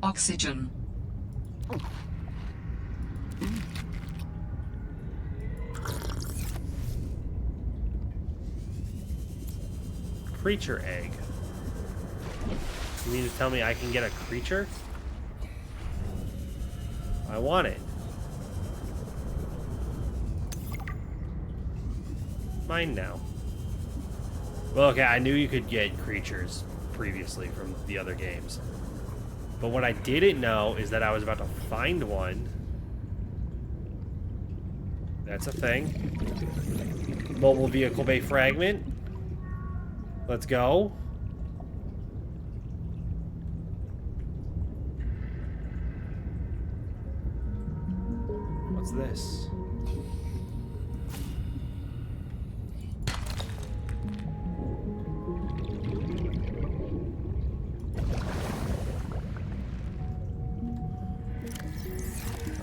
Oxygen. Creature egg. You mean to tell me I can get a creature? I want it. Mine now. Well, okay, I knew you could get creatures previously from the other games. But what I didn't know is that I was about to find one. That's a thing. Mobile vehicle bay fragment. Let's go. What's this?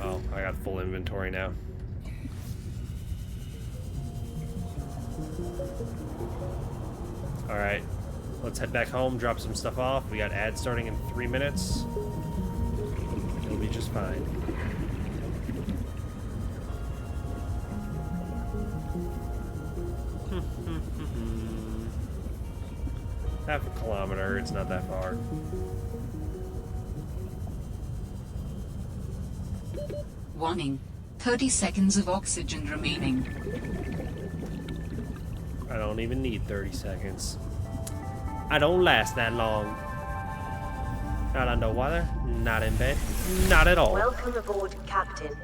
Oh, I got full inventory now. Alright, let's head back home, drop some stuff off. We got ads starting in 3 minutes. It'll be just fine. Half a kilometer, it's not that far. Warning. 30 seconds of oxygen remaining. I don't even need 30 seconds. I don't last that long. Not underwater, not in bed, not at all. Welcome aboard, Captain.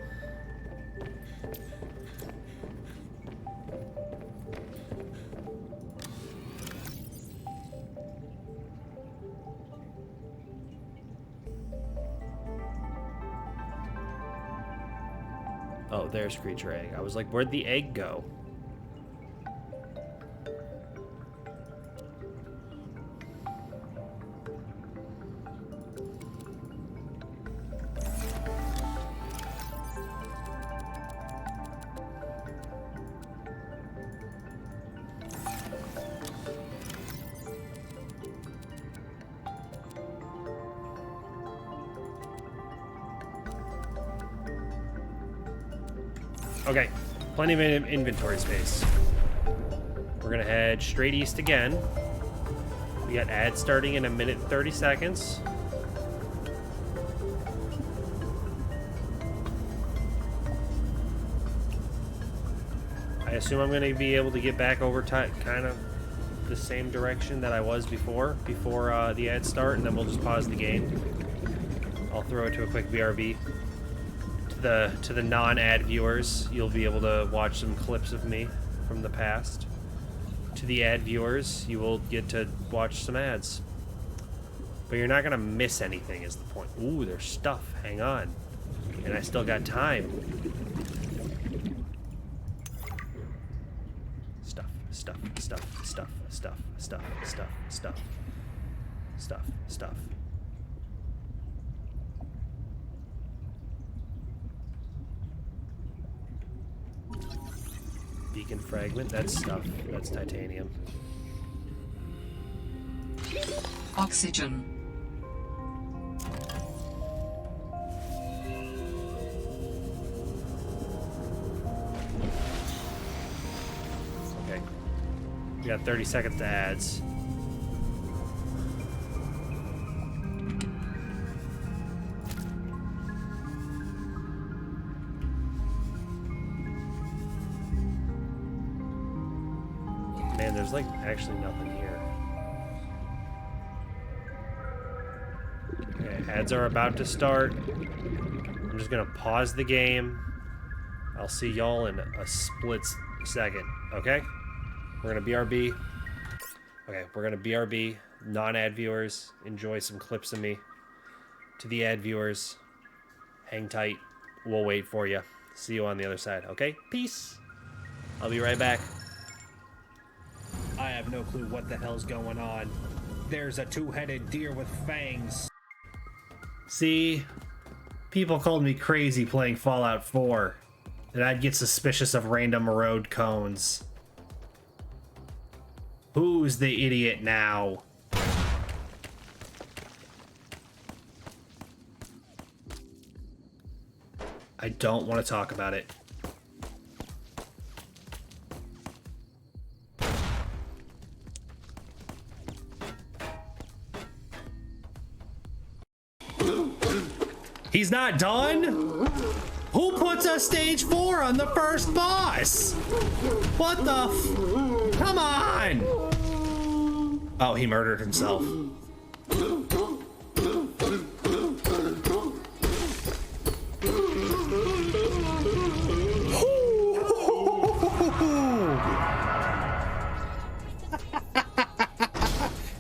Oh, there's creature egg. I was like, where'd the egg go? Okay, plenty of inventory space. We're gonna head straight east again. We got ads starting in 1 minute and 30 seconds. I assume I'm gonna be able to get back over time, kind of the same direction that I was before the ads start, and then we'll just pause the game. I'll throw it to a quick BRB. To the non-ad viewers, you'll be able to watch some clips of me from the past. To the ad viewers, you will get to watch some ads. But you're not gonna miss anything is the point. Ooh, there's stuff. Hang on. And I still got time. Stuff, stuff, stuff, stuff, stuff, stuff, stuff, stuff, stuff, stuff. Beacon fragment, that's stuff. That's titanium. Oxygen. Okay. We got 30 seconds to ads. Man, there's like actually nothing here. Okay, ads are about to start. I'm just gonna pause the game. I'll see y'all in a split second, okay? We're gonna BRB. Okay, we're gonna BRB. Non-ad viewers, enjoy some clips of me. To the ad viewers, hang tight. We'll wait for you. See you on the other side, okay? Peace. I'll be right back. I have no clue what the hell's going on. There's a two-headed deer with fangs. See? People called me crazy playing Fallout 4. And I'd get suspicious of random road cones. Who's the idiot now? I don't want to talk about it. He's not done? Who puts a stage 4 on the first boss? What the f- Come on! Oh, he murdered himself.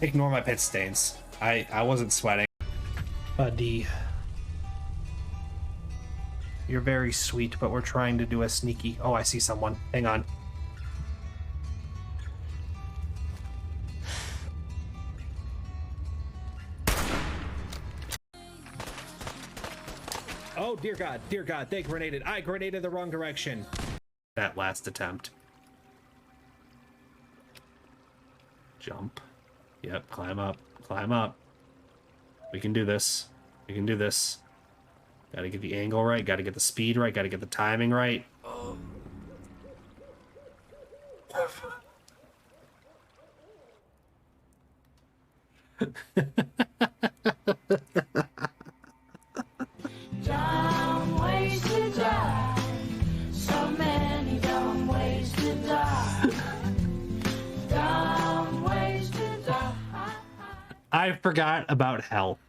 Ignore my pit stains. I wasn't sweating. Buddy. You're very sweet, but we're trying to do a sneaky... Oh, I see someone. Hang on. Oh, dear God, they grenaded. I grenaded the wrong direction. That last attempt. Jump. Yep, climb up. Climb up. We can do this. We can do this. Gotta get the angle right, gotta get the speed right, gotta get the timing right. Dumb ways to die. So many dumb ways to die. Dumb ways to die. I forgot about health.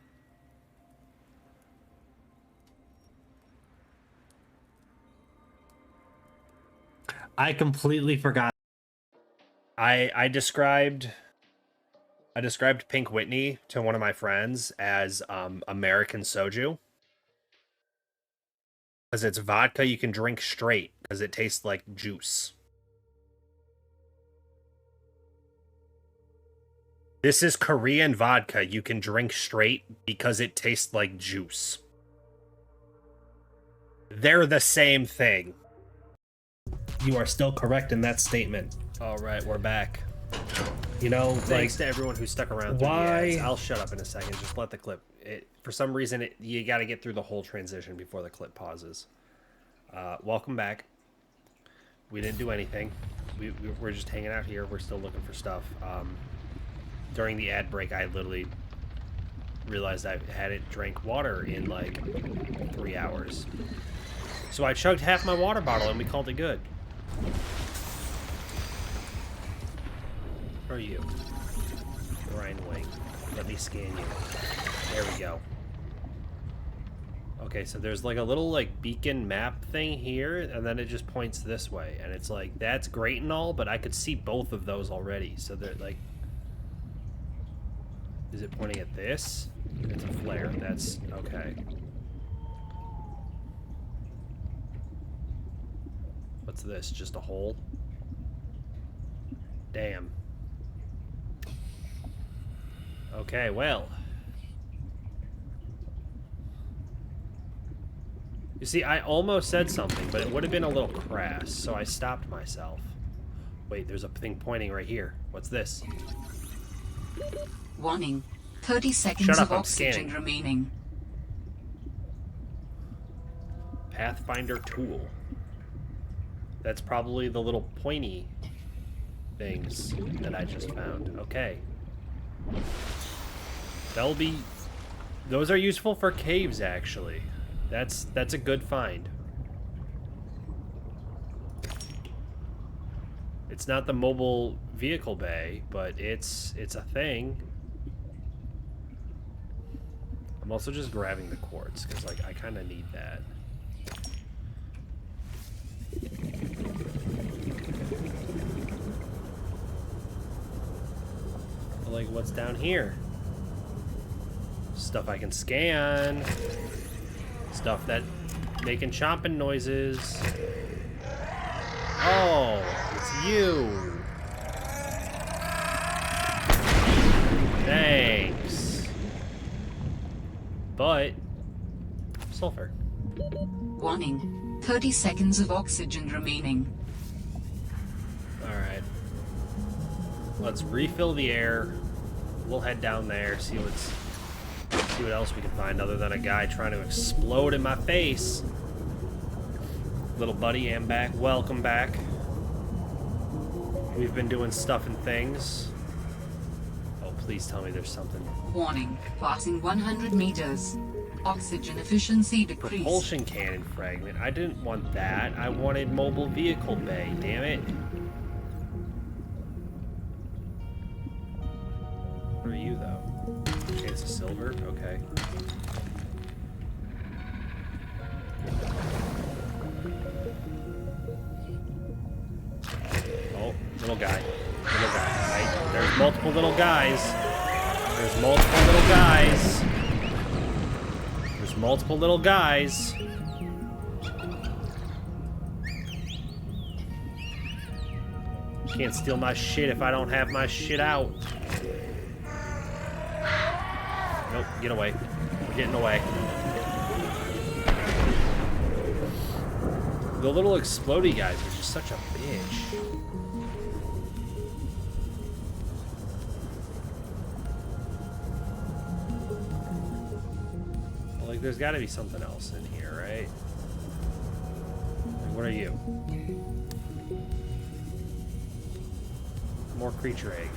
I completely forgot. I described Pink Whitney to one of my friends as American soju. Because it's vodka you can drink straight, because it tastes like juice. This is Korean vodka you can drink straight because it tastes like juice. They're the same thing. You are still correct in that statement. All right, we're back. You know, thanks to everyone who stuck around through the ads. I'll shut up in a second. Just let the clip. For some reason, you got to get through the whole transition before the clip pauses. Welcome back. We didn't do anything. We're just hanging out here. We're still looking for stuff. During the ad break, I literally realized I hadn't drank water in like 3 hours. So I chugged half my water bottle and we called it good. Who are you? Ryan Wing. Let me scan you. There we go. Okay, so there's like a little like beacon map thing here, and then it just points this way. And it's like, that's great and all, but I could see both of those already. So they're like... Is it pointing at this? It's a flare. That's... okay. What's this? Just a hole? Damn. Okay, well. You see, I almost said something, but it would have been a little crass, so I stopped myself. Wait, there's a thing pointing right here. What's this? Warning. 30 seconds Shut up, of I'm oxygen scanning. remaining. Pathfinder tool. That's probably the little pointy things that I just found. Okay. They'll be... Those are useful for caves, actually. That's a good find. It's not the mobile vehicle bay, but it's a thing. I'm also just grabbing the quartz, because like I kind of need that. Like, what's down here? Stuff I can scan. Stuff that making chomping noises. Oh, it's you. Thanks. But sulfur. Warning. 30 seconds of oxygen remaining. Alright. Let's refill the air. We'll head down there, see what else we can find other than a guy trying to explode in my face. Little buddy, am back. Welcome back. We've been doing stuff and things. Oh, please tell me there's something. Warning, passing 100 meters. Oxygen efficiency decreased. Propulsion cannon fragment. I didn't want that. I wanted mobile vehicle bay. Damn it. What are you, though? Chance of silver? Okay. Oh, little guy. Little guy. Right? There's multiple little guys. There's multiple little guys. There's multiple little guys. Can't steal my shit if I don't have my shit out. Nope, get away. We're getting away. The little explodey guys are just such a bitch. Like, there's got to be something else in here, right? Like, what are you? More creature egg.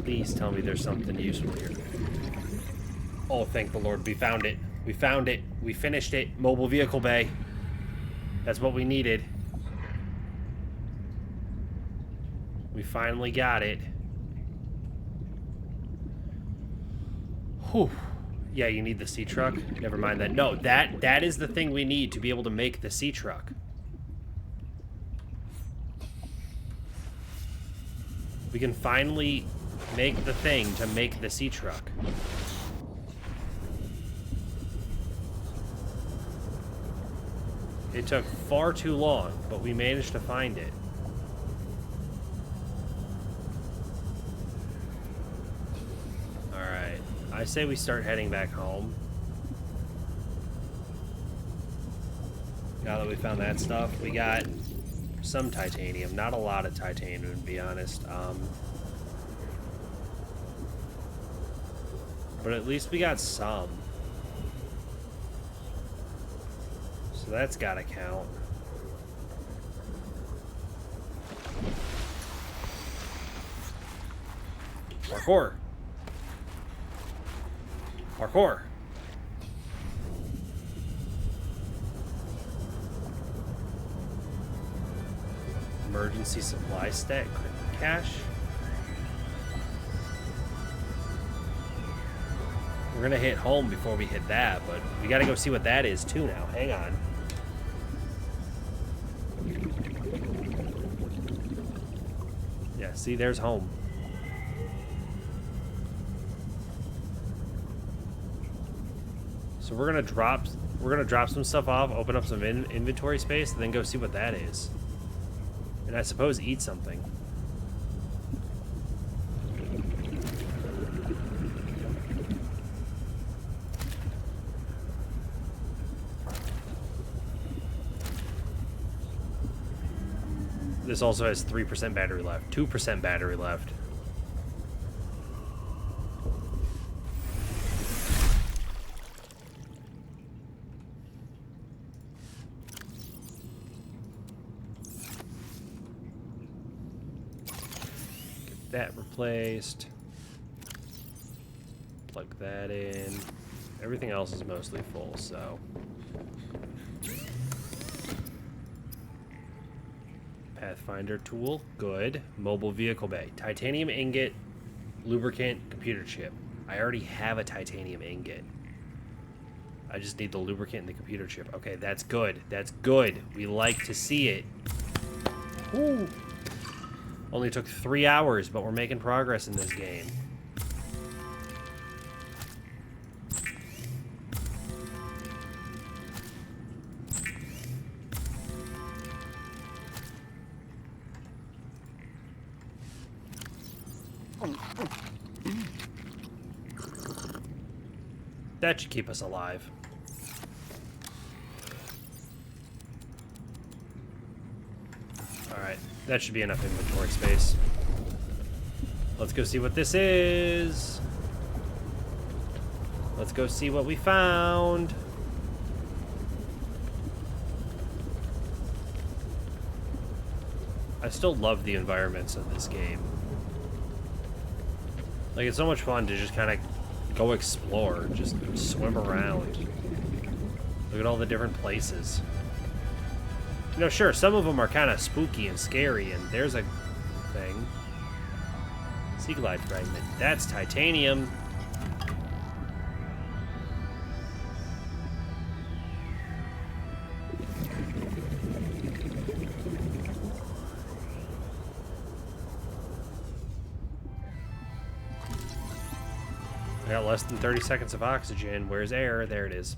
Please tell me there's something useful here. Oh, thank the Lord. We found it. We found it. We finished it. Mobile vehicle bay. That's what we needed. We finally got it. Whew. Yeah, you need the sea truck. Never mind that. No, that is the thing we need to be able to make the sea truck. We can finally make the thing to make the sea truck. It took far too long, but we managed to find it. Alright. I say we start heading back home. Now that we found that stuff, we got some titanium. Not a lot of titanium, to be honest. But at least we got some. So that's gotta count. Parkour! Parkour! Emergency supply stack cache. We're gonna hit home before we hit that, but we gotta go see what that is too now. Hang on. Yeah, see, there's home. So we're gonna drop some stuff off, open up some inventory space, and then go see what that is. And I suppose eat something. This also has 3% battery left. 2% battery left. Get that replaced. Plug that in. Everything else is mostly full, so... Pathfinder tool, good. Mobile vehicle bay. Titanium ingot, lubricant, computer chip. I already have a titanium ingot. I just need the lubricant and the computer chip. Okay, that's good. That's good. We like to see it. Woo. Only took 3 hours, but we're making progress in this game. That should keep us alive. Alright, that should be enough inventory space. Let's go see what this is. Let's go see what we found. I still love the environments of this game. Like, it's so much fun to just kind of go explore, just swim around. Look at all the different places. You know, sure, some of them are kind of spooky and scary, and there's a thing. Sea glide fragment. That's titanium. I got less than 30 seconds of oxygen. Where's air? There it is.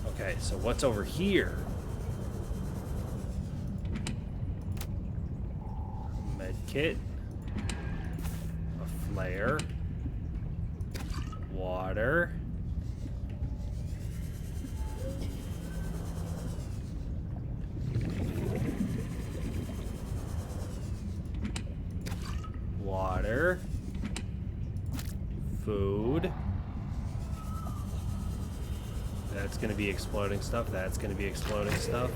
Okay, so what's over here? Med kit. A flare. Water. Water. Food. That's going to be exploding stuff. That's going to be exploding stuff.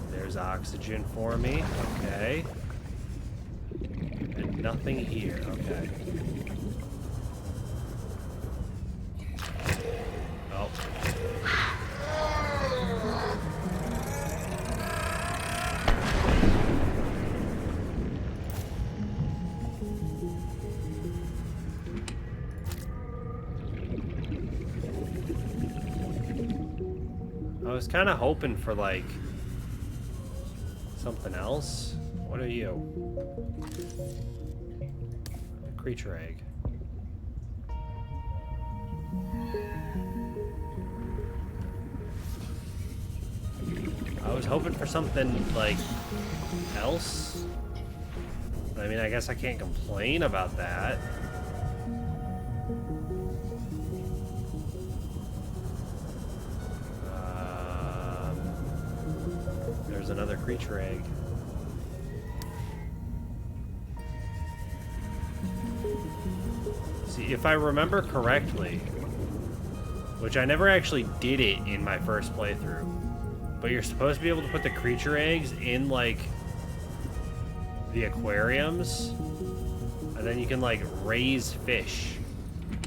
There's oxygen for me. Okay. And nothing here. Okay. Oh. I was kind of hoping for, like, something else. What are you? A creature egg. I was hoping for something, like, else. But, I mean, I guess I can't complain about that. There's another creature egg. See, if I remember correctly, which I never actually did it in my first playthrough, but you're supposed to be able to put the creature eggs in, like, the aquariums, and then you can, like, raise fish,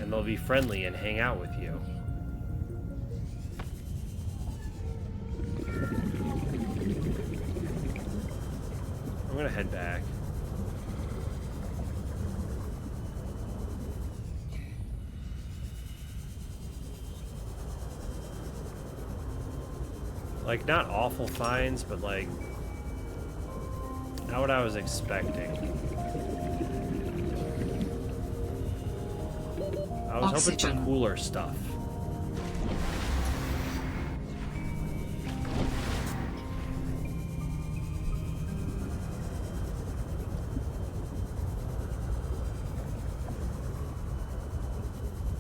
and they'll be friendly and hang out with you. I'm gonna head back. Like, not awful finds, but, like, not what I was expecting. I was hoping for cooler stuff.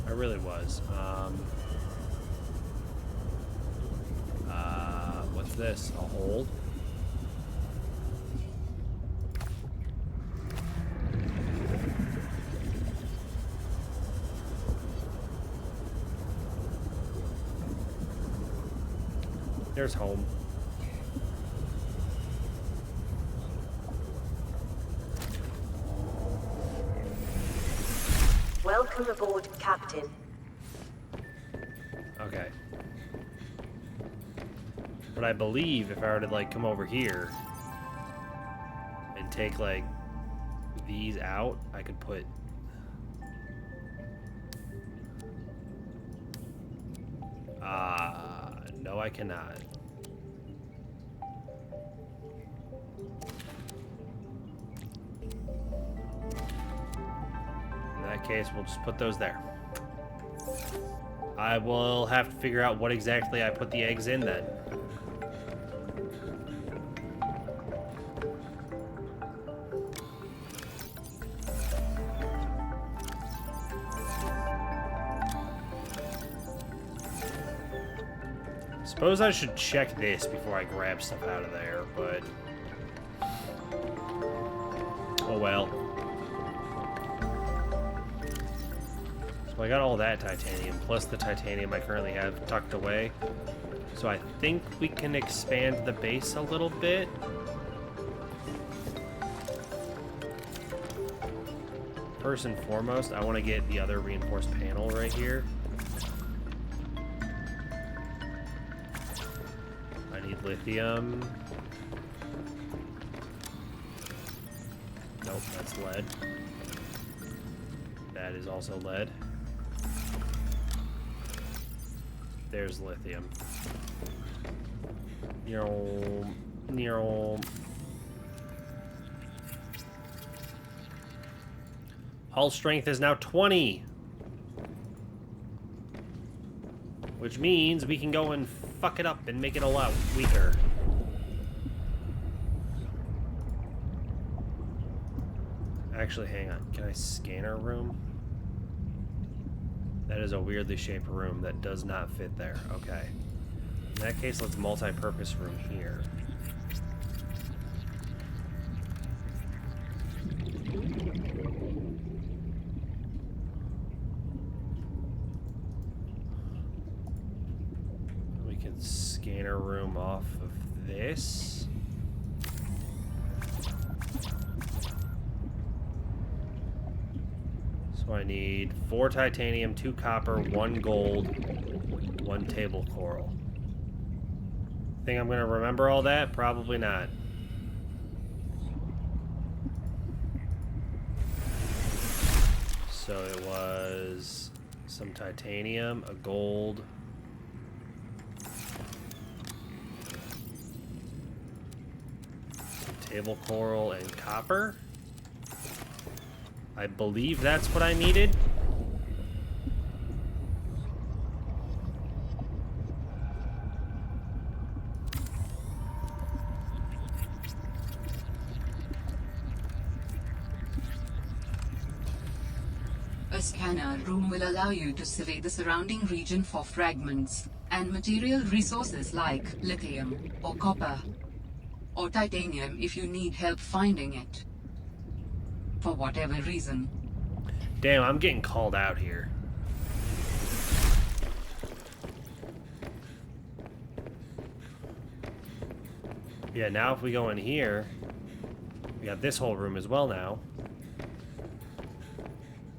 I really was. What's this? A hold? There's home. Welcome aboard, Captain. Okay. But I believe if I were to, like, come over here and take, like, these out, I could put... no, I cannot. In that case, we'll just put those there. I will have to figure out what exactly I put the eggs in then. Suppose I should check this before I grab stuff out of there, but... oh well. So I got all that titanium, plus the titanium I currently have tucked away. So I think we can expand the base a little bit. First and foremost, I want to get the other reinforced panel right here. I need lithium. Nope, that's lead. That is also lead. There's lithium. Hull strength is now 20. Which means we can go and fuck it up and make it a lot weaker. Actually, hang on. Can I scan our room? That is a weirdly shaped room that does not fit there. Okay. In that case, let's multi-purpose room here. We can scan our room off of this. So I need 4 titanium, 2 copper, 1 gold, 1 table coral. Think I'm gonna remember all that? Probably not. So it was some titanium, a gold, some table coral, and copper. I believe that's what I needed. A scanner room will allow you to survey the surrounding region for fragments and material resources like lithium or copper or titanium if you need help finding it. For whatever reason. Damn, I'm getting called out here. Yeah, now if we go in here, we got this whole room as well now.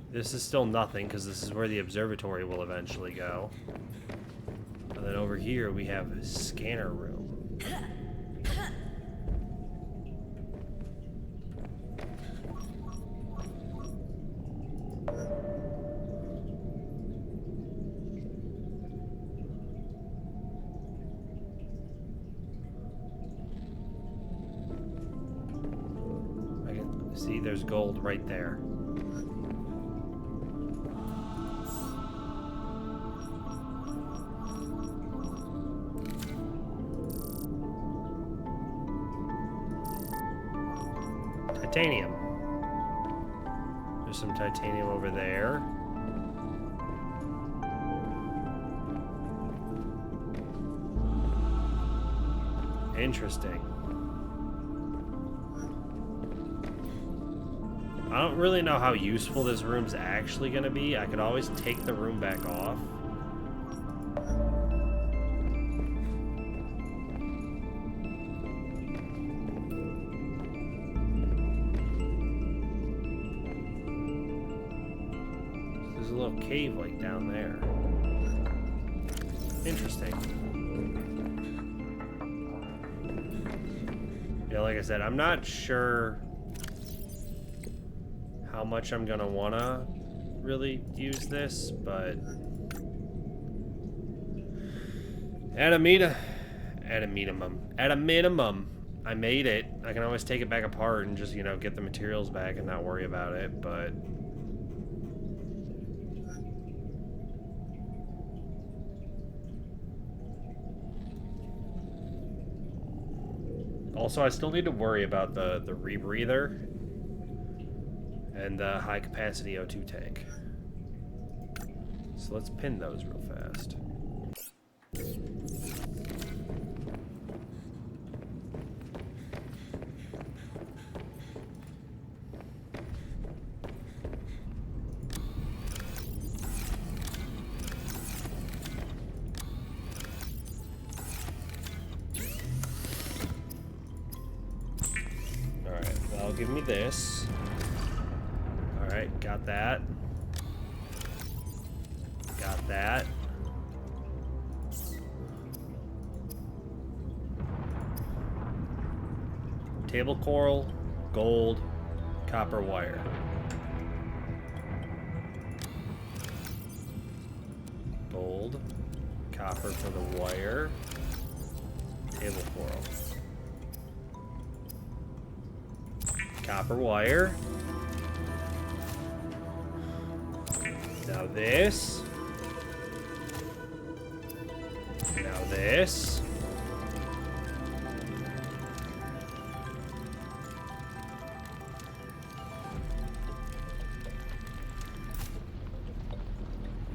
This is still nothing, because this is where the observatory will eventually go. And then over here, we have a scanner room. I can see there's gold right there. Titanium. There's some titanium over there. Interesting. I don't really know how useful this room's actually going to be. I could always take the room back off. There's a little cave like down there. Interesting. Yeah, like I said, I'm not sure how much I'm gonna wanna really use this, but at a minimum, I made it. I can always take it back apart and just, you know, get the materials back and not worry about it, but also I still need to worry about the rebreather and the high capacity O2 tank. So let's pin those real fast. That'll give me this. Alright, got that. Got that. Table coral, gold, copper wire. Gold, copper for the wire, table coral. Copper wire. Now this. Now this.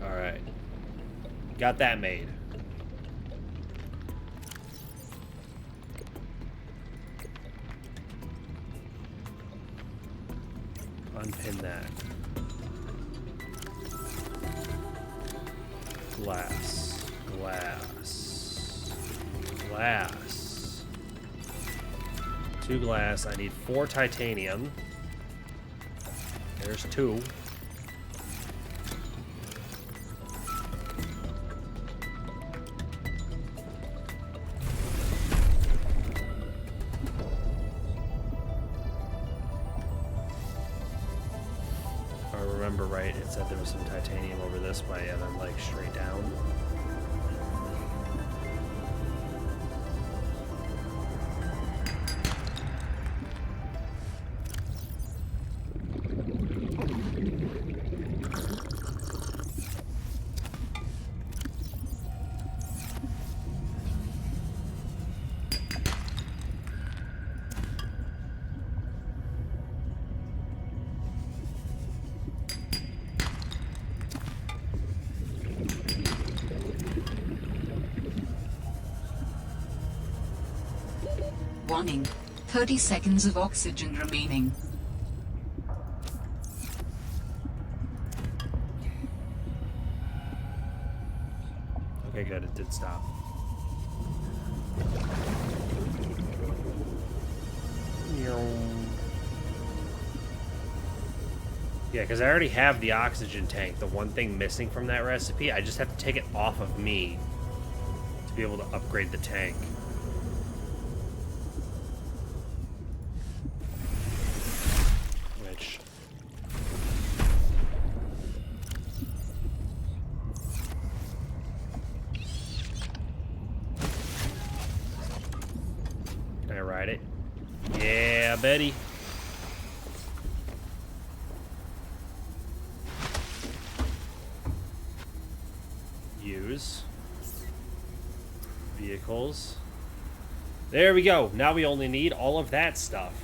All right. Got that made. Unpin that. Glass. Glass. Glass. 2 glass. I need 4 titanium. There's 2. Right, it said there was some titanium over this way, and I'm like straight down. Warning. 30 seconds of oxygen remaining. Okay, good. It did stop. Yeah, because I already have the oxygen tank. The one thing missing from that recipe, I just have to take it off of me to be able to upgrade the tank. Which... Can I ride it? Yeah, Betty. Use. Vehicles. There we go. Now we only need all of that stuff.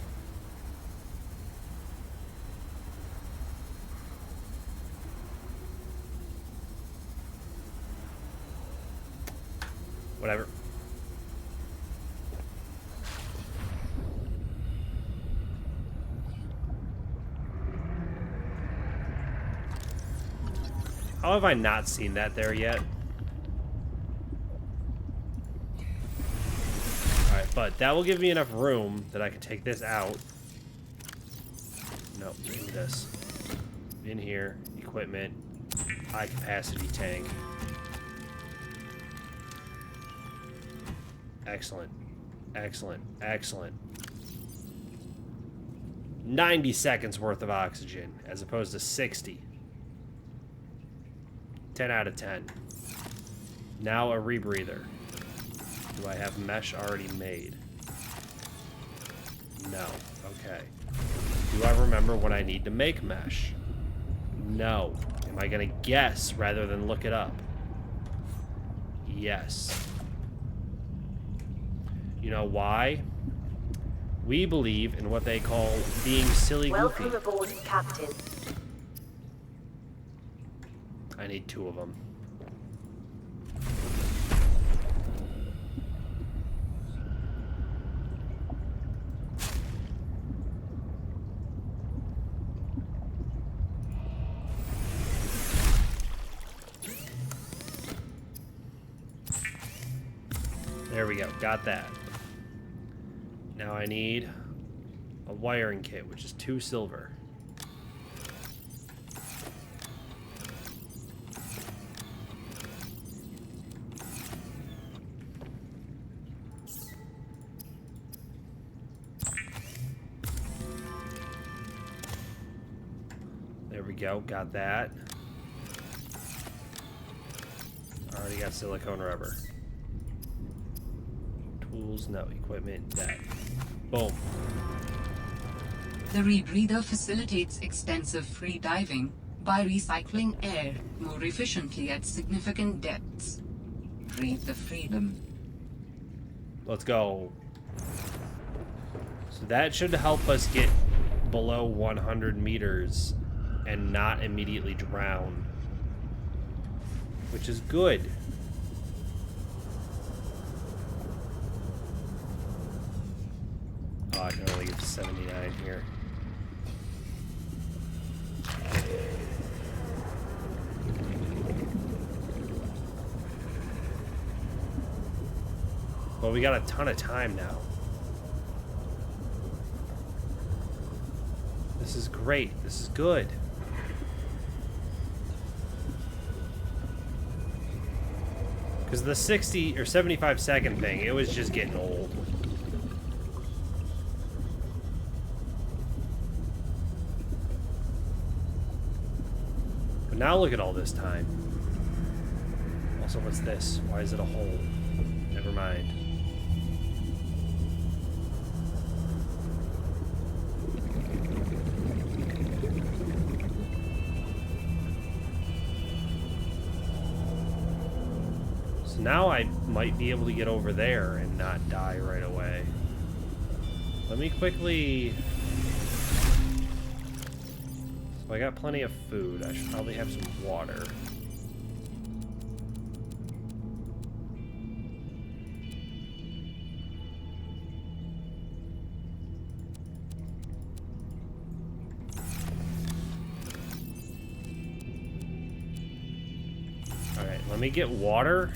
Whatever. How have I not seen that there yet? Alright, but that will give me enough room that I can take this out. No, do this. In here, equipment, high capacity tank. Excellent. Excellent. Excellent. 90 seconds worth of oxygen as opposed to 60. 10 out of 10. Now a rebreather. Do I have mesh already made? No. Okay. Do I remember when I need to make mesh? No. Am I gonna guess rather than look it up? Yes. You know why? We believe in what they call being silly goofy. Welcome aboard, Captain. I need 2 of them. There we go. Got that. Now I need a wiring kit, which is 2 silver. There we go, got that. Already got silicone rubber. Tools, no. Equipment, that. Boom. The rebreather facilitates extensive free diving by recycling air more efficiently at significant depths. Breathe the freedom. Let's go. So that should help us get below 100 meters and not immediately drown, which is good. Oh, I can only get 79 here. Well, we got a ton of time now. This is great. This is good. Because the 60 or 75 second thing, it was just getting old. But now look at all this time. Also, what's this? Why is it a hole? Never mind. So now I might be able to get over there and not die right away. Let me quickly... So I got plenty of food. I should probably have some water. Alright, let me get water.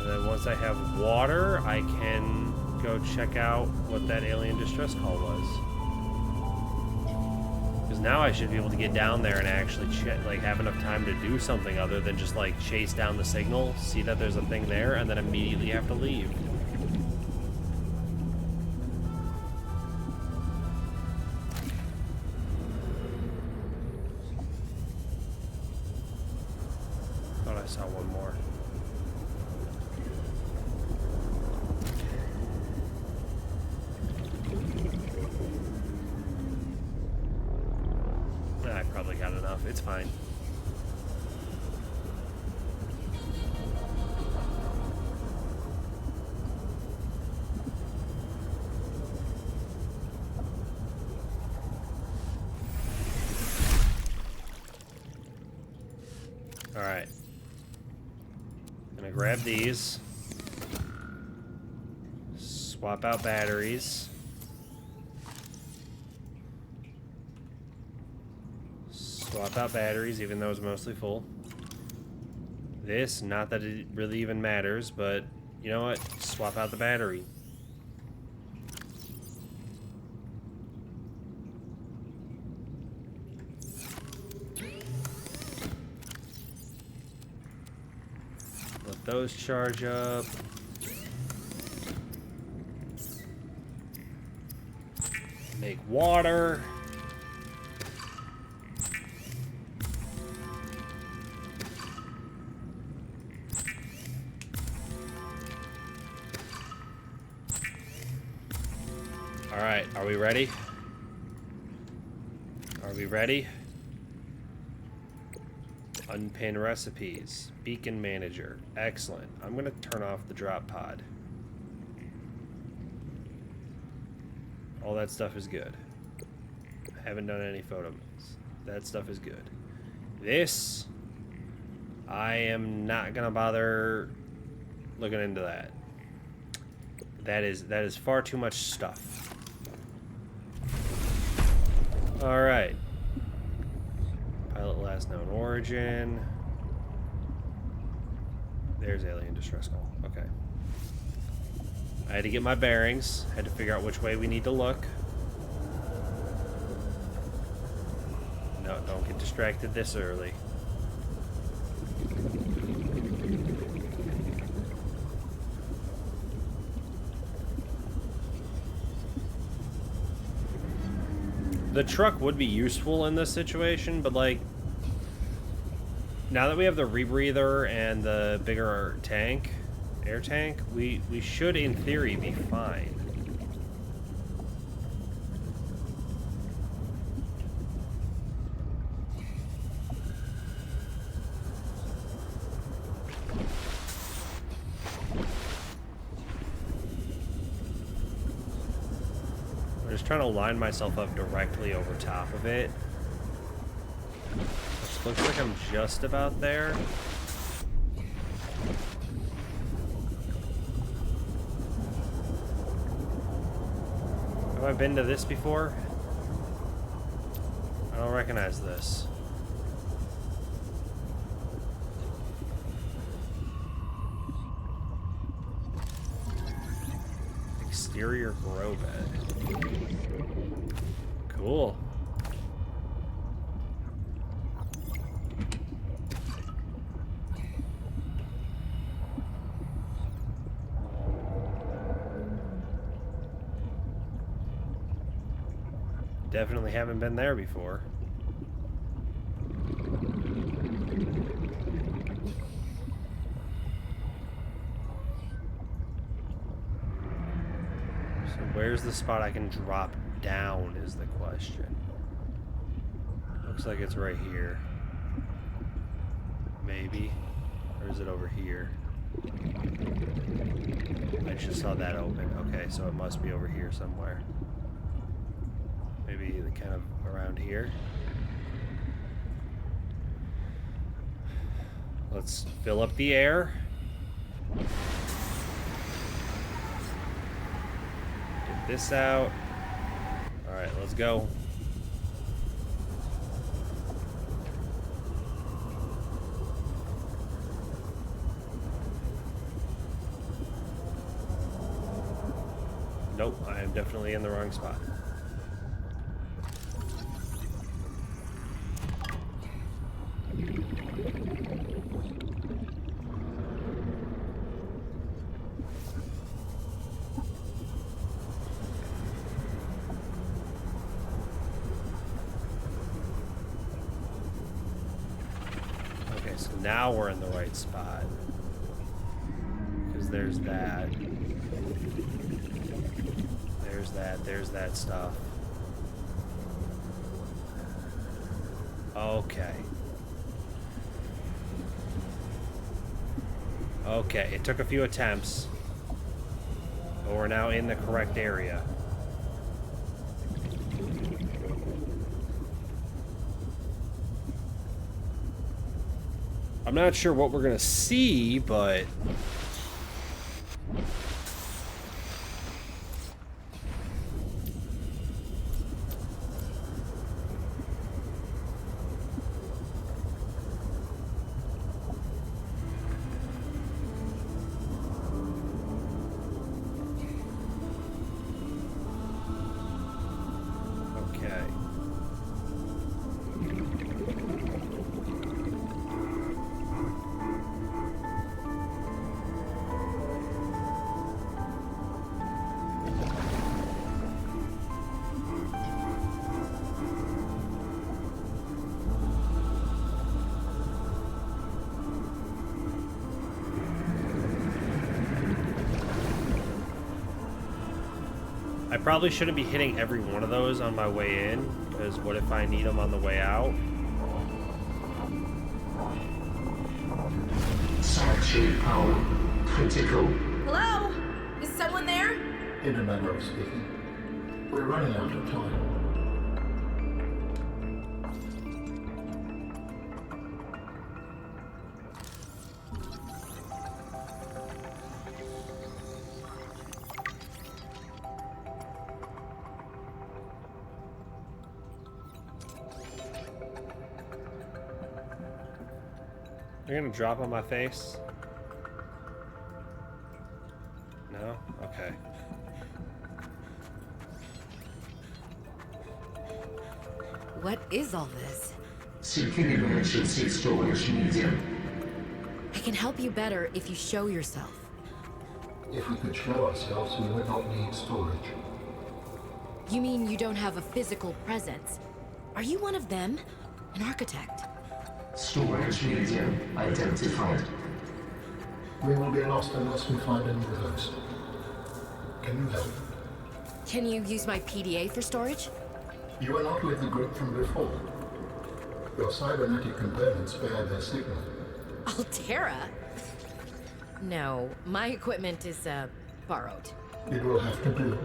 And then once I have water, I can go check out what that alien distress call was. Because now I should be able to get down there and actually like have enough time to do something other than just like chase down the signal, see that there's a thing there, and then immediately have to leave. Thought I saw one more. I probably got enough. It's fine. All right. Gonna grab these. Swap out batteries. Swap out batteries, even though it's mostly full. This, not that it really even matters, but you know what? Swap out the battery. Let those charge up. Make water. Alright, are we ready? Are we ready? Unpin recipes. Beacon manager. Excellent. I'm going to turn off the drop pod. All that stuff is good. I haven't done any photo moves. That stuff is good. This, I am not going to bother looking into that. That is far too much stuff. Alright. Pilot last known origin. There's alien distress call. Okay. I had to get my bearings. Had to figure out which way we need to look. No, don't get distracted this early. The truck would be useful in this situation, but like, now that we have the rebreather and the bigger tank, air tank, we should in theory be fine. I'm just trying to line myself up directly over top of it. This looks like I'm just about there. Have I been to this before? I don't recognize this. Exterior grow bed. Cool. Definitely haven't been there before. So where's the spot I can drop down is the question. Looks like it's right here. Maybe. Or is it over here? I just saw that open. Okay, so it must be over here somewhere. Maybe kind of around here. Let's fill up the air. Get this out. All right, let's go. Nope, I am definitely in the wrong spot. So now we're in the right spot. Because there's that. There's that stuff. Okay. Okay, it took a few attempts. But we're now in the correct area. I'm not sure what we're gonna see, but okay. I probably shouldn't be hitting every one of those on my way in, because what if I need them on the way out? Sanctuary power critical. Hello? Is someone there? In a manner of speaking. We're running out of time. You're gonna drop on my face? No? Okay. What is all this? Seeking emergency storage medium. I can help you better if you show yourself. If we could show ourselves, we would not need storage. You mean you don't have a physical presence? Are you one of them? An architect? Storage medium identified. We will be lost unless we find a new host. Can you help? Can you use my PDA for storage? You are not with the group from before. Your cybernetic components bear their signal. Altera? No, my equipment is, borrowed. It will have to do.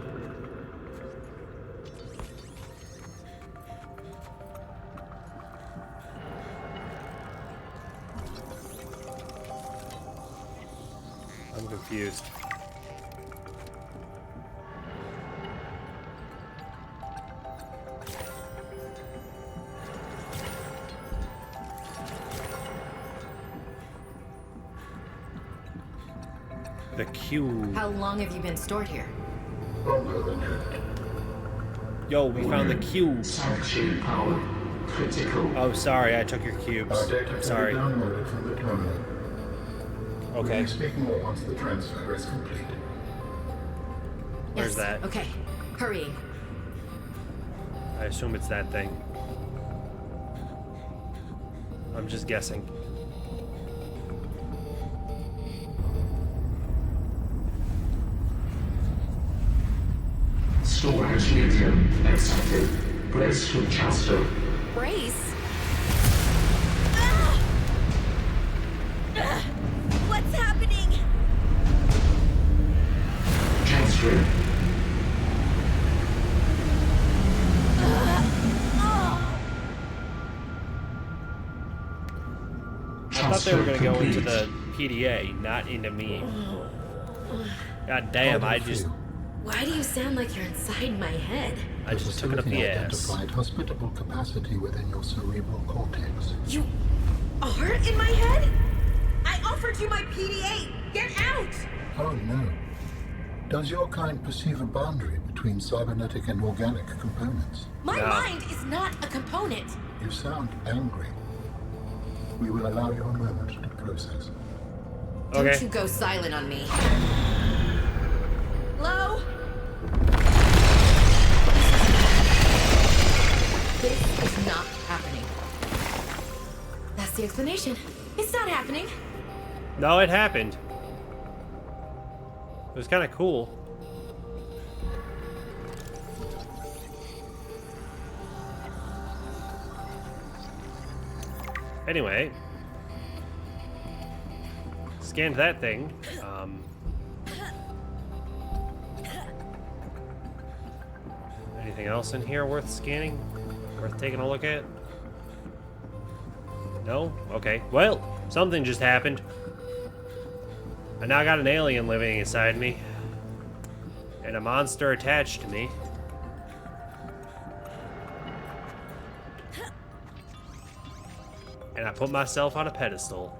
I'm confused. The cube. How long have you been stored here? Longer than that. Yo, we found the cube. Sanctuary power. Critical. Oh, sorry, I took your Our cubes. data can Sorry. be downloaded from the terminal. Okay, We'll speak more once the transfer is complete. where's Yes, that? okay. Hurrying. I assume it's that thing. I'm just guessing. Storage medium accepted. Brace for transfer. Brace? What's happening? Transfer. I thought they were gonna go into the PDA, not into me. God damn, How I do you just feel? Why do you sound like you're inside my head? I just took it up the ass. Identified hospitable capacity within your cerebral cortex. You are in my head? I offered you my PDA! Get out! Oh no. Does your kind perceive a boundary between cybernetic and organic components? My No. mind is not a component. You sound angry. We will allow you a moment to process. Don't Okay. you go silent on me. Hello? This is not happening. That's the explanation. It's not happening. No, it happened. It was kind of cool. Anyway, scanned that thing. Anything else in here worth scanning? Worth taking a look at? No? Okay. Well, something just happened. I now got an alien living inside me. And a monster attached to me. And I put myself on a pedestal.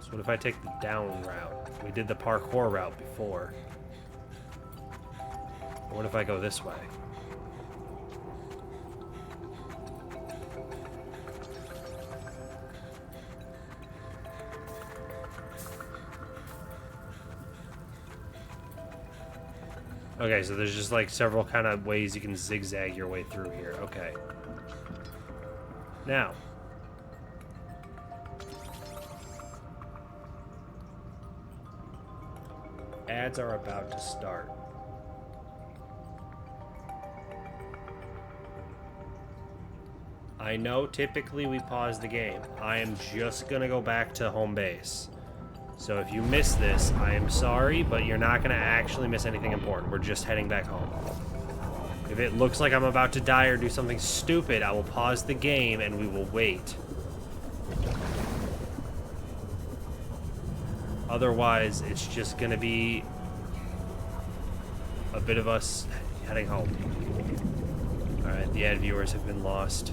So what if I take the down route? We did the parkour route before. What if I go this way? Okay, so there's just like several kind of ways you can zigzag your way through here. Okay. Now. Ads are about to start. I know typically we pause the game. I am just gonna go back to home base. So if you miss this, I am sorry, but you're not gonna actually miss anything important. We're just heading back home. If it looks like I'm about to die or do something stupid, I will pause the game and we will wait. Otherwise, it's just gonna be a bit of us heading home. Alright, the ad viewers have been lost.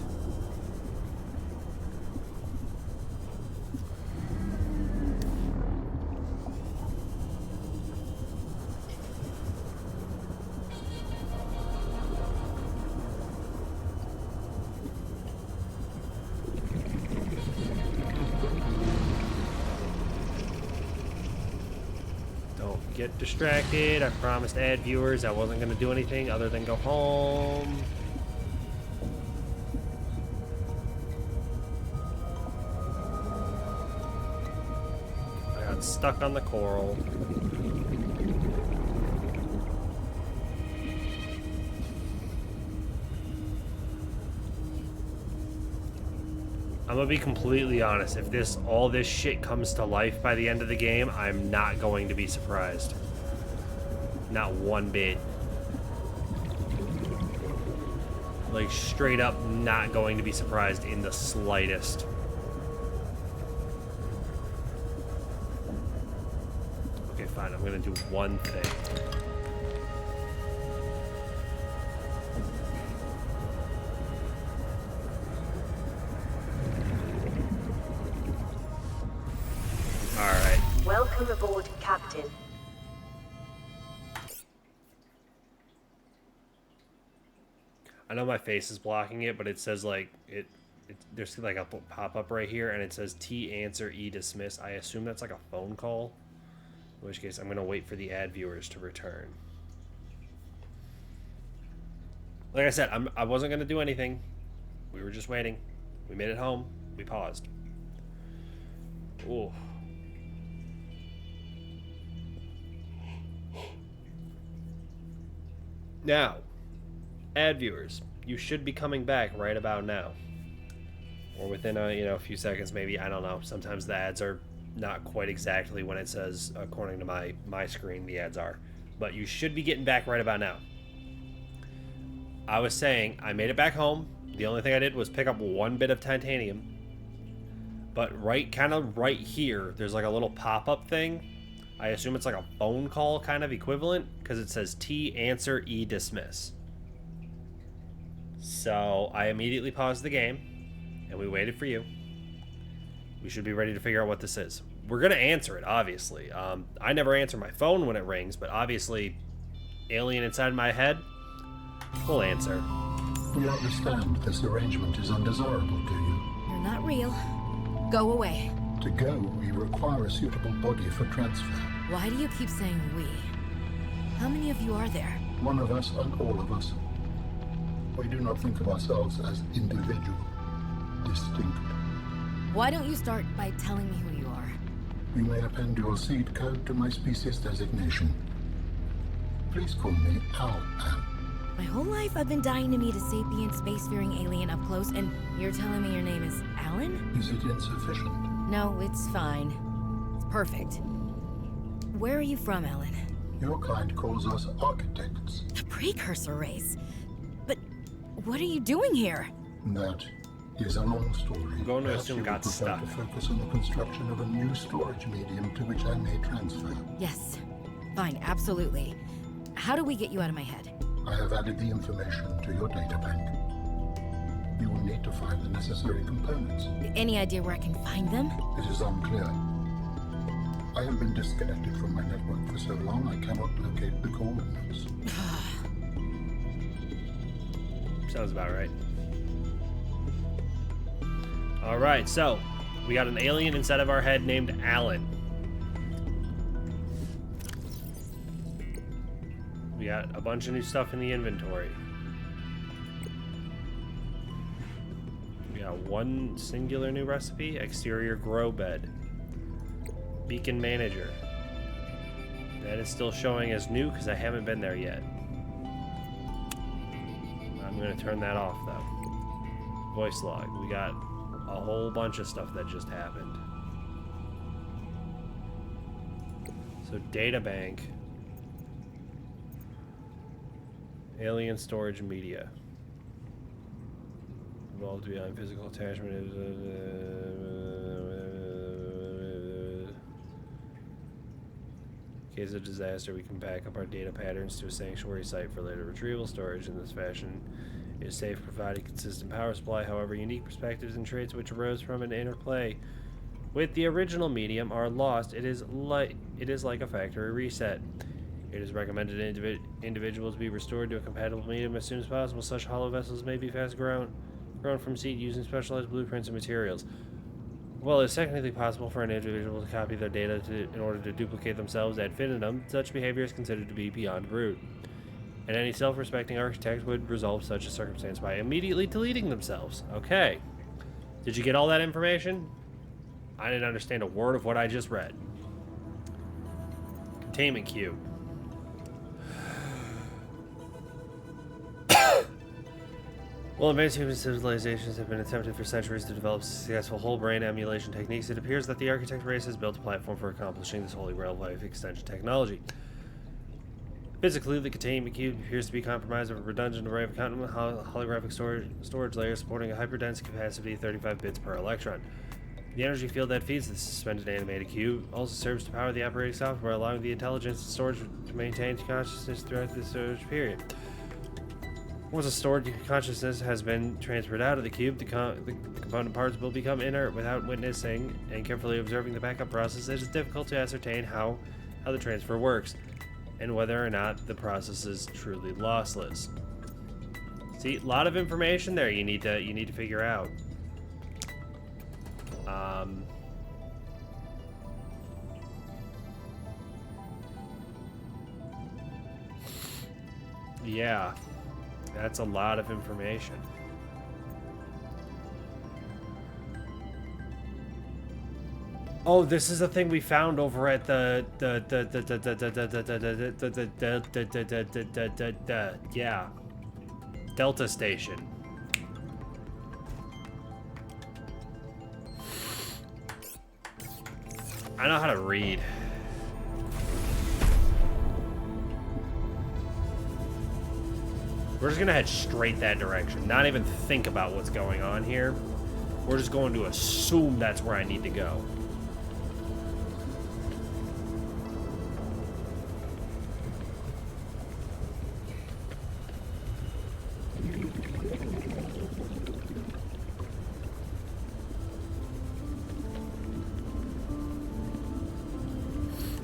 get distracted. I promised ad viewers I wasn't going to do anything other than go home. I got stuck on the coral. I'm gonna be completely honest. If all this shit comes to life by the end of the game, I'm not going to be surprised. Not one bit. Like, straight up not going to be surprised in the slightest. Okay, fine. I'm gonna do one thing. Welcome aboard, Captain. I know my face is blocking it, but it says like there's like a pop-up right here and it says T answer E dismiss. I assume that's like a phone call. In which case I'm gonna wait for the ad viewers to return. Like I said, I wasn't gonna do anything. We were just waiting. We made it home. We paused. Ooh. Now, ad viewers, you should be coming back right about now, or within a few seconds, maybe. I don't know. Sometimes the ads are not quite exactly when it says, according to my screen, the ads are, but you should be getting back right about now. I was saying I made it back home. The only thing I did was pick up one bit of titanium, but kind of right here, there's like a little pop-up thing. I assume it's like a phone call kind of equivalent because it says T answer E dismiss. So I immediately paused the game and we waited for you. We should be ready to figure out what this is. We're going to answer it, obviously. I never answer my phone when it rings, but obviously alien inside my head will answer. We understand this arrangement is undesirable to you. You're not real. Go away. To go, we require a suitable body for transfer. Why do you keep saying we? How many of you are there? One of us and all of us. We do not think of ourselves as individual, distinct. Why don't you start by telling me who you are? You may append your seed code to my species designation. Please call me Al-An. My whole life I've been dying to meet a sapient spacefaring alien up close, and you're telling me your name is Alan? Is it insufficient? No, it's fine. It's perfect. Where are you from, Alan? Your kind calls us architects. The precursor race. But what are you doing here? That is a long story. I'm going to Perhaps assume you got would prefer stuck. to focus on the construction of a new storage medium to which I may transfer. Yes. Fine, absolutely. How do we get you out of my head? I have added the information to your data bank. You will need to find the necessary components. Any idea where I can find them? It is unclear. I have been disconnected from my network for so long I cannot locate the coordinates. Sounds about right. Alright, so we got an alien inside of our head named Alan. We got a bunch of new stuff in the inventory. We got one singular new recipe, exterior grow bed. Beacon manager. That is still showing as new because I haven't been there yet. I'm going to turn that off though. Voice log. We got a whole bunch of stuff that just happened. So data bank. Alien storage media. Evolved beyond physical attachment. In case of disaster, we can back up our data patterns to a sanctuary site for later retrieval. Storage in this fashion is safe, providing consistent power supply. However, unique perspectives and traits which arose from an interplay with the original medium are lost. It is like a factory reset. It is recommended individuals be restored to a compatible medium as soon as possible. Such hollow vessels may be fast grown from seed using specialized blueprints and materials. While it's technically possible for an individual to copy their data in order to duplicate themselves ad infinitum, such behavior is considered to be beyond brute. And any self-respecting architect would resolve such a circumstance by immediately deleting themselves. Okay. Did you get all that information? I didn't understand a word of what I just read. Containment cube. While advanced human civilizations have been attempting for centuries to develop successful whole brain emulation techniques, it appears that the architect race has built a platform for accomplishing this holy grail life extension technology. Physically, the containment cube appears to be comprised of a redundant array of holographic storage layers supporting a hyperdense capacity of 35 bits per electron. The energy field that feeds the suspended animated cube also serves to power the operating software, allowing the intelligence and storage to maintain consciousness throughout the storage period. Once a stored consciousness has been transferred out of the cube, the component parts will become inert. Without witnessing and carefully observing the backup process, it is difficult to ascertain how the transfer works, and whether or not the process is truly lossless. See, a lot of information there you need to figure out. Yeah, that's a lot of information. Oh, this is the thing we found over at the yeah, Delta Station. I know how to read. We're just gonna head straight that direction. Not even think about what's going on here. We're just going to assume that's where I need to go.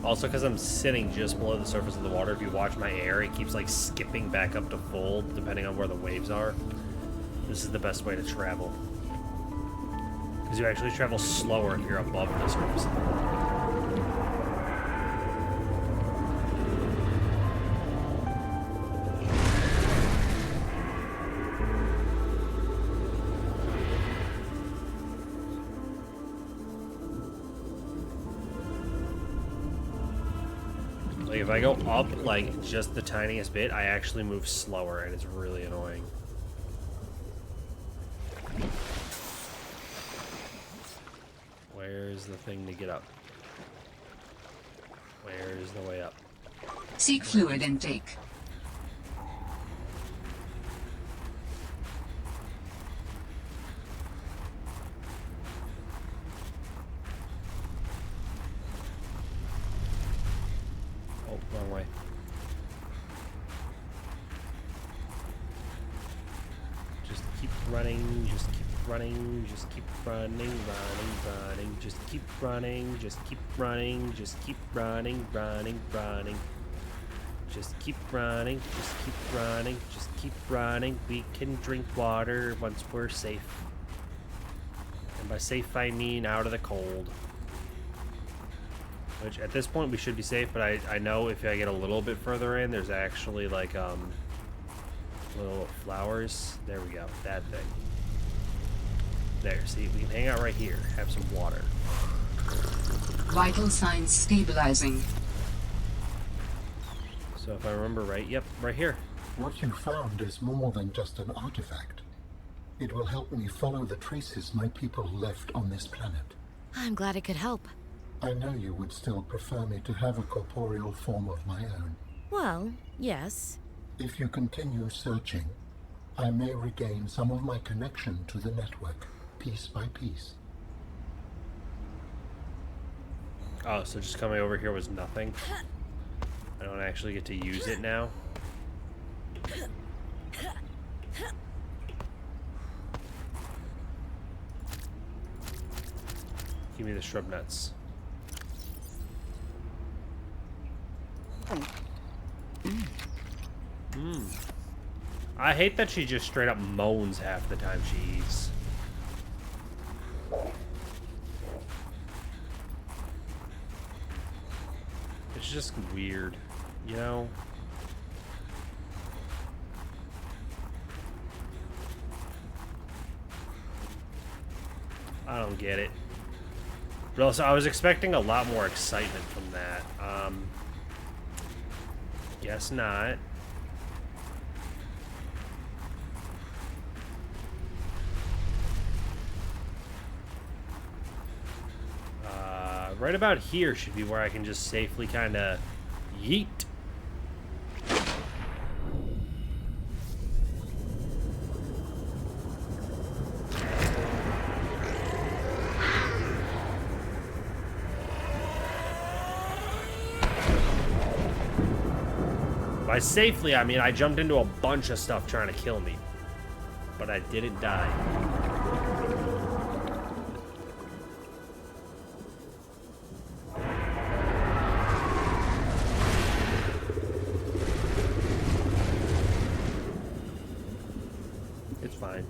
Also, because I'm sitting just below the surface of the water, if you watch my air, it keeps like skipping back up to full, depending on where the waves are. This is the best way to travel. Because you actually travel slower if you're above the surface of the water. Like if I go up like just the tiniest bit, I actually move slower and it's really annoying. Where's the thing to get up? Where's the way up? Seek fluid intake. Oh, wrong way. Just keep running, just keep running, just keep running, running, just keep running, just keep running, just keep running, running. Just keep running, just keep running, just keep running. We can drink water once we're safe. And by safe I mean out of the cold. Which at this point we should be safe, but I know if I get a little bit further in, there's actually like little flowers. There we go, that thing. There, see, we can hang out right here, have some water. Vital signs stabilizing. So if I remember right, yep, right here. What you found is more than just an artifact. It will help me follow the traces my people left on this planet. I'm glad it could help. I know you would still prefer me to have a corporeal form of my own. Well, yes. If you continue searching, I may regain some of my connection to the network, piece by piece. Oh, so just coming over here was nothing? I don't actually get to use it now? Give me the shrub nuts. I hate that she just straight up moans half the time she eats. It's just weird, you know? I don't get it. But also, I was expecting a lot more excitement from that. Guess not. Right about here should be where I can just safely kind of yeet. By safely, I mean I jumped into a bunch of stuff trying to kill me, but I didn't die. It's fine.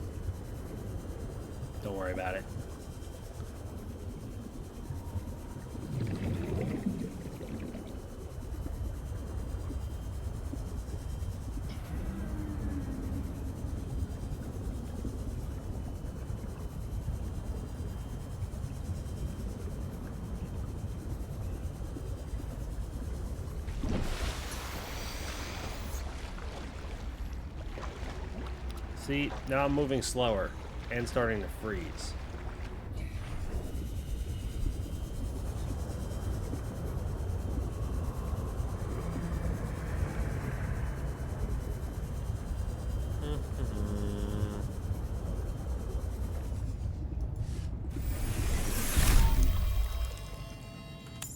Don't worry about it. See, now I'm moving slower and starting to freeze.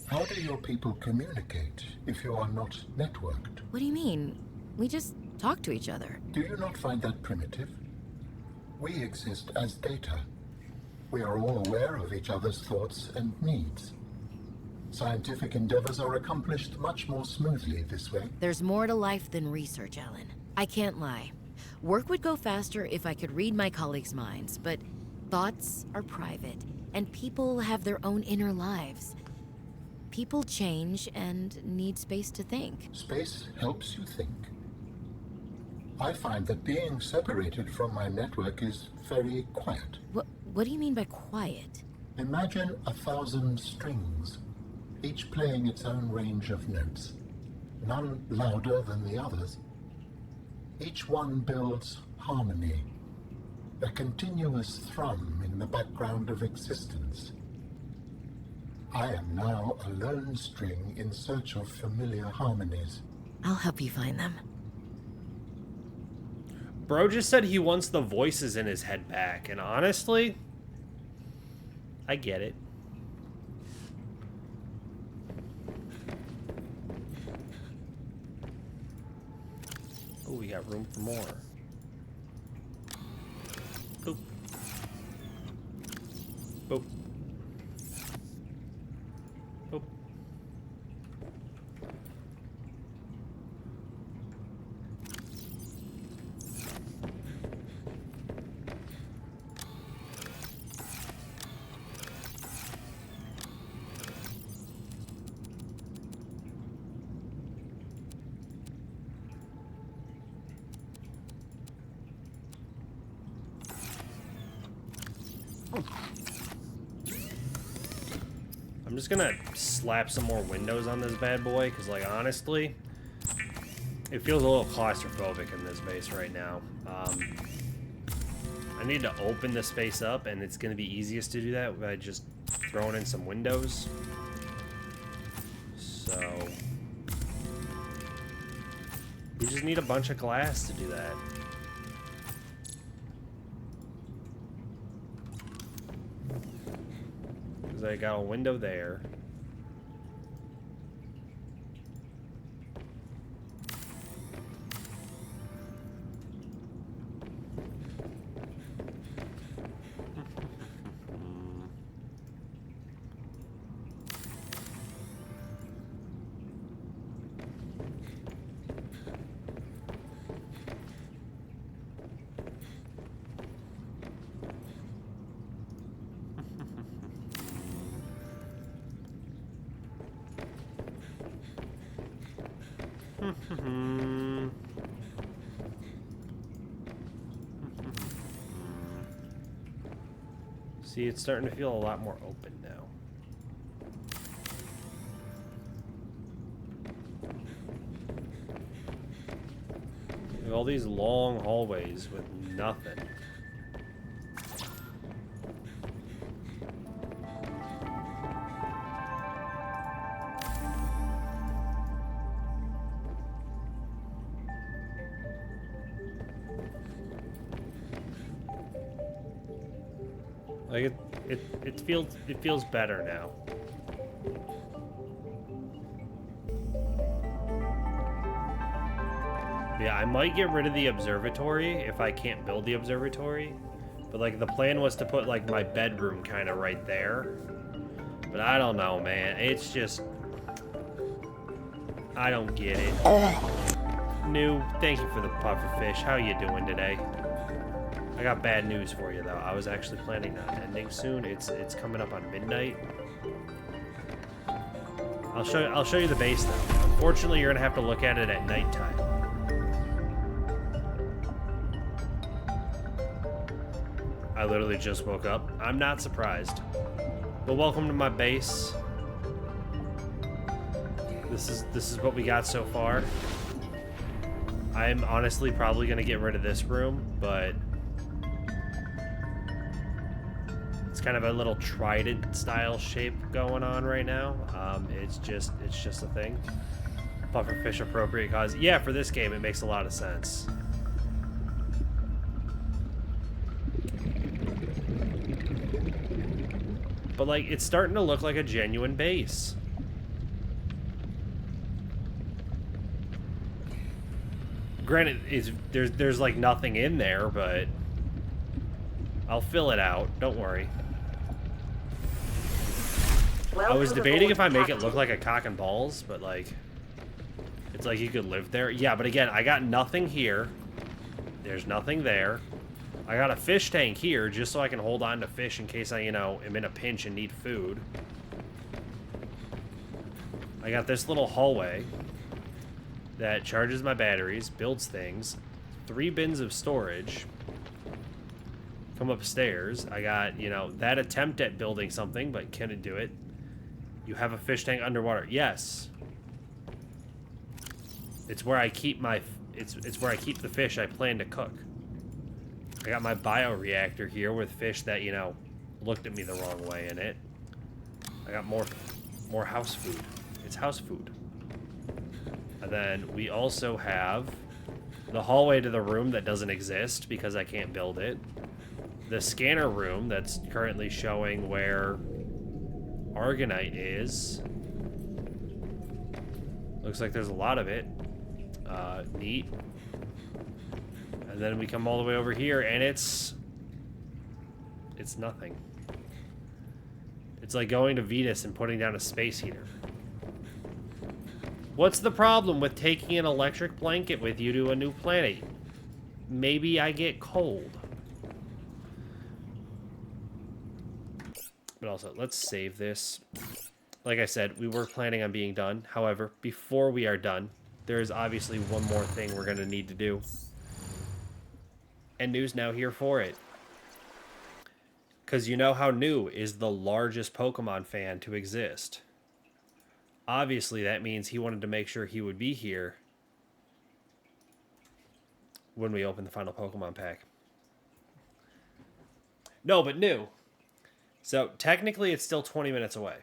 How do your people communicate if you are not networked? What do you mean? We just talk to each other. Do you not find that primitive? We exist as data. We are all aware of each other's thoughts and needs. Scientific endeavors are accomplished much more smoothly this way. There's more to life than research, Alan. I can't lie. Work would go faster if I could read my colleagues' minds, but thoughts are private, and people have their own inner lives. People change and need space to think. Space helps you think. I find that being separated from my network is very quiet. What do you mean by quiet? Imagine 1,000 strings, each playing its own range of notes, none louder than the others. Each one builds harmony, a continuous thrum in the background of existence. I am now a lone string in search of familiar harmonies. I'll help you find them. Bro just said he wants the voices in his head back, and honestly, I get it. Oh, we got room for more. Boop. Boop. Boop. I'm just gonna slap some more windows on this bad boy, because, like, honestly, it feels a little claustrophobic in this base right now. I need to open the space up, and it's gonna be easiest to do that by just throwing in some windows. So we just need a bunch of glass to do that. Because I got a window there. See, it's starting to feel a lot more open now. All these long hallways with nothing. Like it feels better now. Yeah, I might get rid of the observatory if I can't build the observatory. But, like, the plan was to put, like, my bedroom kind of right there. But I don't know, man. It's just... I don't get it. New, thank you for the pufferfish. How you doing today? I got bad news for you, though. I was actually planning on ending soon. It's coming up on midnight. I'll show you the base, though. Unfortunately, you're gonna have to look at it at nighttime. I literally just woke up. I'm not surprised. But welcome to my base. This is what we got so far. I'm honestly probably gonna get rid of this room, but it's kind of a little trident style shape going on right now. It's just a thing. Pufferfish appropriate cause. Yeah, for this game it makes a lot of sense. But, like, it's starting to look like a genuine base. Granted, there's like nothing in there, but I'll fill it out. Don't worry. I was debating if I make it look like a cock and balls, but, like, it's like you could live there. Yeah, but again, I got nothing here. There's nothing there. I got a fish tank here just so I can hold on to fish in case I, you know, am in a pinch and need food. I got this little hallway that charges my batteries, builds things, 3 bins of storage. Come upstairs. I got, you know, that attempt at building something, but couldn't do it. You have a fish tank underwater. Yes. It's where I keep my... It's where I keep the fish I plan to cook. I got my bioreactor here with fish that, you know, looked at me the wrong way in it. I got more house food. It's house food. And then we also have the hallway to the room that doesn't exist because I can't build it. The scanner room that's currently showing where Argonite is. Looks like there's a lot of it. Neat. And then we come all the way over here, and it's nothing. It's like going to Venus and putting down a space heater. What's the problem with taking an electric blanket with you to a new planet? Maybe I get cold. But also, let's save this. Like I said, we were planning on being done. However, before we are done, there is obviously one more thing we're going to need to do. And New's now here for it. Because you know how New is the largest Pokemon fan to exist. Obviously, that means he wanted to make sure he would be here when we open the final Pokemon pack. No, but New. So, technically, it's still 20 minutes away.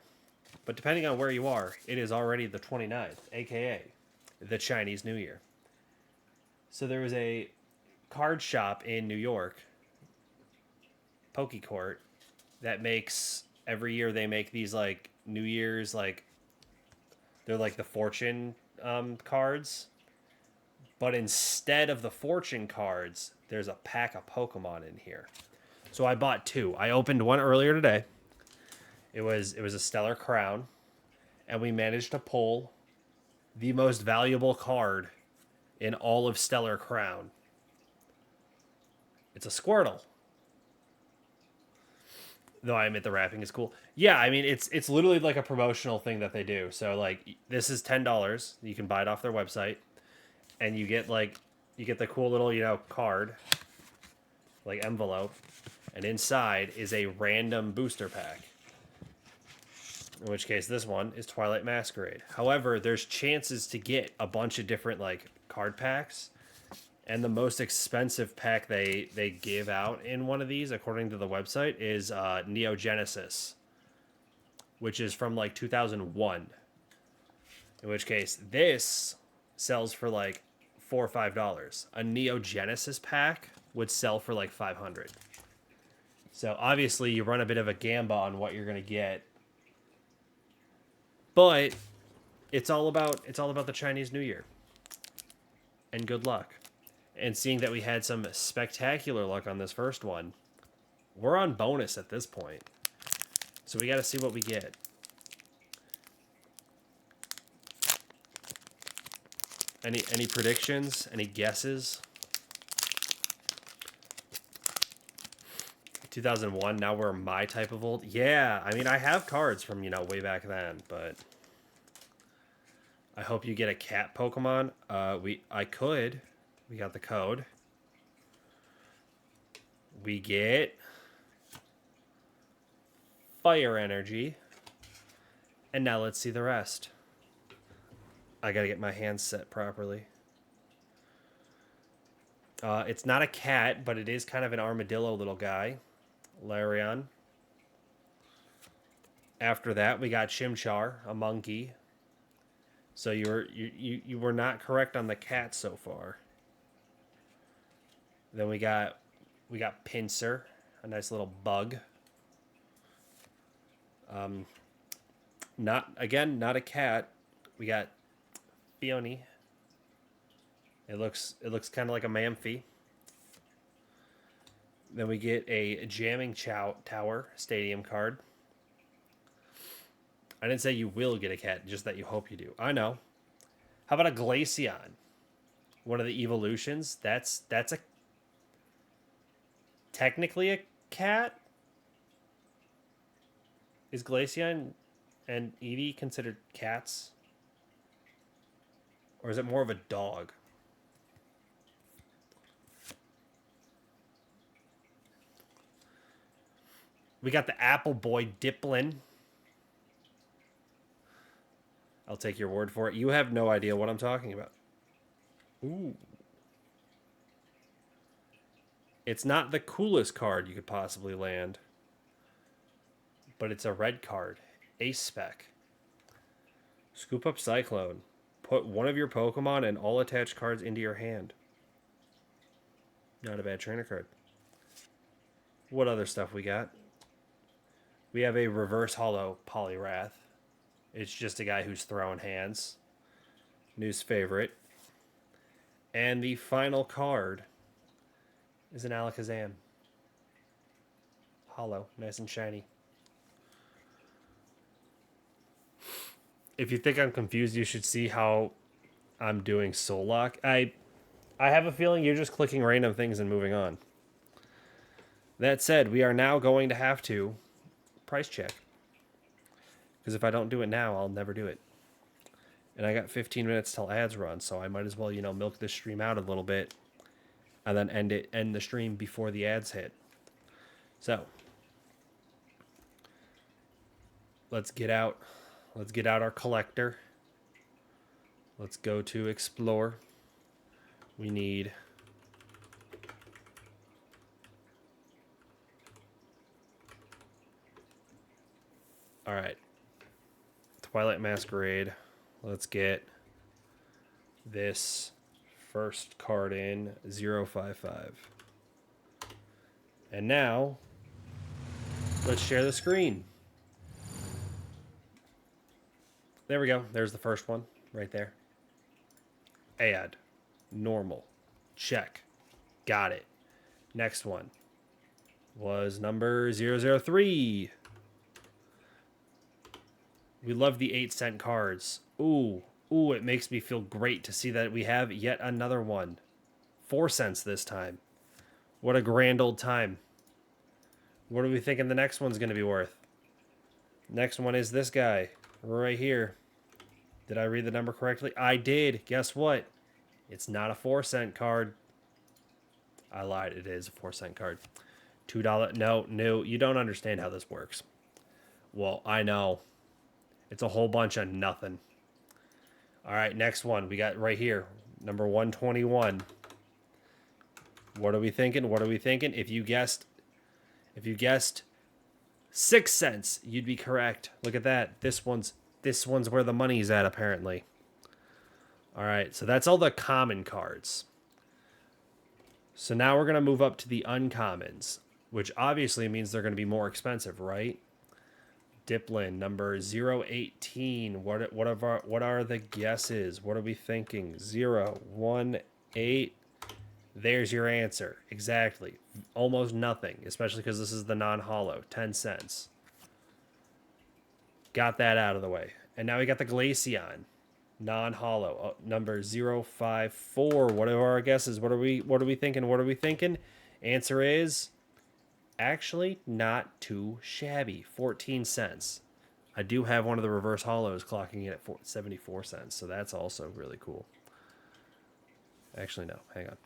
But depending on where you are, it is already the 29th, a.k.a. the Chinese New Year. So there was a card shop in New York, Pokecourt, that makes, every year they make these, like, New Year's, like, they're like the fortune cards. But instead of the fortune cards, there's a pack of Pokemon in here. So I bought 2. I opened one earlier today. It was a Stellar Crown, and we managed to pull the most valuable card in all of Stellar Crown. It's a Squirtle. Though I admit the wrapping is cool. Yeah, I mean, it's literally like a promotional thing that they do. So, like, this is $10. You can buy it off their website. and you get the cool little, you know, card, like envelope, and inside is a random booster pack. In which case, this one is Twilight Masquerade. However, there's chances to get a bunch of different, like, card packs. And the most expensive pack they give out in one of these, according to the website, is Neo Genesis. Which is from, like, 2001. In which case, this sells for, like, $4 or $5. A Neo Genesis pack would sell for, like, $500. So, obviously, you run a bit of a gamble on what you're going to get. But it's all about the Chinese New Year. And good luck. And seeing that we had some spectacular luck on this first one, we're on bonus at this point. So we got to see what we get. Any predictions? Any guesses? 2001, now we're my type of old. Yeah, I mean, I have cards from, you know, way back then, but I hope you get a cat Pokemon. I could. We got the code. We get Fire Energy. And now let's see the rest. I gotta get my hands set properly. It's not a cat, but it is kind of an armadillo little guy. Larion. After that, we got Chimchar, a monkey. So you were not correct on the cat so far. Then we got Pinsir, a nice little bug. Not a cat. We got Fione. It looks kind of like a Mamfi. Then we get a Jamming Tower Stadium card. I didn't say you will get a cat, just that you hope you do. I know. How about a Glaceon? One of the evolutions. That's a technically a cat. Is Glaceon and Eevee considered cats? Or is it more of a dog? We got the Apple Boy Diplin. I'll take your word for it. You have no idea what I'm talking about. Ooh. It's not the coolest card you could possibly land. But it's a red card. Ace Spec. Scoop up Cyclone. Put one of your Pokemon and all attached cards into your hand. Not a bad trainer card. What other stuff we got? We have a reverse holo Poliwrath. It's just a guy who's throwing hands. New's favorite. And the final card is an Alakazam. Holo. Nice and shiny. If you think I'm confused, you should see how I'm doing Soul Lock. I have a feeling you're just clicking random things and moving on. That said, we are now going to have to price check. Because if I don't do it now, I'll never do it. And I got 15 minutes till ads run, so I might as well, you know, milk this stream out a little bit. And then end the stream before the ads hit. So, let's get out our collector. Let's go to explore. We need all right. Twilight Masquerade. Let's get this first card in 055. And now let's share the screen. There we go. There's the first one right there. Add. Normal. Check. Got it. Next one was number 003. We love the 8-cent cards. Ooh, it makes me feel great to see that we have yet another one. 4 cents this time. What a grand old time. What are we thinking the next one's going to be worth? Next one is this guy right here. Did I read the number correctly? I did. Guess what? It's not a 4-cent card. I lied. It is a 4-cent card. $2. No, you don't understand how this works. Well, I know. It's a whole bunch of nothing. All right, next one. We got right here. Number 121. What are we thinking? What are we thinking? If you guessed 6 cents, you'd be correct. Look at that. This one's where the money's at, apparently. All right, so that's all the common cards. So now we're going to move up to the uncommons, which obviously means they're going to be more expensive, right? Diplin, number 018. What are the guesses? What are we thinking? 0, 1, 8. There's your answer. Exactly. Almost nothing, especially because this is the non-hollow. 10 cents. Got that out of the way. And now we got the Glaceon. Non-hollow. Number 054. What are our guesses? What are we thinking? What are we thinking? Answer is actually not too shabby. 14 cents. I do have one of the reverse hollows clocking in at 74 cents, so that's also really cool. Actually, no. Hang on.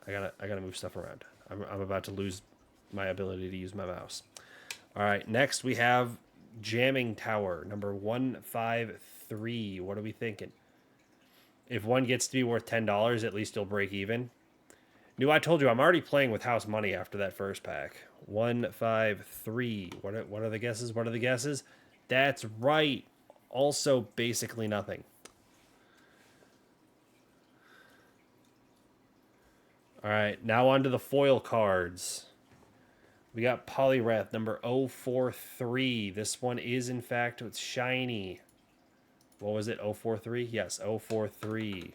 I gotta move stuff around. I'm about to lose my ability to use my mouse. All right, next we have Jamming Tower, number 153. What are we thinking? If one gets to be worth $10, at least you'll break even. I told you I'm already playing with house money after that first pack. 153. What are the guesses? What are the guesses? That's right. Also basically nothing. All right, now on to the foil cards. We got Poliwrath, number 043. This one is, in fact, it's shiny. What was it, 043? Yes, 043.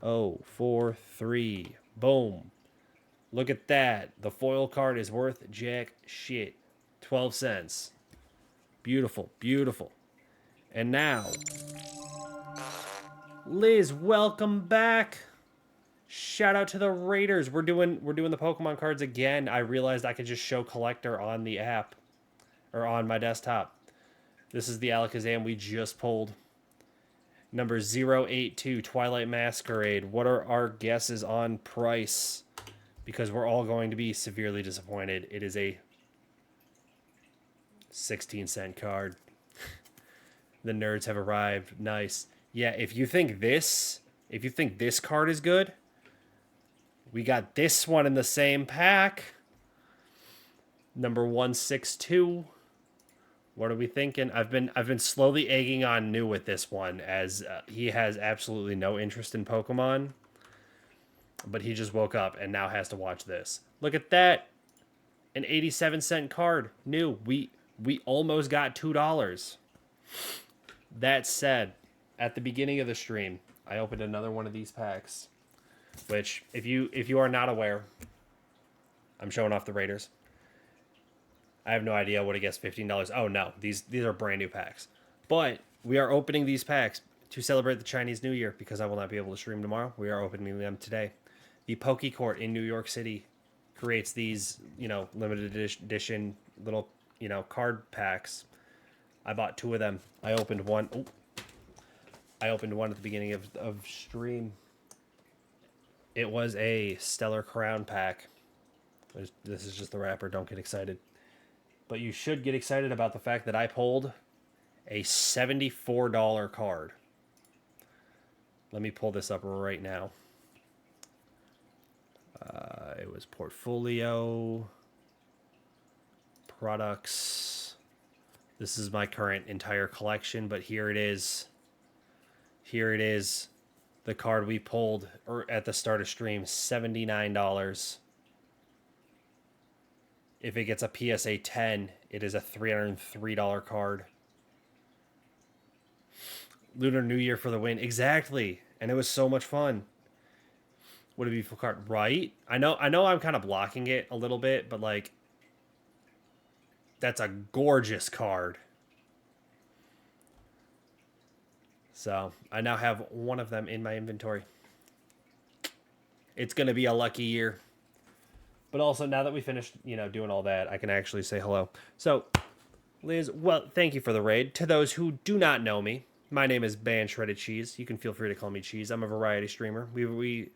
043. Boom. Look at that. The foil card is worth jack shit. 12 cents. Beautiful, beautiful. And now, Liz, welcome back. Shout out to the Raiders. We're doing the Pokemon cards again. I realized I could just show collector on the app or on my desktop. This is the Alakazam we just pulled. Number 082, Twilight Masquerade. What are our guesses on price? Because we're all going to be severely disappointed. It is a 16-cent card. The nerds have arrived. Nice. Yeah, if you think this card is good, we got this one in the same pack. Number 162. What are we thinking? I've been slowly egging on New with this one, as he has absolutely no interest in Pokemon. But he just woke up and now has to watch this. Look at that. An 87-cent card. New. We almost got $2. That said, at the beginning of the stream, I opened another one of these packs. Which, if you are not aware, I'm showing off the Raiders. I have no idea what it gets $15. Oh no, these are brand new packs. But we are opening these packs to celebrate the Chinese New Year because I will not be able to stream tomorrow. We are opening them today. The Poke Court in New York City creates these, limited edition little, card packs. I bought 2 of them. I opened one. Oh, I opened one at the beginning of stream. It was a Stellar Crown pack. This is just the wrapper. Don't get excited. But you should get excited about the fact that I pulled a $74 card. Let me pull this up right now. It was portfolio, products. This is my current entire collection, but here it is. Here it is. The card we pulled at the start of stream, $79. If it gets a PSA 10, it is a $303 card. Lunar New Year for the win. Exactly. And it was so much fun. What a beautiful card, right? I know I'm kind of blocking it a little bit, but like, that's a gorgeous card. So I now have one of them in my inventory. It's going to be a lucky year. But also, now that we finished, doing all that, I can actually say hello. So, Liz, well, thank you for the raid. To those who do not know me, My name is Ban Shredded Cheese. You can feel free to call me Cheese. I'm a variety streamer. We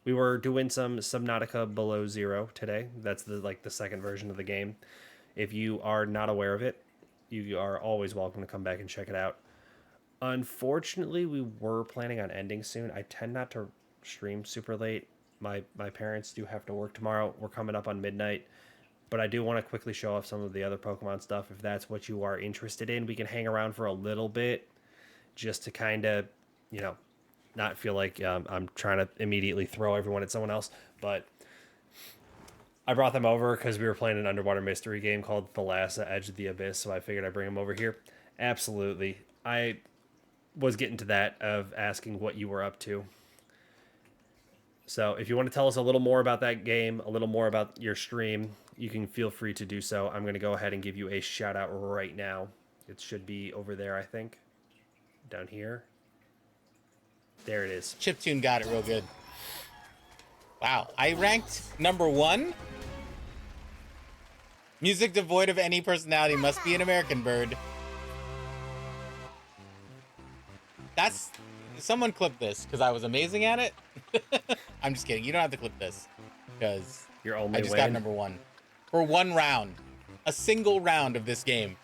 were doing some Subnautica Below Zero today. That's the second version of the game. If you are not aware of it, you are always welcome to come back and check it out. Unfortunately, we were planning on ending soon. I tend not to stream super late. My parents do have to work tomorrow. We're coming up on midnight. But I do want to quickly show off some of the other Pokemon stuff. If that's what you are interested in, we can hang around for a little bit just to kind of, not feel like I'm trying to immediately throw everyone at someone else. But I brought them over because we were playing an underwater mystery game called Thalassa Edge of the Abyss, so I figured I'd bring them over here. Absolutely. I was getting to that of asking what you were up to. So if you want to tell us a little more about that game, a little more about your stream, you can feel free to do so. I'm going to go ahead and give you a shout out right now. It should be over there, I think. Down here. There it is. Chiptune got it real good. Wow, I ranked number 1. Music devoid of any personality must be an American bird. That's... Someone clip this, because I was amazing at it. I'm just kidding. You don't have to clip this, because Your only I just win. got number 1. For 1 round. A single round of this game.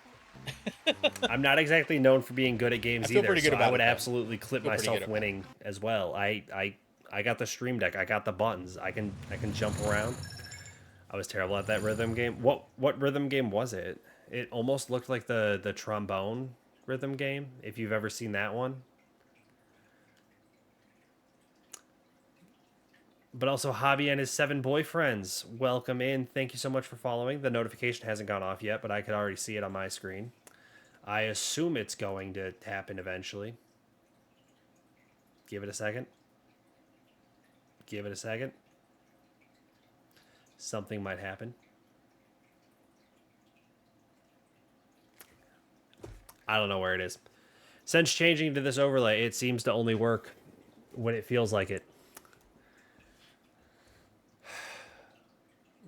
I'm not exactly known for being good at games I feel either, pretty good so about I would it, though. absolutely clip I feel pretty myself good about winning as well. I got the stream deck. I got the buttons. I can jump around. I was terrible at that rhythm game. What rhythm game was it? It almost looked like the trombone rhythm game, if you've ever seen that one. But also Hobby and his 7 boyfriends. Welcome in. Thank you so much for following. The notification hasn't gone off yet, but I could already see it on my screen. I assume it's going to happen eventually. Give it a second. Give it a second. Something might happen. I don't know where it is. Since changing to this overlay, it seems to only work when it feels like it.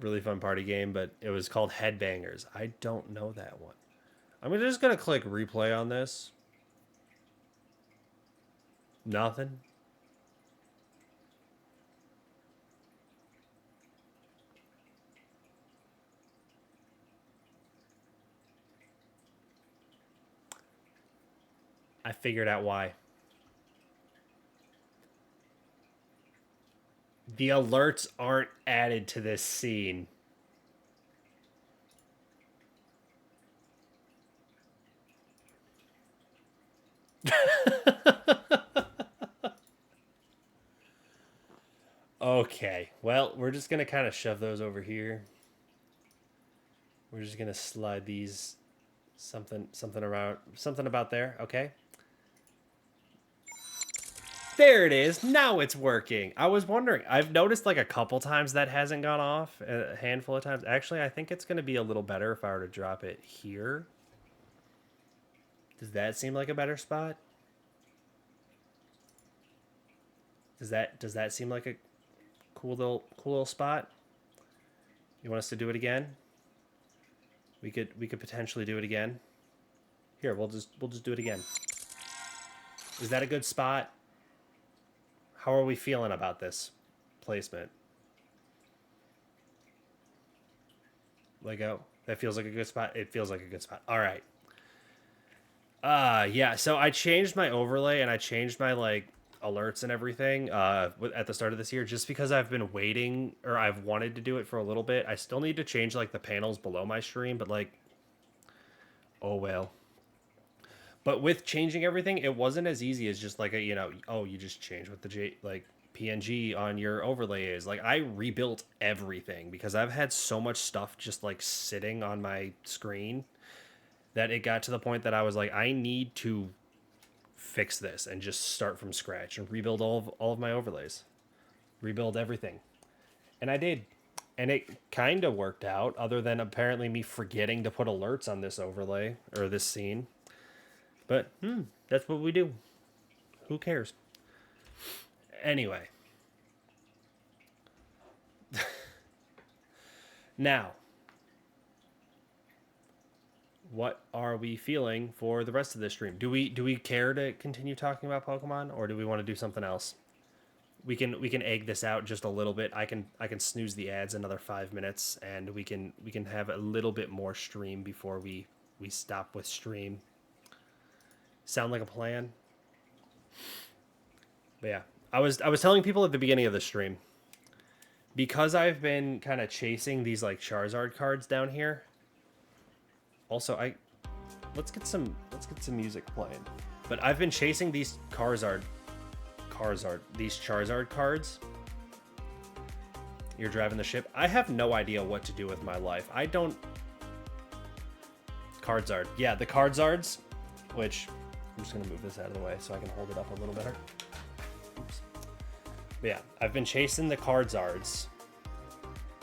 Really fun party game, but it was called Headbangers. I don't know that one. I'm just going to click replay on this. Nothing. I figured out why. The alerts aren't added to this scene. Okay, well, we're just gonna kind of shove those over here. We're just gonna slide these something about there. Okay. There it is. Now it's working. I was wondering. I've noticed like a couple times that hasn't gone off. A handful of times. Actually, I think it's going to be a little better if I were to drop it here. Does that seem like a better spot? Does that seem like a cool little spot? You want us to do it again? We could potentially do it again. Here, we'll just do it again. Is that a good spot? How are we feeling about this placement? Lego, that feels like a good spot. It feels like a good spot. All right. Yeah, so I changed my overlay and I changed my like alerts and everything at the start of this year just because I've been waiting, or I've wanted to do it for a little bit. I still need to change like the panels below my stream, but like, oh well. But with changing everything, it wasn't as easy as just like a, oh, you just change what the PNG on your overlay is. Like, I rebuilt everything because I've had so much stuff just like sitting on my screen that it got to the point that I was like, I need to fix this and just start from scratch and rebuild all of my overlays. Rebuild everything. And I did. And it kind of worked out, other than apparently me forgetting to put alerts on this overlay or this scene. But, that's what we do. Who cares? Anyway. Now, what are we feeling for the rest of this stream? Do we care to continue talking about Pokemon, or do we want to do something else? We can egg this out just a little bit. I can snooze the ads another 5 minutes, and we can have a little bit more stream before we stop with stream. Sound like a plan? But yeah, I was telling people at the beginning of the stream, because I've been kind of chasing these like Charizard cards down here. Also, let's get some music playing. But I've been chasing these Charizard cards. You're driving the ship. I have no idea what to do with my life. I don't. Cardzard. Yeah, the Cardzards, which I'm just gonna move this out of the way so I can hold it up a little better. Oops. But yeah, I've been chasing the Cardzards,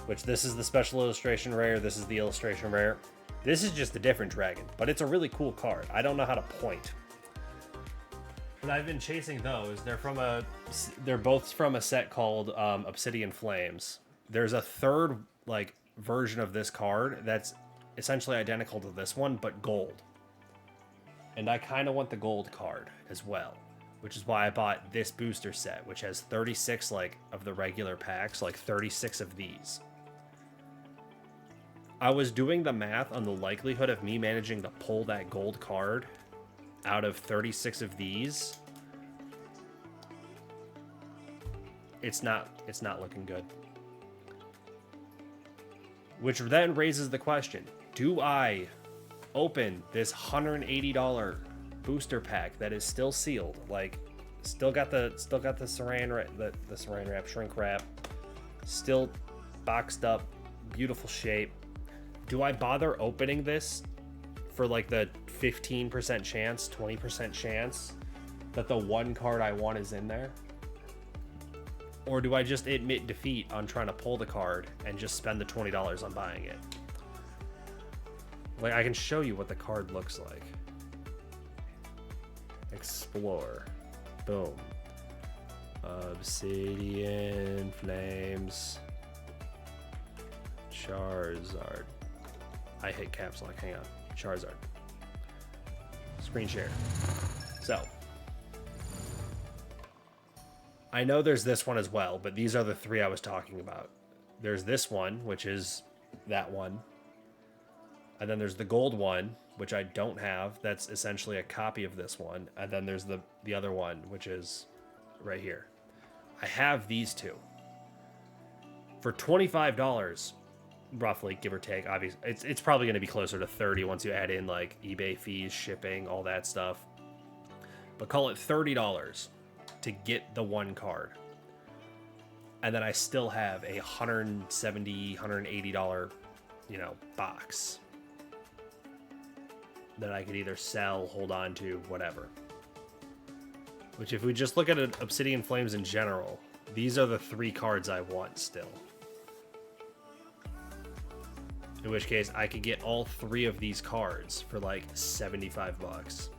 which this is the special illustration rare. This is the illustration rare. This is just a different dragon, but it's a really cool card. I don't know how to point. But I've been chasing those. They're both from a set called Obsidian Flames. There's a third like version of this card that's essentially identical to this one, but gold. And I kind of want the gold card as well, which is why I bought this booster set, which has 36 like of the regular packs, like 36 of these. I was doing the math on the likelihood of me managing to pull that gold card out of 36 of these. It's not looking good. Which then raises the question, do I open this $180 booster pack that is still sealed? Like, still got the saran wrap, the saran wrap, shrink wrap, still boxed up, beautiful shape. Do I bother opening this for like the 15% chance, 20% chance that the one card I want is in there? Or do I just admit defeat on trying to pull the card and just spend the $20 on buying it? Like, I can show you what the card looks like. Explore. Boom. Obsidian Flames. Charizard. I hit caps lock. Hang on. Charizard. Screen share. So. I know there's this one as well, but these are the three I was talking about. There's this one, which is that one. And then there's the gold one, which I don't have. That's essentially a copy of this one. And then there's the other one, which is right here. I have these two. For $25, roughly, give or take. Obviously, it's probably going to be closer to 30 once you add in like eBay fees, shipping, all that stuff. But call it $30 to get the one card. And then I still have a $170, $180, box that I could either sell, hold on to, whatever. Which, if we just look at Obsidian Flames in general, these are the three cards I want still. In which case, I could get all three of these cards for like $75.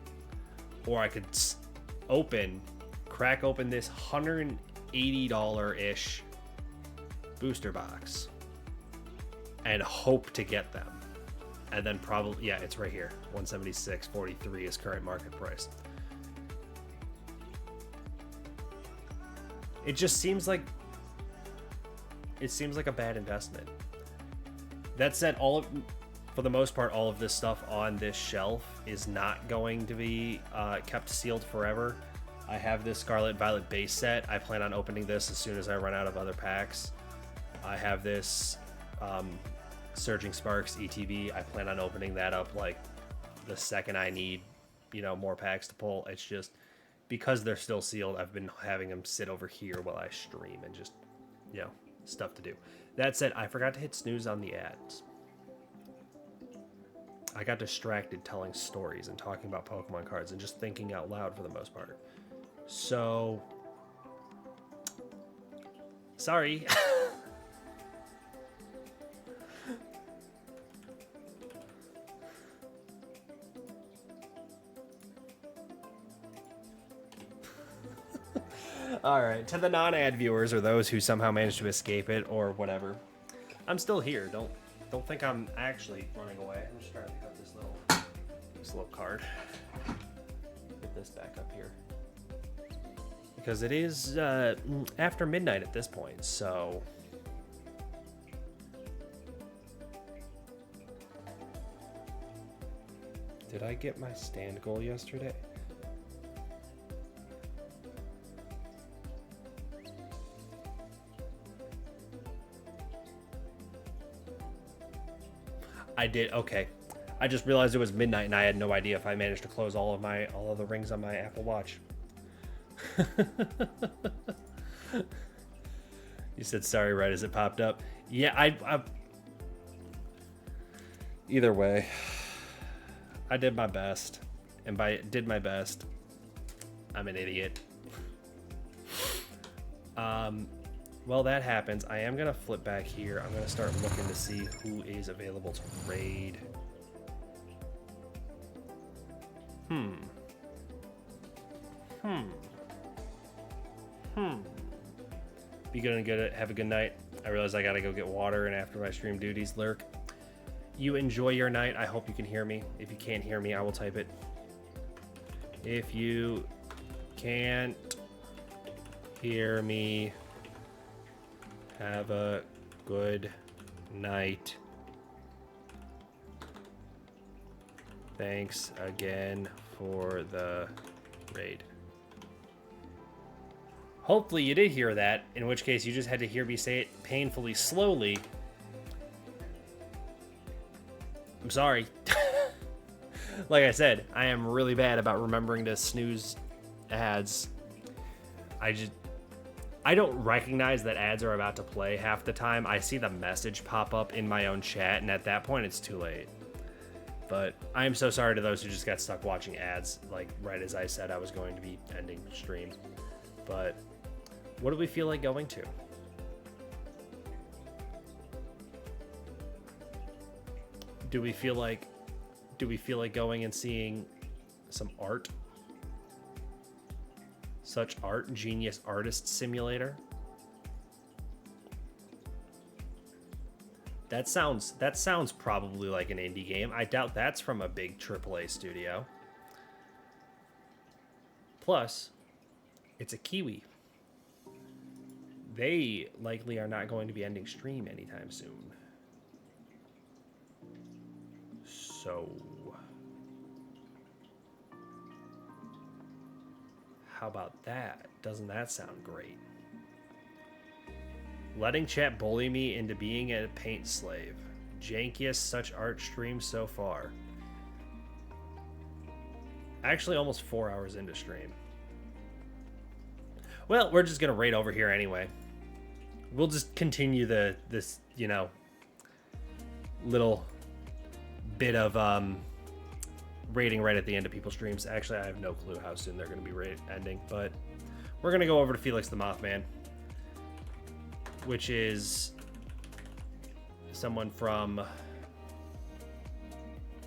Or I could crack open this $180-ish booster box and hope to get them. And then probably, yeah, it's right here. $176.43 is current market price. It just seems like a bad investment. That said, for the most part, all of this stuff on this shelf is not going to be kept sealed forever. I have this Scarlet Violet base set. I plan on opening this as soon as I run out of other packs. I have this Surging Sparks ETB. I plan on opening that up like the second I need, more packs to pull. It's just because they're still sealed, I've been having them sit over here while I stream and just, stuff to do. That said, I forgot to hit snooze on the ads. I got distracted telling stories and talking about Pokemon cards and just thinking out loud for the most part. So, sorry. All right, to the non-ad viewers or those who somehow managed to escape it or whatever, I'm still here. Don't think I'm actually running away. I'm just trying to pick up this little this little card. Get this back up here. Because it is after midnight at this point, so... Did I get my stand goal yesterday? I did. Okay. I just realized it was midnight and I had no idea if I managed to close all of the rings on my Apple Watch. You said sorry right as it popped up. Yeah, I either way, I did my best. And by did my best, I'm an idiot. Well, that happens. I am gonna flip back here. I'm gonna start looking to see who is available to raid. Be good and good. Have a good night. I realize I gotta go get water and after my stream duties lurk. You enjoy your night. I hope you can hear me. If you can't hear me, I will type it. If you can't hear me, have a good night. Thanks again for the raid. Hopefully you did hear that, in which case you just had to hear me say it painfully slowly. I'm sorry. Like I said, I am really bad about remembering to snooze ads. I don't recognize that ads are about to play half the time. I see the message pop up in my own chat, and at that point, it's too late. But I am so sorry to those who just got stuck watching ads, like right as I said I was going to be ending stream. But what do we feel like going to? Do we feel like going and seeing some art? Such art, Genius Artist Simulator. That sounds probably like an indie game. I doubt that's from a big AAA studio. Plus, it's a Kiwi. They likely are not going to be ending stream anytime soon. So, how about that? Doesn't that sound great? Letting chat bully me into being a paint slave. Jankiest such art stream so far. Actually, almost 4 hours into stream. Well, we're just gonna raid over here anyway. We'll just continue this, you know, little bit of raiding right at the end of people's streams. Actually, I have no clue how soon they're gonna be ending, but we're gonna go over to Felix the Mothman, which is someone from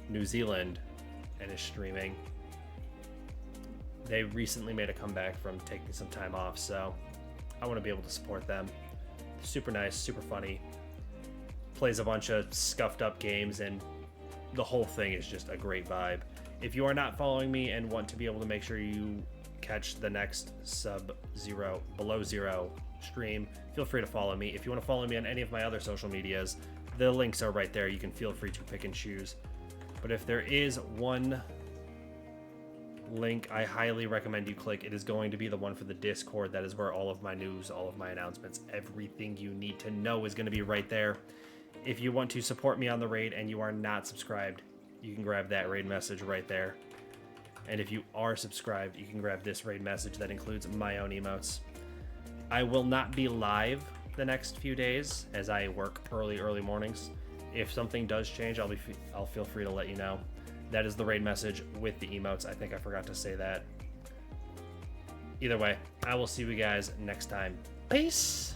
New Zealand and is streaming. They recently made a comeback from taking some time off, so I want to be able to support them. Super nice, super funny. Plays a bunch of scuffed up games, and the whole thing is just a great vibe. If you are not following me and want to be able to make sure you catch the next below zero stream, feel free to follow me. If you want to follow me on any of my other social medias, the links are right there. You can feel free to pick and choose. But if there is one link I highly recommend you click, it is going to be the one for the Discord. That is where all of my news, all of my announcements, everything you need to know is going to be right there. If you want to support me on the raid and you are not subscribed, you can grab that raid message right there. And if you are subscribed, you can grab this raid message that includes my own emotes. I will not be live the next few days as I work early mornings. If something does change, I'll feel free to let you know. That is the raid message with the emotes. I think I forgot to say that. Either way, I will see you guys next time. Peace!